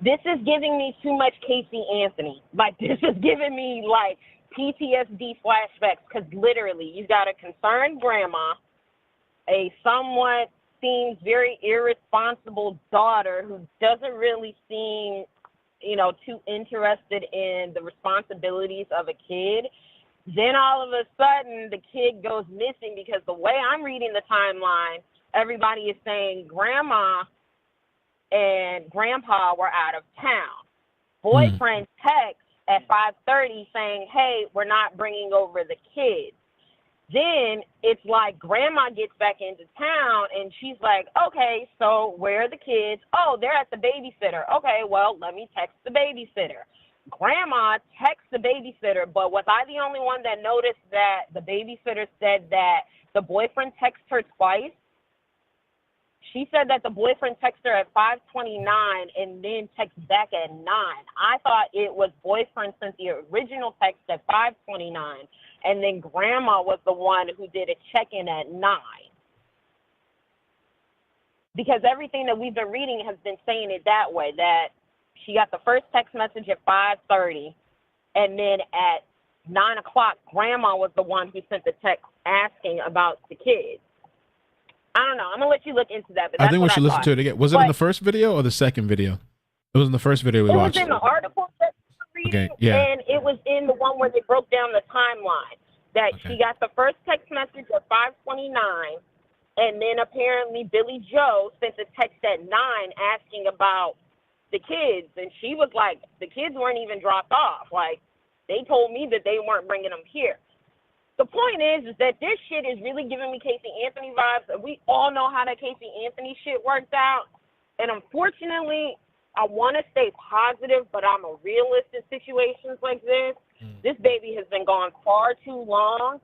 this is giving me too much Casey Anthony. Like, this is giving me, like, PTSD flashbacks, because literally you got a concerned grandma, a somewhat seems very irresponsible daughter who doesn't really seem, too interested in the responsibilities of a kid. Then all of a sudden the kid goes missing because the way I'm reading the timeline, everybody is saying grandma and grandpa were out of town. Boyfriend texts at 5:30 saying, hey, we're not bringing over the kids. Then it's like grandma gets back into town and she's like, okay, so where are the kids? Oh, they're at the babysitter. Okay, well, let me text the babysitter. Grandma texts the babysitter, but was I the only one that noticed that the babysitter said that the boyfriend texted her twice? She said that the boyfriend texted her at 5:29 and then texted back at 9. I thought it was boyfriend sent the original text at 5:29, and then grandma was the one who did a check-in at 9. Because everything that we've been reading has been saying it that way, that she got the first text message at 5:30, and then at 9 o'clock, grandma was the one who sent the text asking about the kids. I don't know. I'm going to let you look into that. But I think we should listen to it again. Was it in the first video or the second video? It was in the first video we watched. It was in the article that you were reading, okay, yeah. and it was in the one where they broke down the timeline. That she got the first text message at 5:29, and then apparently Billy Joe sent a text at 9 asking about the kids, and she was like, the kids weren't even dropped off. Like, they told me that they weren't bringing them here. The point is that this shit is really giving me Casey Anthony vibes. We all know how that Casey Anthony shit worked out. And unfortunately, I want to stay positive, but I'm a realist in situations like this. This baby has been gone far too long.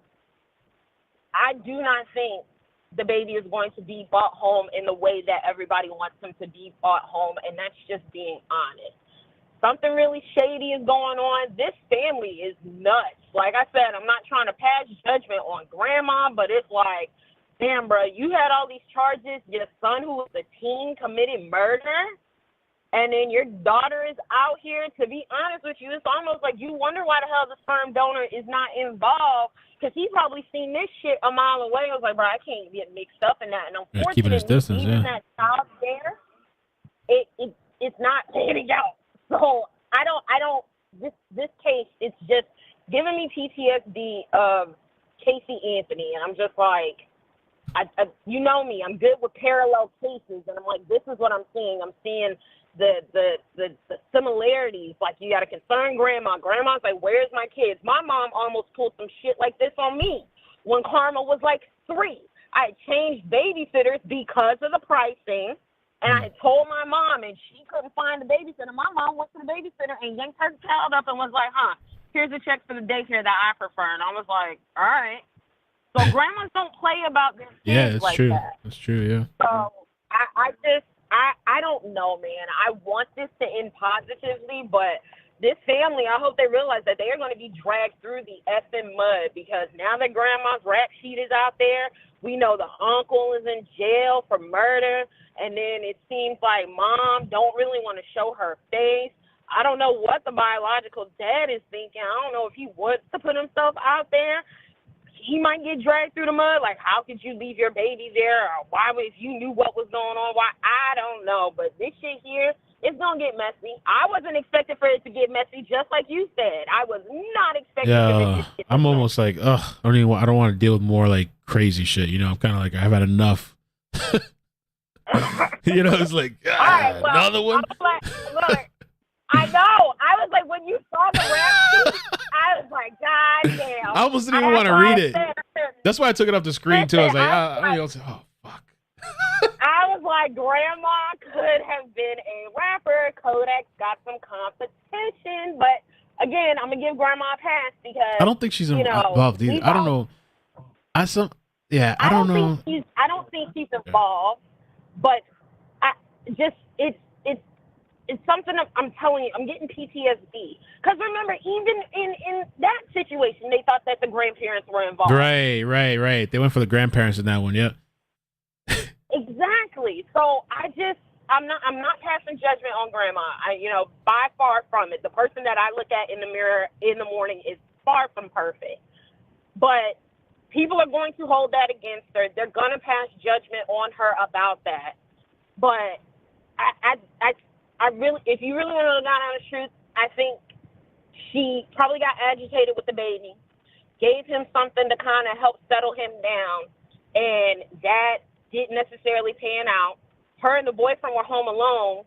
I do not think the baby is going to be brought home in the way that everybody wants him to be brought home, and that's just being honest. Something really shady is going on. This family is nuts. Like I said, I'm not trying to pass judgment on grandma, but it's like, damn, bro, you had all these charges. Your son, who was a teen, committed murder, and then your daughter is out here. To be honest with you, it's almost like you wonder why the hell the sperm donor is not involved, because he probably seen this shit a mile away. I was like, bro, I can't get mixed up in that. And unfortunately, keeping his distance, even that child there, it's not panning out. So this case, it's just giving me PTSD of Casey Anthony, and I'm just like, you know me, I'm good with parallel cases, and I'm like, this is what I'm seeing. I'm seeing the similarities. Like, you got a concerned grandma. Grandma's like, where's my kids? My mom almost pulled some shit like this on me when Karma was like 3. I had changed babysitters because of the pricing. And I had told my mom, and she couldn't find the babysitter. My mom went to the babysitter and yanked her child up and was like, here's a check for the daycare that I prefer. And I was like, all right. So grandmas don't play about their kids like true. that. It's true, yeah. So I don't know, man. I want this to end positively, but this family, I hope they realize that they are going to be dragged through the effing mud, because now that grandma's rap sheet is out there, we know the uncle is in jail for murder. And then it seems like mom don't really want to show her face. I don't know what the biological dad is thinking. I don't know if he wants to put himself out there. He might get dragged through the mud. Like, how could you leave your baby there? Or why, if you knew what was going on? Why? I don't know. But this shit here, it's going to get messy. I wasn't expecting for it to get messy, just like you said. I was not expecting for it to get I'm almost like, I don't want to deal with more like crazy shit. You know, I'm kind of like, I've had enough. You know, it's like, right, well, another one. Look, I know. I was like, when you saw the rap sheet, I was like, God damn. I almost didn't even want to read it. That's why I took it off the screen too. I was like, oh fuck. I was like, grandma could have been a rapper. Kodak's got some competition, but again, I'm gonna give grandma a pass because I don't think she's involved either. I don't know. I don't know. I don't think she's involved, but it's something I'm telling you, I'm getting PTSD. Because remember, even in that situation, they thought that the grandparents were involved. Right. They went for the grandparents in that one, yep. Exactly. So I'm not passing judgment on grandma. By far from it. The person that I look at in the mirror in the morning is far from perfect. But people are going to hold that against her. They're going to pass judgment on her about that. But I really, if you really want to know the honest truth, I think she probably got agitated with the baby, gave him something to kind of help settle him down, and that didn't necessarily pan out. Her and the boyfriend were home alone.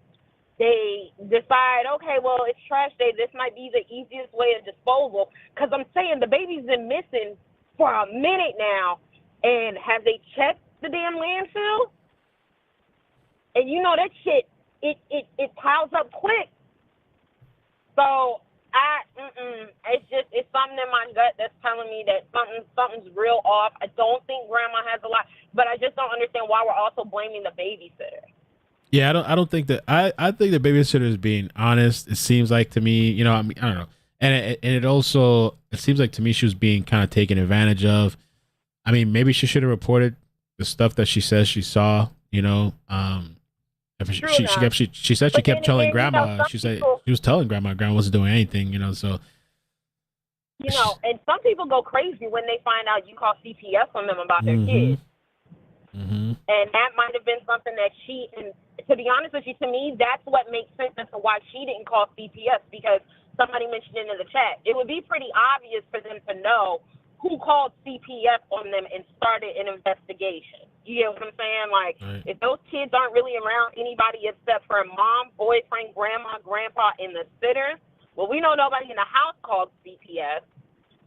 They decide, okay, well, it's trash day. This might be the easiest way of disposal. Because I'm saying the baby's been missing for a minute now, and have they checked the damn landfill? And you know that shit, it piles up quick. So it's something in my gut that's telling me that something's real off. I don't think grandma has a lot, but I just don't understand why we're also blaming the babysitter. Yeah, I don't think that. I think the babysitter is being honest. It seems like to me, I mean, I don't know, and it seems like to me she was being kind of taken advantage of. I mean, maybe she should have reported the stuff that she says she saw. She said she kept telling grandma. She said she was telling grandma wasn't doing anything. So you know, and some people go crazy when they find out you call CPS on them about their kids. Mm-hmm. And that might have been something that she, and to be honest with you, to me, that's what makes sense as to why she didn't call CPS, because somebody mentioned it in the chat. It would be pretty obvious for them to know who called CPS on them and started an investigation. You get what I'm saying? Like, if those kids aren't really around anybody except for a mom, boyfriend, grandma, grandpa, and the sitters, well, we know nobody in the house called CPS.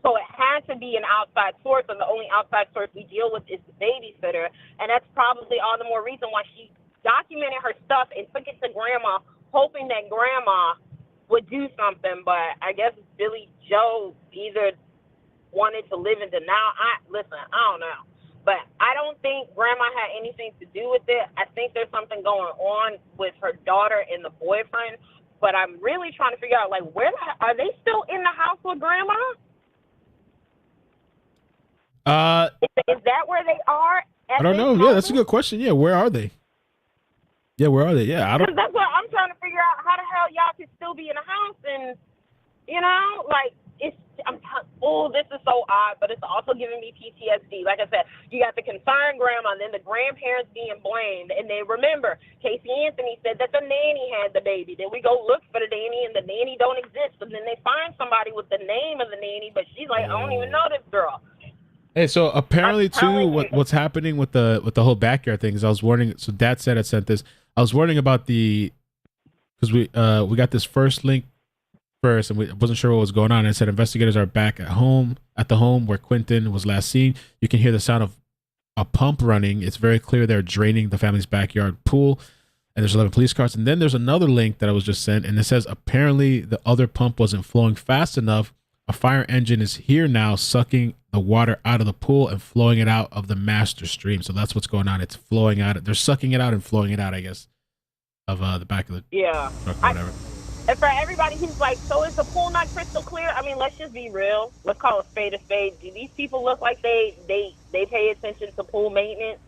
So it had to be an outside source, and the only outside source we deal with is the babysitter. And that's probably all the more reason why she documented her stuff and took it to grandma, hoping that grandma would do something. But I guess Billy Joe either wanted to live in denial. I don't know. But I don't think grandma had anything to do with it. I think there's something going on with her daughter and the boyfriend. But I'm really trying to figure out, like, are they still in the house with grandma? Is that where they are? I don't know. Yeah, that's a good question. Yeah, where are they? Yeah, where are they? Yeah, I don't. Because that's what I'm trying to figure out. How the hell y'all can still be in the house, and you know, like this is so odd, but it's also giving me PTSD. Like I said, you got the concerned grandma, and then the grandparents being blamed, and they remember Casey Anthony said that the nanny had the baby. Then we go look for the nanny, and the nanny don't exist. And then they find somebody with the name of the nanny, but she's like, I don't even know this girl. Hey, so apparently too, what's happening with the whole backyard thing is I was warning. So Dad said I sent this. I was warning about because we got this first link first, and we wasn't sure what was going on. It said investigators are back at the home where Quinton was last seen. You can hear the sound of a pump running. It's very clear they're draining the family's backyard pool, and there's 11 police cars. And then there's another link that I was just sent, and it says apparently the other pump wasn't flowing fast enough. A fire engine is here now, sucking the water out of the pool and flowing it out of the master stream. So that's what's going on. It's flowing out. They're sucking it out and flowing it out, I guess, of the back of the truck or whatever. And for everybody who's like, so is the pool not crystal clear? I mean, let's just be real. Let's call a spade a spade. Do these people look like they pay attention to pool maintenance?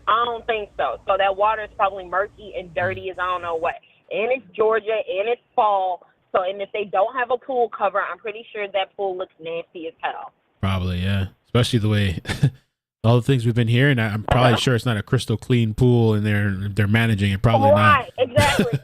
I don't think so. So that water is probably murky and dirty as I don't know what. And it's Georgia, and it's fall. So, and if they don't have a pool cover, I'm pretty sure that pool looks nasty as hell. Probably, yeah. Especially the way all the things we've been hearing. I'm probably sure it's not a crystal clean pool, and they're managing it. Probably not. Exactly.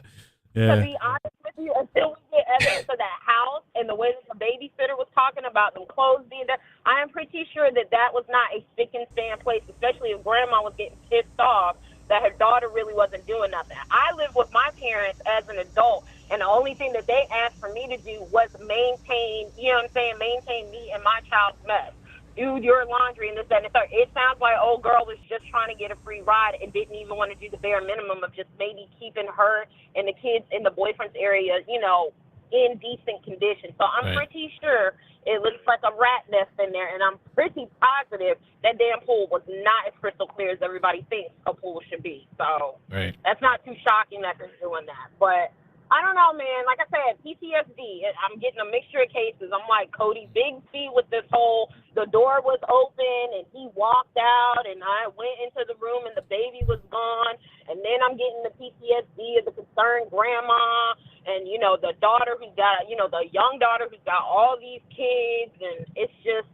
Yeah. To be honest with you, until we get evidence of that house and the way that the babysitter was talking about them clothes being there, I am pretty sure that was not a stick and stand place, especially if grandma was getting pissed off that her daughter really wasn't doing nothing. I lived with my parents as an adult, and the only thing that they asked for me to do was maintain, maintain me and my child's mess. Do your laundry and this, that, and the third. It sounds like old girl was just trying to get a free ride and didn't even want to do the bare minimum of just maybe keeping her and the kids in the boyfriend's area, in decent condition. So I'm pretty sure it looks like a rat nest in there, and I'm pretty positive that damn pool was not as crystal clear as everybody thinks a pool should be. So that's not too shocking that they're doing that. But I don't know, man. Like I said, PTSD. I'm getting a mixture of cases. I'm like Cody Bigsby with this whole, the door was open and he walked out and I went into the room and the baby was gone. And then I'm getting the PTSD of the concerned grandma and, the daughter who's got, the young daughter who's got all these kids. And it's just,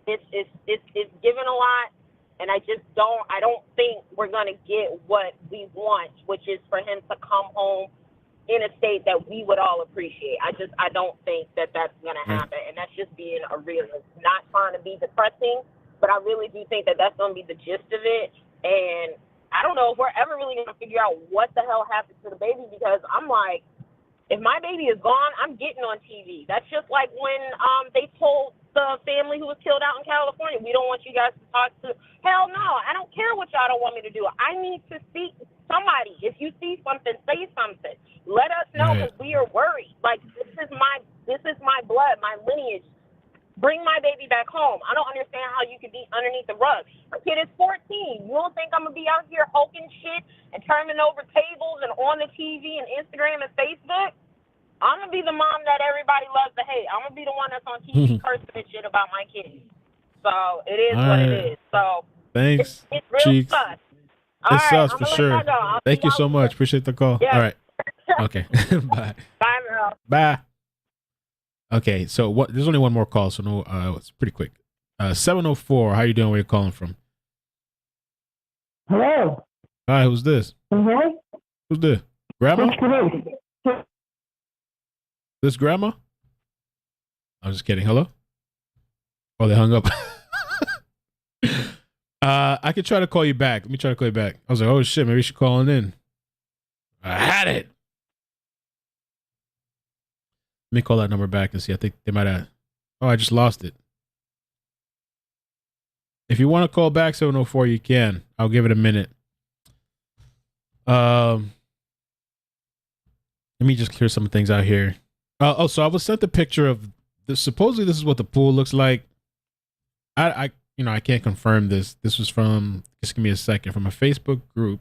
it's given a lot. And I don't think we're going to get what we want, which is for him to come home in a state that we would all appreciate. I don't think that that's going to happen. And that's just being a realist, not trying to be depressing, but I really do think that that's going to be the gist of it. And I don't know if we're ever really going to figure out what the hell happened to the baby, because I'm like, if my baby is gone, I'm getting on TV. That's just like when they told the family who was killed out in California, we don't want you guys to talk to. Hell no, I don't care what y'all don't want me to do. I need to see somebody. If you see something, say something. Let us know, because we are worried. Like, this is my blood, my lineage. Bring my baby back home. I don't understand how you could be underneath the rug. My kid is 14. You don't think I'm going to be out here hulking shit and turning over tables and on the TV and Instagram and Facebook? I'm going to be the mom that everybody loves to hate. I'm going to be the one that's on TV cursing and shit about my kids. So it is what it is. So thanks. It's real sus. It sucks for sure. Thank you so much. Appreciate the call. Yeah. All right. Okay. Bye. Bye, girl. Bye. Okay, so what? There's only one more call, so no, it's pretty quick. 704. How you doing? Where you calling from? Hello. Hi, who's this? Hello. Who's this? Grandma? This grandma? I'm just kidding. Hello? Oh, they hung up. I could try to call you back. Let me try to call you back. I was like, oh shit, maybe she's calling in. I had it. Let me call that number back and see. I think they might have. Oh, I just lost it. If you want to call back 704, you can. I'll give it a minute. Let me just clear some things out here. So I was sent a picture of this. Supposedly, this is what the pool looks like. I can't confirm this. This was from, just give me a second, from a Facebook group.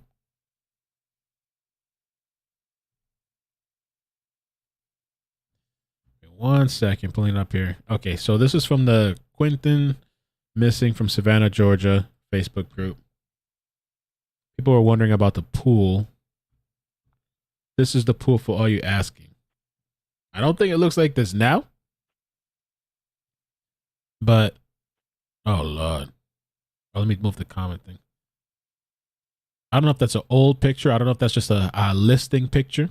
One second, pulling it up here. Okay, so this is from the Quinton missing from Savannah, Georgia Facebook group. People are wondering about the pool. This is the pool for all you asking. I don't think it looks like this now. But, oh Lord. Oh, let me move the comment thing. I don't know if that's an old picture. I don't know if that's just a listing picture.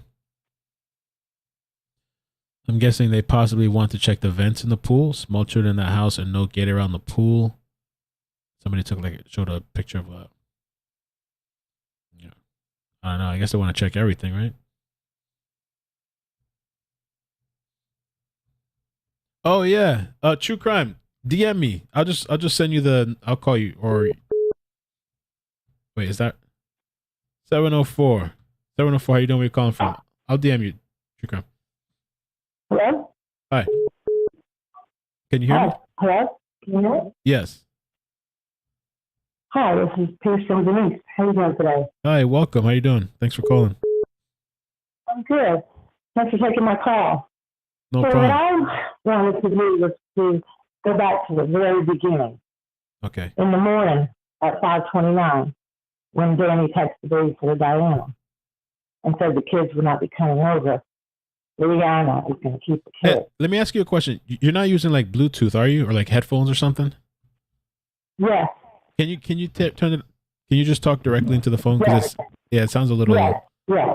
I'm guessing they possibly want to check the vents in the pool. Small children in the house and no gate around the pool. Somebody showed a picture of a. Yeah. I don't know. I guess they want to check everything, right? Oh yeah. True crime. DM me. I'll just send you I'll call you, or wait, is that 704? 704, how you doing? Where you calling from? I'll DM you. True crime. Hello? Hi. Can you hear me? Hello? Can you hear me? Yes. Hi, this is Pearson Denise. How you doing today? Hi, welcome. How you doing? Thanks for calling. I'm good. Thanks for taking my call. No so problem. what I wanted to do was to go back to the very beginning. Okay. In the morning at 5:29, when Danny texted the babysitter Diana and said the kids would not be coming over, Rihanna is going to keep the kids. Hey, let me ask you a question. You're not using like Bluetooth, are you, or like headphones or something? Yes. Can you turn it? Can you just talk directly into the phone? Because it sounds a little. Yes. Yes.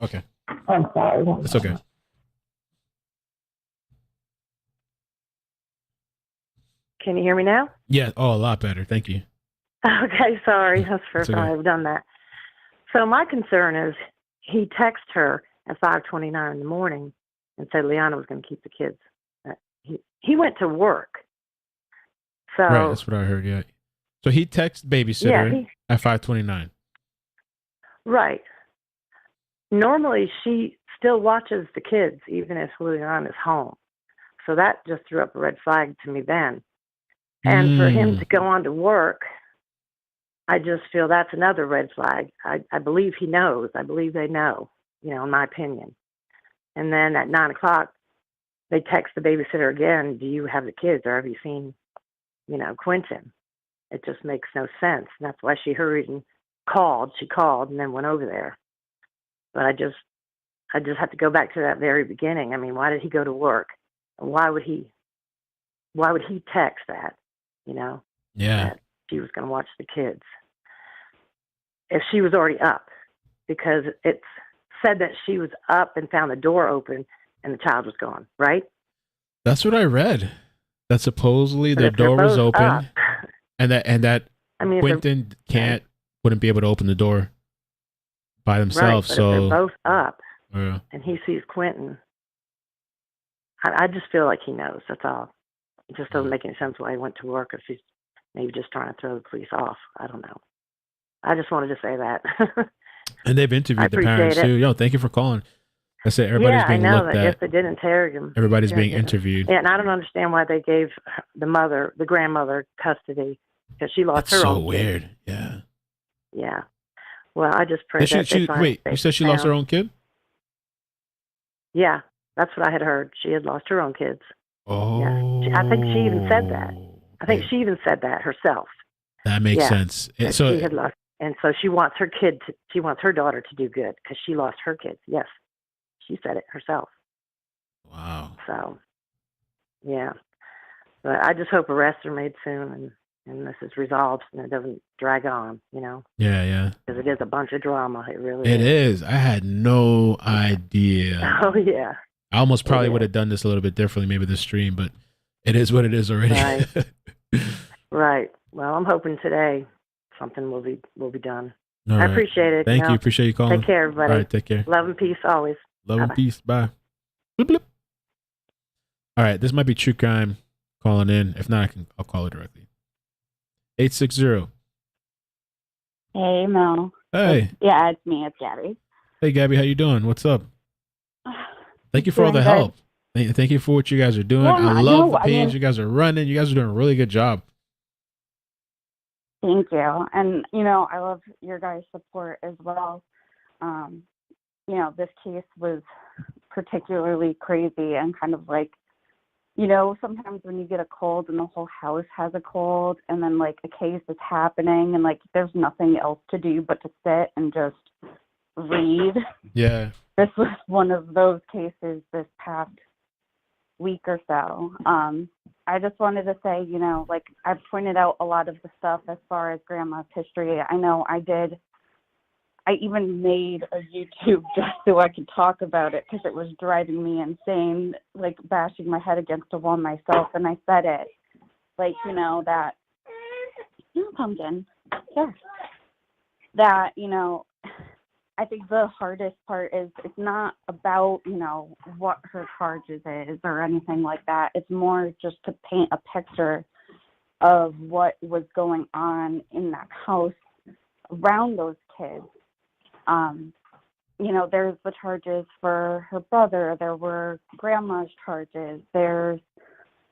Okay. I'm sorry. It's okay. Can you hear me now? Yeah. Oh, a lot better. Thank you. Okay, sorry. That's the first time I've done that. So my concern is he texted her at 5:29 in the morning and said Liana was going to keep the kids. He went to work. So right, that's what I heard. Yeah. So he texted babysitter at 5:29. Right. Normally she still watches the kids even if Liana is home. So that just threw up a red flag to me then. And for him to go on to work, I just feel that's another red flag. I believe he knows. I believe they know, in my opinion. And then at 9 o'clock, they text the babysitter again, do you have the kids or have you seen, Quinton? It just makes no sense. And that's why she hurried and called. She called and then went over there. But I just have to go back to that very beginning. I mean, why did he go to work? And why would he text that, Yeah. that she was going to watch the kids? If she was already up, because it's said that she was up and found the door open and the child was gone, right? That's what I read. That supposedly the door was open up, and that I mean, Quinton wouldn't be able to open the door by themselves. Right, but so if they're both up yeah. and he sees Quinton, I just feel like he knows. That's all. It just doesn't make any sense why he went to work if he's maybe just trying to throw the police off. I don't know. I just wanted to say that. And they've interviewed the parents too. Yo, thank you for calling. I said everybody's being looked at. I guess they did interrogate him. Everybody's being interviewed. Yeah, and I don't understand why they gave the grandmother custody because she lost her own. That's so weird. Yeah. Yeah. Well, I just pray that they find wait, you said she lost her own kid? Yeah, that's what I had heard. She had lost her own kids. Oh. Yeah. I think she even said that. I think she even said that herself. That makes sense. So she had lost, and so she wants her she wants her daughter to do good because she lost her kids. Yes, she said it herself. Wow. So Yeah. But I just hope arrests are made soon and this is resolved and it doesn't drag on, you know? Yeah, yeah. Because it is a bunch of drama. It really It is. I had no idea. Oh, yeah. I almost probably would have done this a little bit differently, maybe this stream, but it is what it is already. Right. Right. Well, I'm hoping today something will be done. All I right. appreciate it. Thank you. Appreciate you calling. Take care, everybody. All right, take care. Love and peace always. Love Bye-bye. and peace. Bye. Bloop, bloop. All right, this might be True Crime calling in. If not, I'll call it directly. 860. Hey, Mel. Hey. Yeah, it's me. It's Gabby. Hey, Gabby, how you doing? What's up? Thank you for all the Doing good. help. Thank you for what you guys are doing. Yeah, I love the I page mean- you guys are running. You guys are doing a really good job. Thank you. And, you know, I love your guys' support as well. You know, this case was particularly crazy and kind of like, you know, sometimes when you get a cold and the whole house has a cold and then like a case is happening and like there's nothing else to do but to sit and just read. Yeah. This was one of those cases this past week or so. I just wanted to say, you know, like I pointed out a lot of the stuff as far as grandma's history. I know I did. I even made a YouTube just so I could talk about it because it was driving me insane, like bashing my head against a wall myself. And I said it, like, you know, that, Pumpkin, yes, that, you know, I think the hardest part is it's not about, you know, what her charges is or anything like that. It's more just to paint a picture of what was going on in that house around those kids. You know, there's the charges for her brother. There were grandma's charges. There's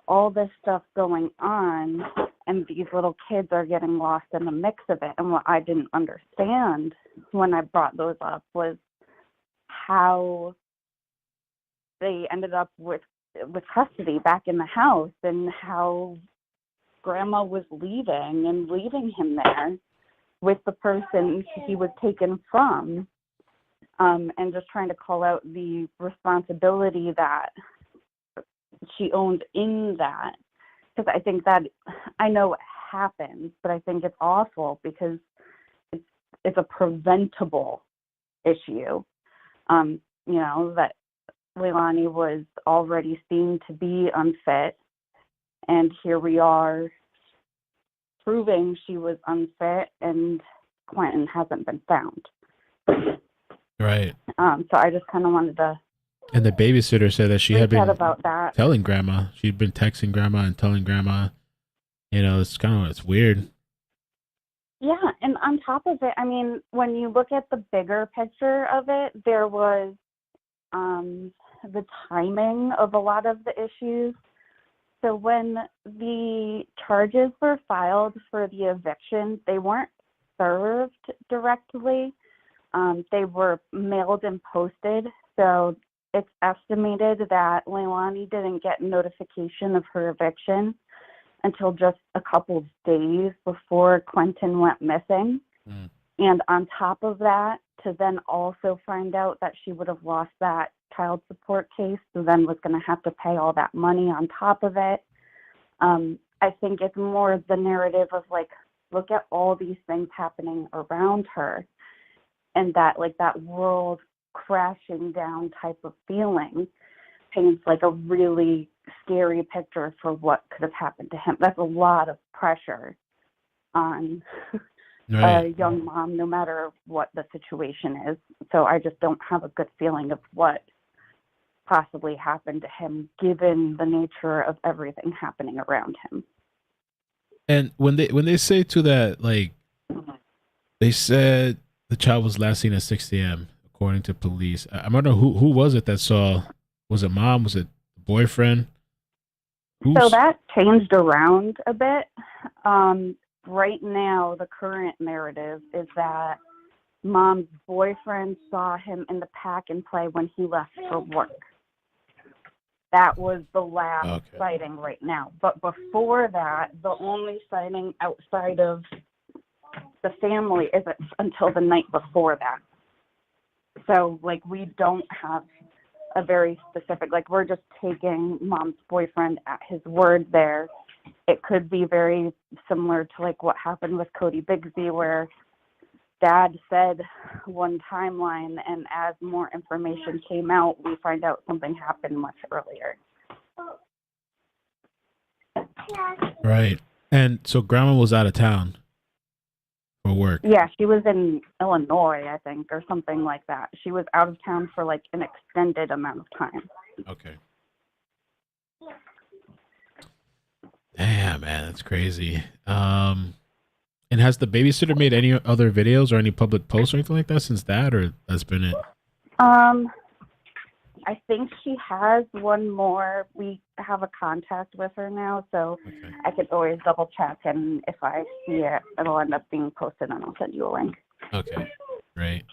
all this stuff going on, and these little kids are getting lost in the mix of it. And what I didn't understand when I brought those up was how they ended up with custody back in the house and how grandma was leaving him there with the person he was taken from, and just trying to call out the responsibility that she owned in that. Because I think that, I know it happens, but I think it's awful because it's a preventable issue. You know, that Leilani was already seen to be unfit, and here we are proving she was unfit, and Quinton hasn't been found. Right. So I just kind of wanted to. And the babysitter said that she had been about that. telling grandma. She'd been texting grandma and telling grandma. You know, it's weird. Yeah, and on top of it, I mean, when you look at the bigger picture of it, there was the timing of a lot of the issues. So when the charges were filed for the eviction, they weren't served directly. They were mailed and posted. So it's estimated that Leilani didn't get notification of her eviction until just a couple of days before Quinton went missing. And on top of that, to then also find out that she would have lost that child support case, so then was going to have to pay all that money on top of it. I think it's more the narrative of like, look at all these things happening around her, and that like that world crashing down type of feeling paints like a really scary picture for what could have happened to him. That's a lot of pressure on a young mom, no matter what the situation is. So I just don't have a good feeling of what possibly happened to him, given the nature of everything happening around him. And when they say to that, like, they said the child was last seen at 6 a.m. according to police. I wonder who was it that saw? Was it mom? Was it boyfriend? So that changed around a bit. Right now, the current narrative is that mom's boyfriend saw him in the pack and play when he left for work. That was the last sighting right now. But before that, the only sighting outside of the family isn't until the night before that. So, like, we don't have a very specific, like we're just taking mom's boyfriend at his word there. It could be very similar to like what happened with Cody Bigsby, where dad said one timeline, and as more information came out, we find out something happened much earlier. Right. And so grandma was out of town for work. Yeah, she was in Illinois, I think, or something like that. She was out of town for like an extended amount of time. Okay. Damn, man, that's crazy. And has the babysitter made any other videos or any public posts or anything like that since that, or that's been it? I think she has one more. We have a contact with her now, so okay. I could always double check, and if I see it, it'll end up being posted, and I'll send you a link. Okay, great.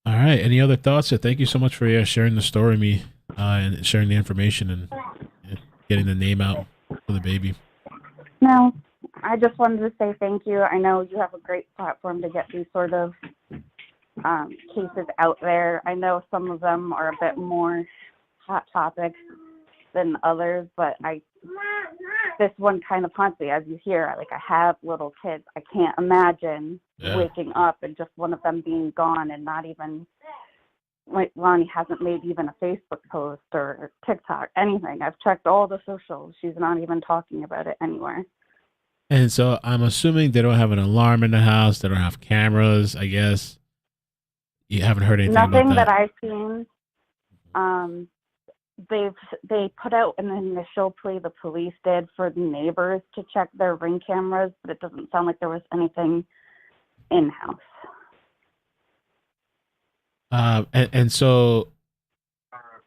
All right. Any other thoughts? So thank you so much for sharing the story with me and sharing the information and getting the name out for the baby. No, I just wanted to say thank you. I know you have a great platform to get these sort of cases out there. I know some of them are a bit more hot topics than others, but this one kind of haunts me. As you hear, I have little kids. I can't imagine waking up and just one of them being gone and not even, like, Lonnie hasn't made even a Facebook post or TikTok, anything. I've checked all the socials. She's not even talking about it anywhere. And so I'm assuming they don't have an alarm in the house. They don't have cameras, I guess. You haven't heard anything about that? Nothing that I've seen. They put out an initial plea, the police did, for the neighbors to check their Ring cameras, but it doesn't sound like there was anything in-house. And so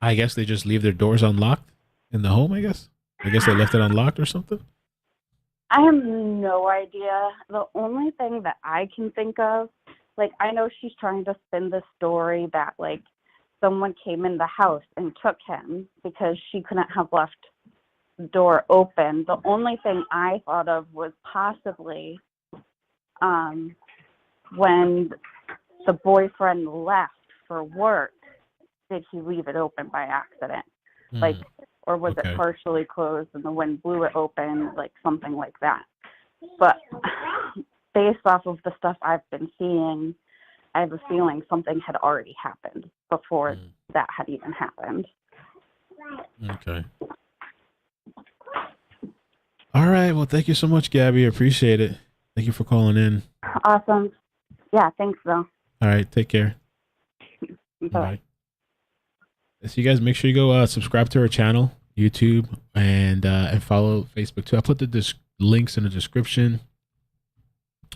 I guess they just leave their doors unlocked in the home, I guess? I guess they left it unlocked or something? I have no idea. The only thing that I can think of, like, I know she's trying to spin the story that, like, someone came in the house and took him because she couldn't have left the door open. The only thing I thought of was possibly when the boyfriend left for work, did he leave it open by accident? Like, or was it partially closed and the wind blew it open, like something like that. But based off of the stuff I've been seeing, I have a feeling something had already happened before that had even happened. Okay. All right. Well, thank you so much, Gabby. I appreciate it. Thank you for calling in. Awesome. Yeah, thanks, Bill. All right. Take care. Bye. So you guys make sure you go subscribe to our channel, YouTube, and follow Facebook too. I put the links in the description.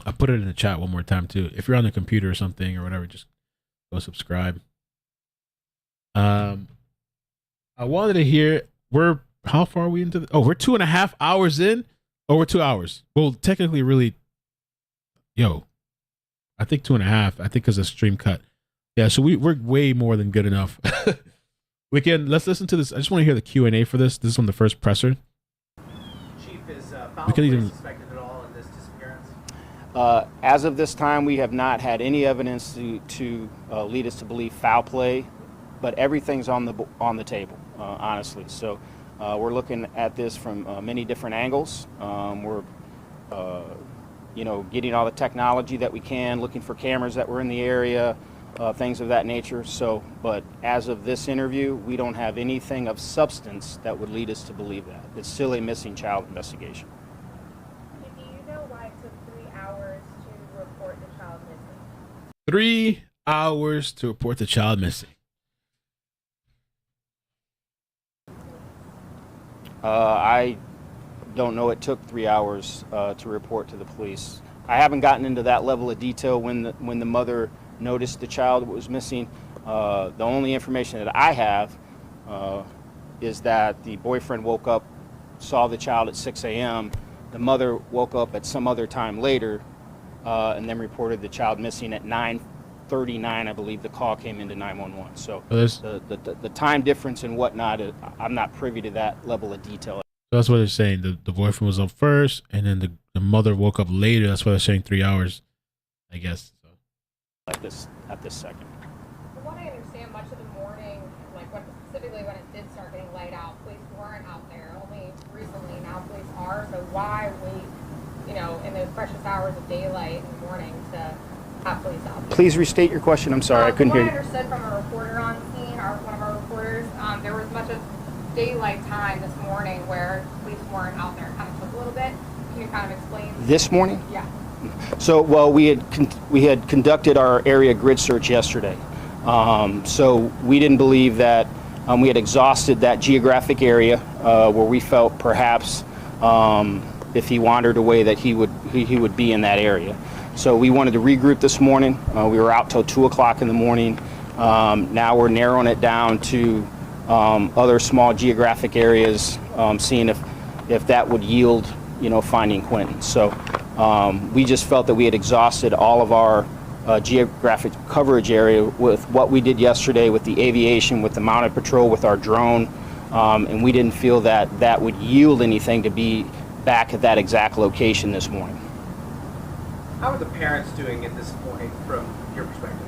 I'll put it in the chat one more time too. If you're on the computer or something or whatever, just go subscribe. I wanted to hear, how far are we into we're 2.5 hours in? Over 2 hours. Well, technically really, I think 2.5. I think because of stream cut. Yeah, so we're way more than good enough. Let's listen to this. I just want to hear the Q&A for this. This is from the first presser. Chief, is foul play suspected at all in this disappearance? As of this time, we have not had any evidence to lead us to believe foul play, but everything's on the table, honestly. So we're looking at this from many different angles. We're getting all the technology that we can, looking for cameras that were in the area, things of that nature. So, but as of this interview, we don't have anything of substance that would lead us to believe that. It's still a missing child investigation. Do you know why it took 3 hours to report the child missing? 3 hours to report the child missing. I don't know. It took 3 hours to report to the police. I haven't gotten into that level of detail when the mother noticed the child was missing. The only information that I have is that the boyfriend woke up, saw the child at 6 a.m. The mother woke up at some other time later and then reported the child missing at 9:39. I believe the call came into 911. So the time difference and whatnot, I'm not privy to that level of detail. So that's what they're saying. The boyfriend was up first, and then the mother woke up later. That's why they're saying 3 hours, I guess. At this second. From what I understand, much of the morning car, so why wait, you know, in those precious hours of daylight in the morning to have police out there? Please restate your question. I'm sorry, I couldn't hear you. What I understood from a reporter on scene, one of our reporters, there was much of daylight time this morning where police weren't out there. It kind of took a little bit. Can you kind of explain? This morning? Yeah. So, well, we had conducted our area grid search yesterday. So we didn't believe that we had exhausted that geographic area where we felt perhaps if he wandered away that he would be in that area. So we wanted to regroup this morning. We were out till 2 o'clock in the morning. Now we're narrowing it down to other small geographic areas, seeing if that would yield, you know, finding Quinton. So we just felt that we had exhausted all of our geographic coverage area with what we did yesterday with the aviation, with the mounted patrol, with our drone, and we didn't feel that that would yield anything to be back at that exact location this morning. How are the parents doing at this point from your perspective?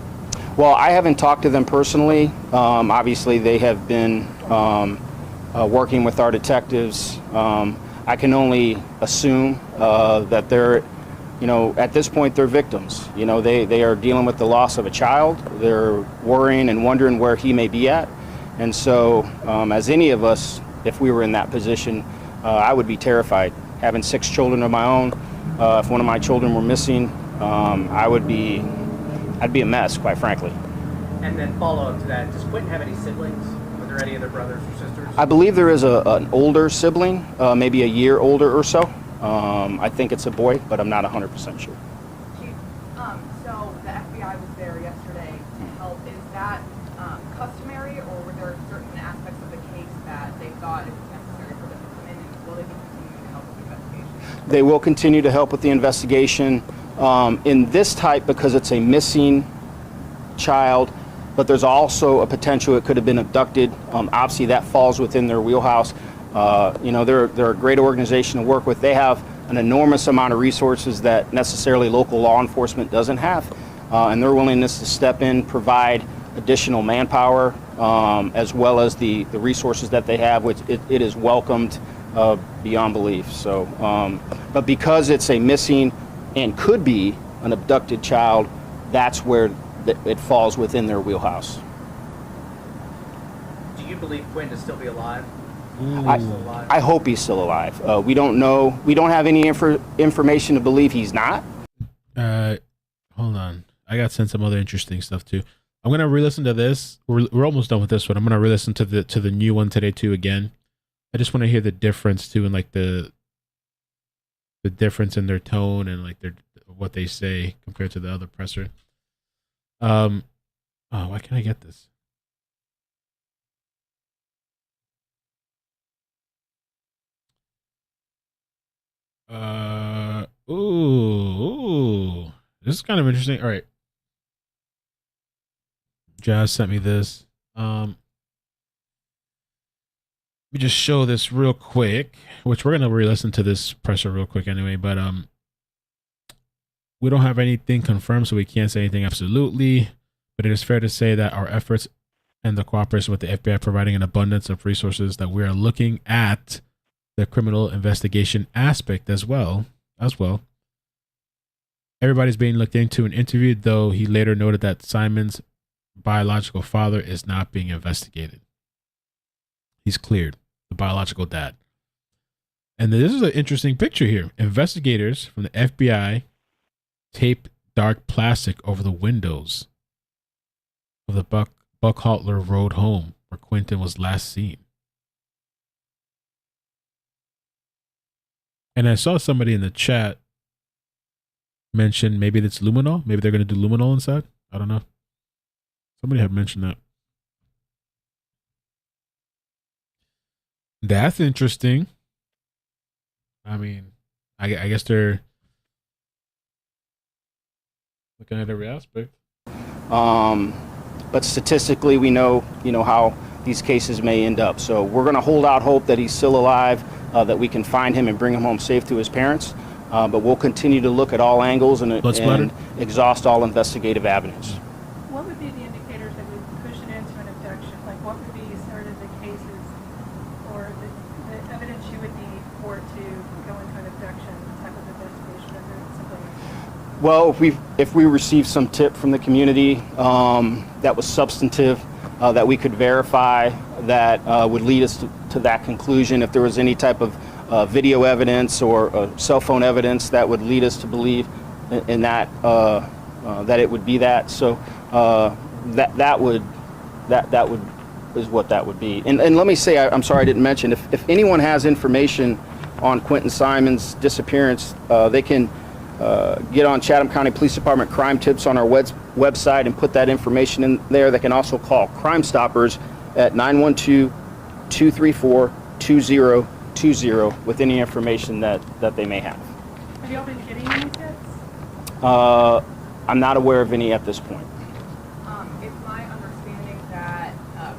Well, I haven't talked to them personally. Obviously, they have been working with our detectives. I can only assume that they're, you know, at this point, they're victims. You know, they are dealing with the loss of a child. They're worrying and wondering where he may be at. And so, as any of us, if we were in that position, I would be terrified. Having 6 children of my own, if one of my children were missing, I'd be a mess, quite frankly. And then follow up to that, does Quinton have any siblings? Are there any other brothers or sisters? I believe there is an older sibling, maybe a year older or so. I think it's a boy, but I'm not 100% sure. Chief, so the FBI was there yesterday to help. Is that customary, or were there certain aspects of the case that they thought it was necessary for them to come in, and will they be continuing to help with the investigation? They will continue to help with the investigation. In this type, because it's a missing child, but there's also a potential it could have been abducted. Obviously, that falls within their wheelhouse. You know, they're a great organization to work with. They have an enormous amount of resources that necessarily local law enforcement doesn't have, and their willingness to step in, provide additional manpower, as well as the resources that they have, which it is welcomed beyond belief. So, but because it's a missing and could be an abducted child, that's where it falls within their wheelhouse. Do you believe Quinton to still be alive? I hope he's still alive. We don't know. We don't have any information to believe he's not. Hold on. I got sent some other interesting stuff too. I'm gonna re-listen to this. We're almost done with this one. I'm gonna re-listen to the new one today too again. I just want to hear the difference too, and like the difference in their tone and like what they say compared to the other presser. Oh, why can't I get this? Ooh, this is kind of interesting. All right. Jazz sent me this. Let me just show this real quick, which we're gonna re-listen to this presser real quick anyway, but we don't have anything confirmed, so we can't say anything absolutely, but it is fair to say that our efforts and the cooperation with the FBI providing an abundance of resources that we are looking at the criminal investigation aspect as well. Everybody's being looked into and interviewed, though he later noted that Simon's biological father is not being investigated. He's cleared, the biological dad. And this is an interesting picture here. Investigators from the FBI tape dark plastic over the windows of the Buckhalter Road home where Quinton was last seen. And I saw somebody in the chat mention maybe it's luminol. Maybe they're going to do luminol inside. I don't know. Somebody had mentioned that. That's interesting. I mean, I guess they're looking at every aspect. But statistically, we know, how these cases may end up. So we're going to hold out hope that he's still alive, that we can find him and bring him home safe to his parents. But we'll continue to look at all angles and exhaust all investigative avenues. What would be the indicators that would push it into an abduction? Like, what would be sort of the cases or the evidence you would need for it to go Well, if we received some tip from the community that was substantive, that we could verify, that would lead us to that conclusion, if there was any type of video evidence or cell phone evidence that would lead us to believe in that that it would be that. So that would is what that would be. And let me say, I'm sorry I didn't mention, if anyone has information on Quinton Simon's disappearance, they can get on Chatham County Police Department crime tips on our website and put that information in there. They can also call Crime Stoppers at 912-234-2020 with any information that they may have. Have y'all been getting any tips? I'm not aware of any at this point. It's my understanding that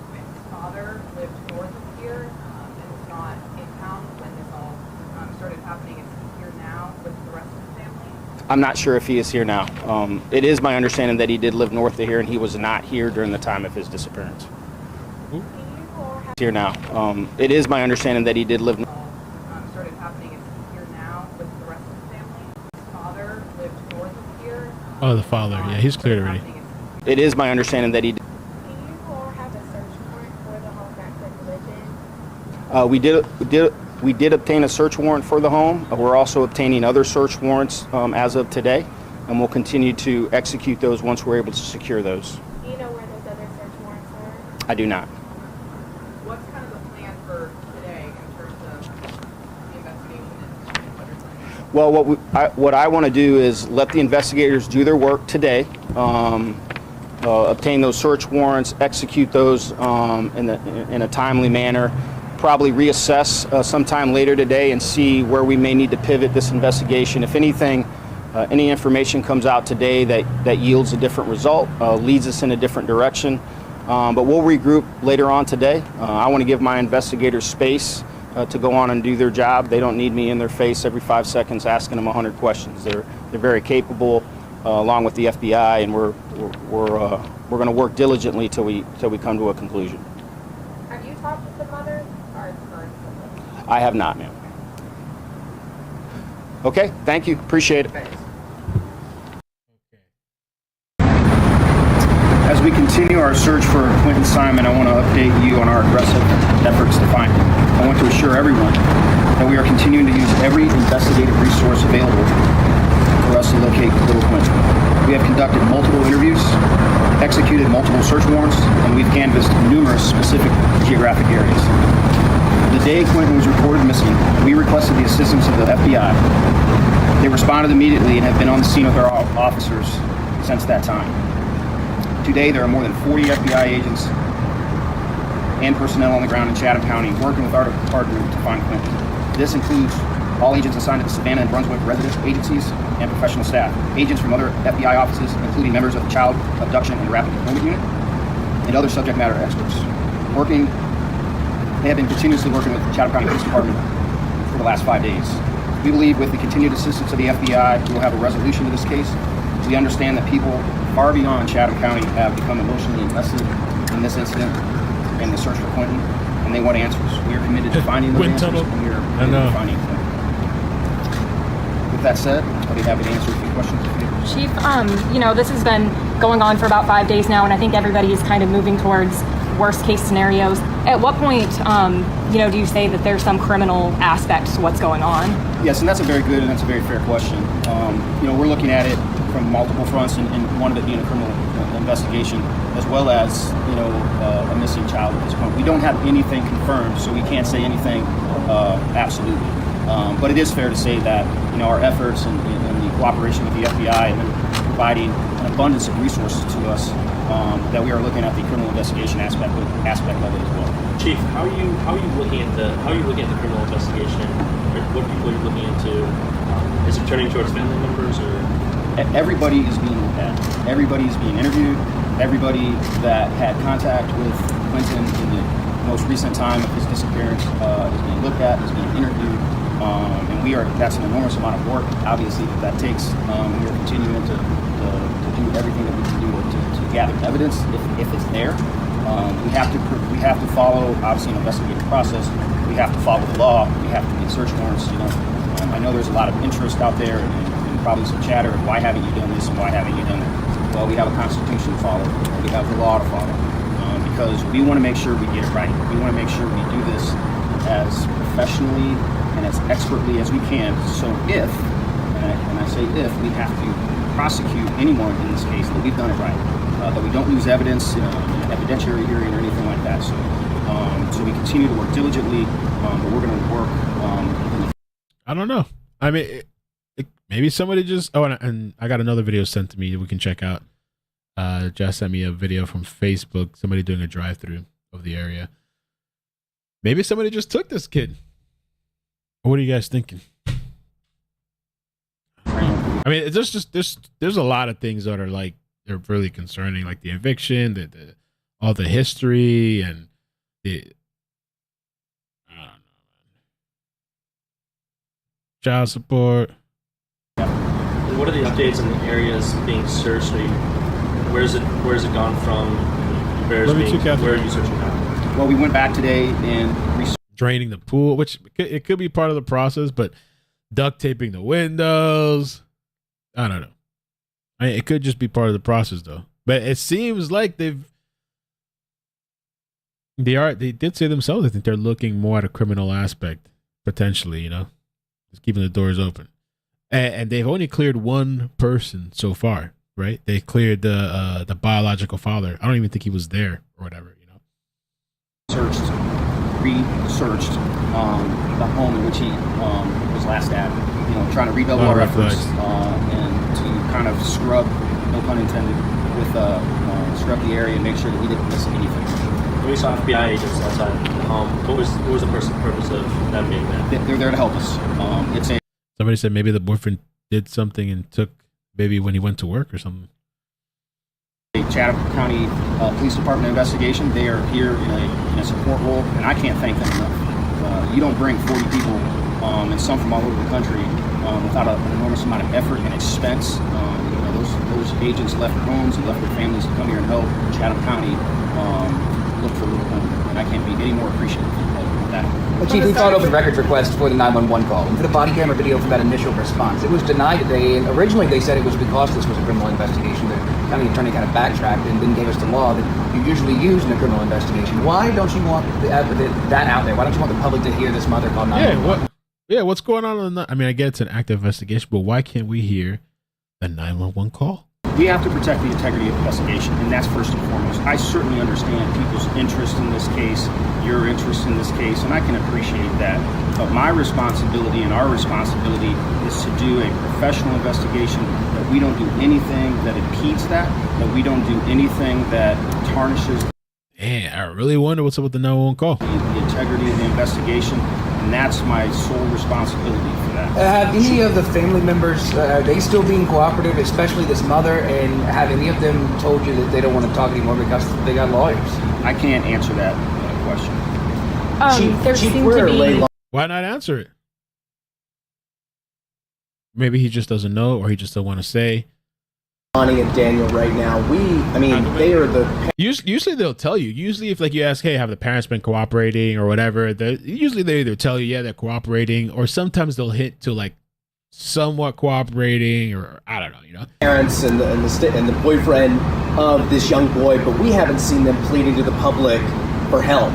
Quinton's father lived north of here and was not in town when this all started happening. Is he here now with the rest of the family? I'm not sure if he is here now. It is my understanding that he did live north of here and he was not here during the time of his disappearance. Here now. It is my understanding that he did live. Started happening. Is he here now with the rest of the family? His father lived north of here. Oh, the father. Yeah, he's cleared already. It is my understanding that he did. Do you all have a search warrant for the home that Quinton lived in? We did obtain a search warrant for the home. We're also obtaining other search warrants as of today, and we'll continue to execute those once we're able to secure those. Do you know where those other search warrants are? I do not. What's kind of the plan for today in terms of the investigation and what you're planning? Well, what I want to do is let the investigators do their work today, obtain those search warrants, execute those in a timely manner, probably reassess sometime later today and see where we may need to pivot this investigation. If anything, any information comes out today that yields a different result, leads us in a different direction, but we'll regroup later on today. I want to give my investigators space to go on and do their job. They don't need me in their face every 5 seconds asking them 100 questions. They're very capable, along with the FBI, and we're going to work diligently till we come to a conclusion. Have you talked with the mother or current? I have not, ma'am. Okay, thank you. Appreciate it. Thanks. As we continue our search for Quinton Simon, I want to update you on our aggressive efforts to find him. I want to assure everyone that we are continuing to use every investigative resource available for us to locate little Quinton. We have conducted multiple interviews, executed multiple search warrants, and we've canvassed numerous specific geographic areas. The day Quinton was reported missing, we requested the assistance of the FBI. They responded immediately and have been on the scene with our officers since that time. Today, there are more than 40 FBI agents and personnel on the ground in Chatham County working with our department to find Quinton. This includes all agents assigned to the Savannah and Brunswick resident agencies and professional staff, agents from other FBI offices, including members of the Child Abduction and Rapid Deployment Unit, and other subject matter experts. They have been continuously working with the Chatham County Police Department for the last 5 days. We believe with the continued assistance of the FBI, we will have a resolution to this case. We understand that people far beyond Chatham County have become emotionally invested in this incident and the search for Quinton, and they want answers. We are committed to finding those answers, and we are committed to finding Quinton. With that said, I'll be happy to answer a few questions if you do. Chief, this has been going on for about 5 days now, and I think everybody is kind of moving towards worst case scenarios. At what point, do you say that there's some criminal aspect to what's going on? Yes, and that's a very good and that's a very fair question. We're looking at it from multiple fronts, and one of it being a criminal investigation, as well as a missing child at this point. We don't have anything confirmed, so we can't say anything absolutely. But it is fair to say that our efforts and the cooperation with the FBI and providing an abundance of resources to us, that we are looking at the criminal investigation aspect of it as well. Chief, how are you looking at the criminal investigation? What people are you looking into? Is it turning towards family members or? Everybody is being looked at. Everybody is being interviewed. Everybody that had contact with Quinton in the most recent time of his disappearance is being looked at, is being interviewed, and that's an enormous amount of work, obviously, that takes. We are continuing to do everything that we can do to gather evidence if it's there. We have to follow, obviously, an investigative process. We have to follow the law. We have to get search warrants. I know there's a lot of interest out there in you probably some chatter of why haven't you done this and why haven't you done that? Well, we have a constitution to follow. We have the law to follow. Because we want to make sure we get it right. We want to make sure we do this as professionally and as expertly as we can. So if, and I say if, we have to prosecute anyone in this case, that we've done it right. That we don't lose evidence in an evidentiary hearing or anything like that. So we continue to work diligently, but we're going to work. I don't know. I mean, maybe somebody just. Oh, and I got another video sent to me that we can check out. Jess sent me a video from Facebook. Somebody doing a drive-through of the area. Maybe somebody just took this kid. What are you guys thinking? I mean, there's a lot of things that are like they're really concerning, like the eviction, all the history, and the I don't know, man. Child support. What are the updates on the areas being searched? Where's it gone from? Where are you searching now? Well, we went back today and draining the pool, which it could be part of the process, but duct taping the windows. I don't know. I mean, it could just be part of the process, though. But it seems like they did say themselves. I think they're looking more at a criminal aspect, potentially. You know, just keeping the doors open, and they've only cleared one person so far. Right? They cleared the biological father. I don't even think he was there or whatever, you know. Researched the home in which he was last at. You know, trying to redouble our efforts and to kind of scrub, no pun intended, with scrub the area and make sure that we didn't miss anything. When we saw FBI agents outside the home, what was the purpose of them being there? They're there to help us. Somebody said maybe the boyfriend did something and took baby when he went to work or something. A Chatham County Police Department investigation. They are here in a support role, and I can't thank them enough. You don't bring 40 people, and some from all over the country, without an enormous amount of effort and expense. Those agents left their homes and left their families to come here and help Chatham County look for a little home, and I can't be any more appreciative of that. Well, Chief, we filed open records request for the 911 call and for the body camera video for that initial response. It was denied today, and originally they said it was because this was a criminal investigation. The county attorney kind of backtracked and then gave us the law that you usually use in a criminal investigation. Why don't you want that out there? Why don't you want the public to hear this mother call 911? What's going on? I mean, I get it's an active investigation, but why can't we hear the 911 call? We have to protect the integrity of the investigation, and that's first and foremost. I certainly understand people's interest in this case, your interest in this case, and I can appreciate that. But my responsibility and our responsibility is to do a professional investigation, that we don't do anything that impedes that we don't do anything that tarnishes. Man, I really wonder what's up with the 911 call. The integrity of the investigation, and that's my sole responsibility for that. Have any of the family members, are they still being cooperative, especially this mother, and have any of them told you that they don't want to talk anymore because they got lawyers? I can't answer that question. Why not answer it? Maybe he just doesn't know, or he just don't want to say. Bonnie and Daniel right now, they are the... Usually they'll tell you. Usually if like you ask, hey, have the parents been cooperating or whatever, usually they either tell you, yeah, they're cooperating, or sometimes they'll hit to like somewhat cooperating, or I don't know, you know. Parents and the boyfriend of this young boy, but we haven't seen them pleading to the public for help.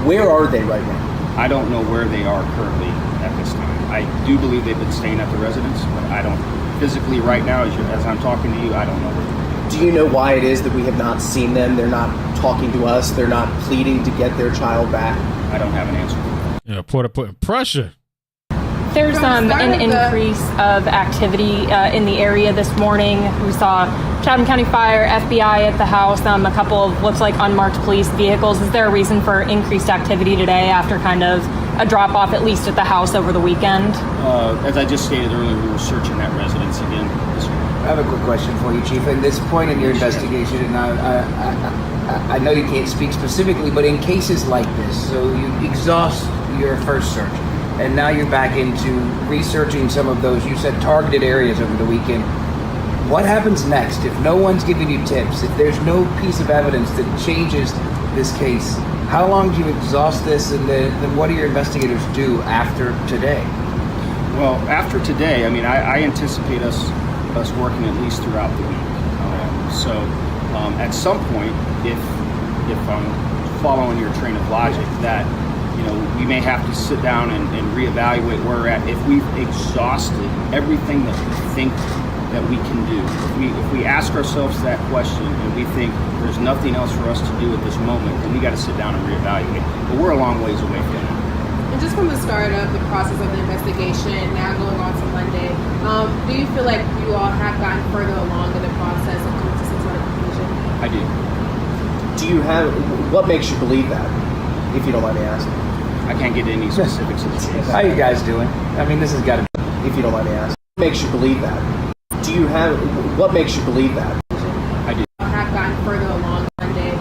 Where are they right now? I don't know where they are currently at this time. I do believe they've been staying at the residence, but I don't physically right now, as I'm talking to you, I don't know where they're. Do you know why it is that we have not seen them? They're not talking to us. They're not pleading to get their child back. I don't have an answer. Yeah, putting pressure. There's an increase of activity in the area this morning. We saw Chatham County Fire, FBI at the house, a couple of looks like unmarked police vehicles. Is there a reason for increased activity today after kind of a drop-off, at least at the house over the weekend? As I just stated earlier, we were searching that residence again this week. I have a quick question for you, Chief. At this point in your investigation, and I know you can't speak specifically, but in cases like this, so you exhaust your first search, and now you're back into researching some of those, you said, targeted areas over the weekend. What happens next if no one's giving you tips, if there's no piece of evidence that changes this case? How long do you exhaust this, and then what do your investigators do after today? Well, after today, I mean, I anticipate us working at least throughout the week. At some point, if I'm following your train of logic, that we may have to sit down and reevaluate where we're at. If we've exhausted everything that we think that we can do, if we ask ourselves that question and we think there's nothing else for us to do at this moment, then we got to sit down and reevaluate. But we're a long ways away from that. And just from the start of the process of the investigation, now going on to Monday, do you feel like you all have gotten further along in the process of coming to some sort of conclusion? I do. What makes you believe that, if you don't mind me asking? I can't get any specifics of the case. How you guys doing? I mean, this has got to be, if you don't mind me asking. What makes you believe that? What makes you believe that? I do. Have gotten further along Monday.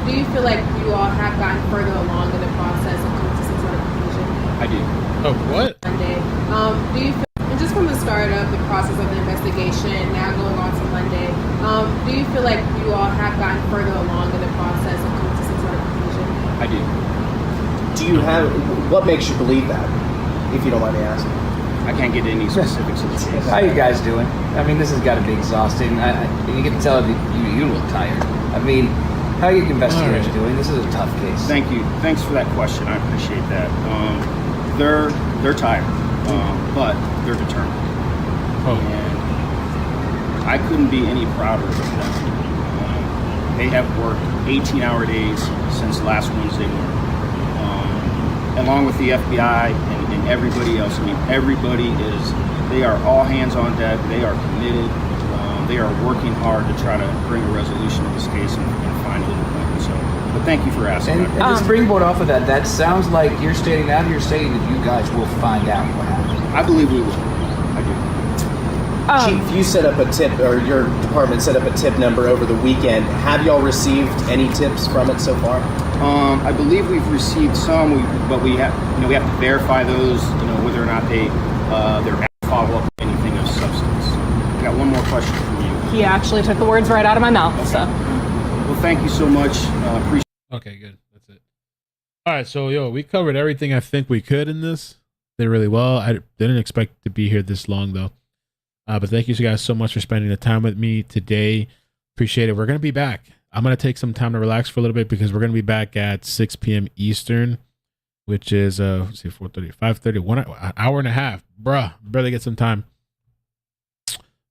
Do you feel like you all have gotten further along in the process of coming to some sort of conclusion? I do. Oh, what? Monday. Do you feel, and just from the start of the process of the investigation, now going on to Monday, do you feel like you all have gotten further along in the process of coming to some sort of conclusion? I do. What makes you believe that, if you don't mind me asking? I can't get any specifics of the case. How you guys doing? I mean, this has got to be exhausting. You can tell you look tired. I mean, how are your investigators doing? This is a tough case. Thank you. Thanks for that question. I appreciate that. They're tired, but they're determined. And I couldn't be any prouder of them. They have worked 18-hour days since last Wednesday morning. Along with the FBI and everybody else. I mean, they are all hands on deck. They are committed. They are working hard to try to bring a resolution to this case and find a little point. So, but thank you for asking. And to springboard off of that, that sounds like you're stating that you guys will find out what happened. I believe we will. I do. Chief, you set up a tip, or your department set up a tip number over the weekend. Have y'all received any tips from it so far? I believe we've received some, but we have to verify those, whether or not they're follow up with anything of substance. I got one more question from you. He actually took the words right out of my mouth. Okay. So. Well, thank you so much. Appreciate. Okay, good. That's it. All right, so we covered everything I think we could in this. Did really well. I didn't expect to be here this long though. But thank you guys so much for spending the time with me today. Appreciate it. We're gonna be back. I'm going to take some time to relax for a little bit because we're going to be back at 6 p.m. Eastern, which is, 4:30, 5:30, 1 hour and a half. Bruh, barely get some time.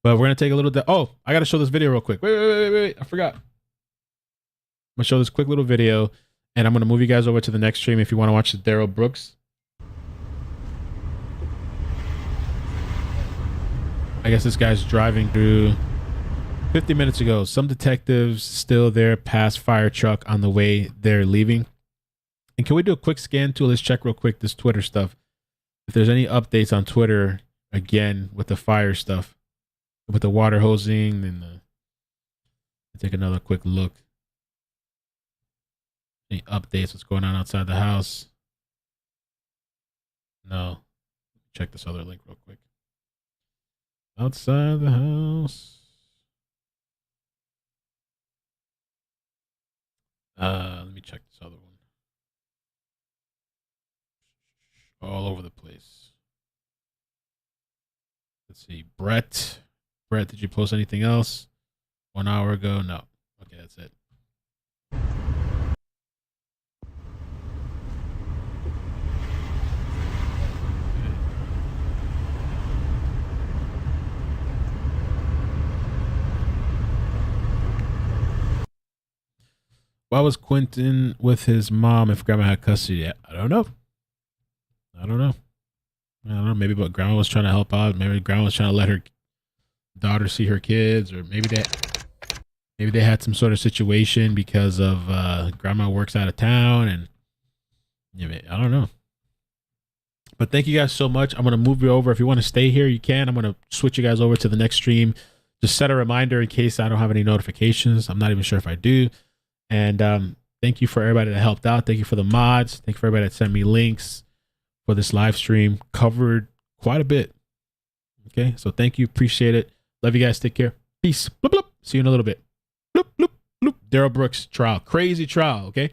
But we're going to take a little, I got to show this video real quick. Wait. I forgot. I'm going to show this quick little video and I'm going to move you guys over to the next stream if you want to watch the Daryl Brooks. I guess this guy's driving through 50 minutes ago. Some detectives still there past fire truck on the way they're leaving. And can we do a quick scan too? Let's check real quick this Twitter stuff. If there's any updates on Twitter again with the fire stuff, with the water hosing, and take another quick look. Any updates? What's going on outside the house? No. Check this other link real quick. Outside the house. Let me check this other one. All over the place. Let's see. Brett, did you post anything else? 1 hour ago? No. Okay, that's it. Why was Quinton with his mom if grandma had custody? I don't know. Maybe but grandma was trying to help out. Maybe grandma was trying to let her daughter see her kids, or maybe they had some sort of situation because of grandma works out of town, and I don't know. But thank you guys so much. I'm gonna move you over. If you want to stay here, you can. I'm gonna switch you guys over to the next stream. Just set a reminder in case I don't have any notifications. I'm not even sure if I do. And thank you for everybody that helped out. Thank you for the mods. Thank you for everybody that sent me links for this live stream. Covered quite a bit. Okay, so thank you. Appreciate it. Love you guys. Take care. Peace. Bloop, bloop. See you in a little bit. Bloop, bloop, bloop. Daryl Brooks trial. Crazy trial. Okay.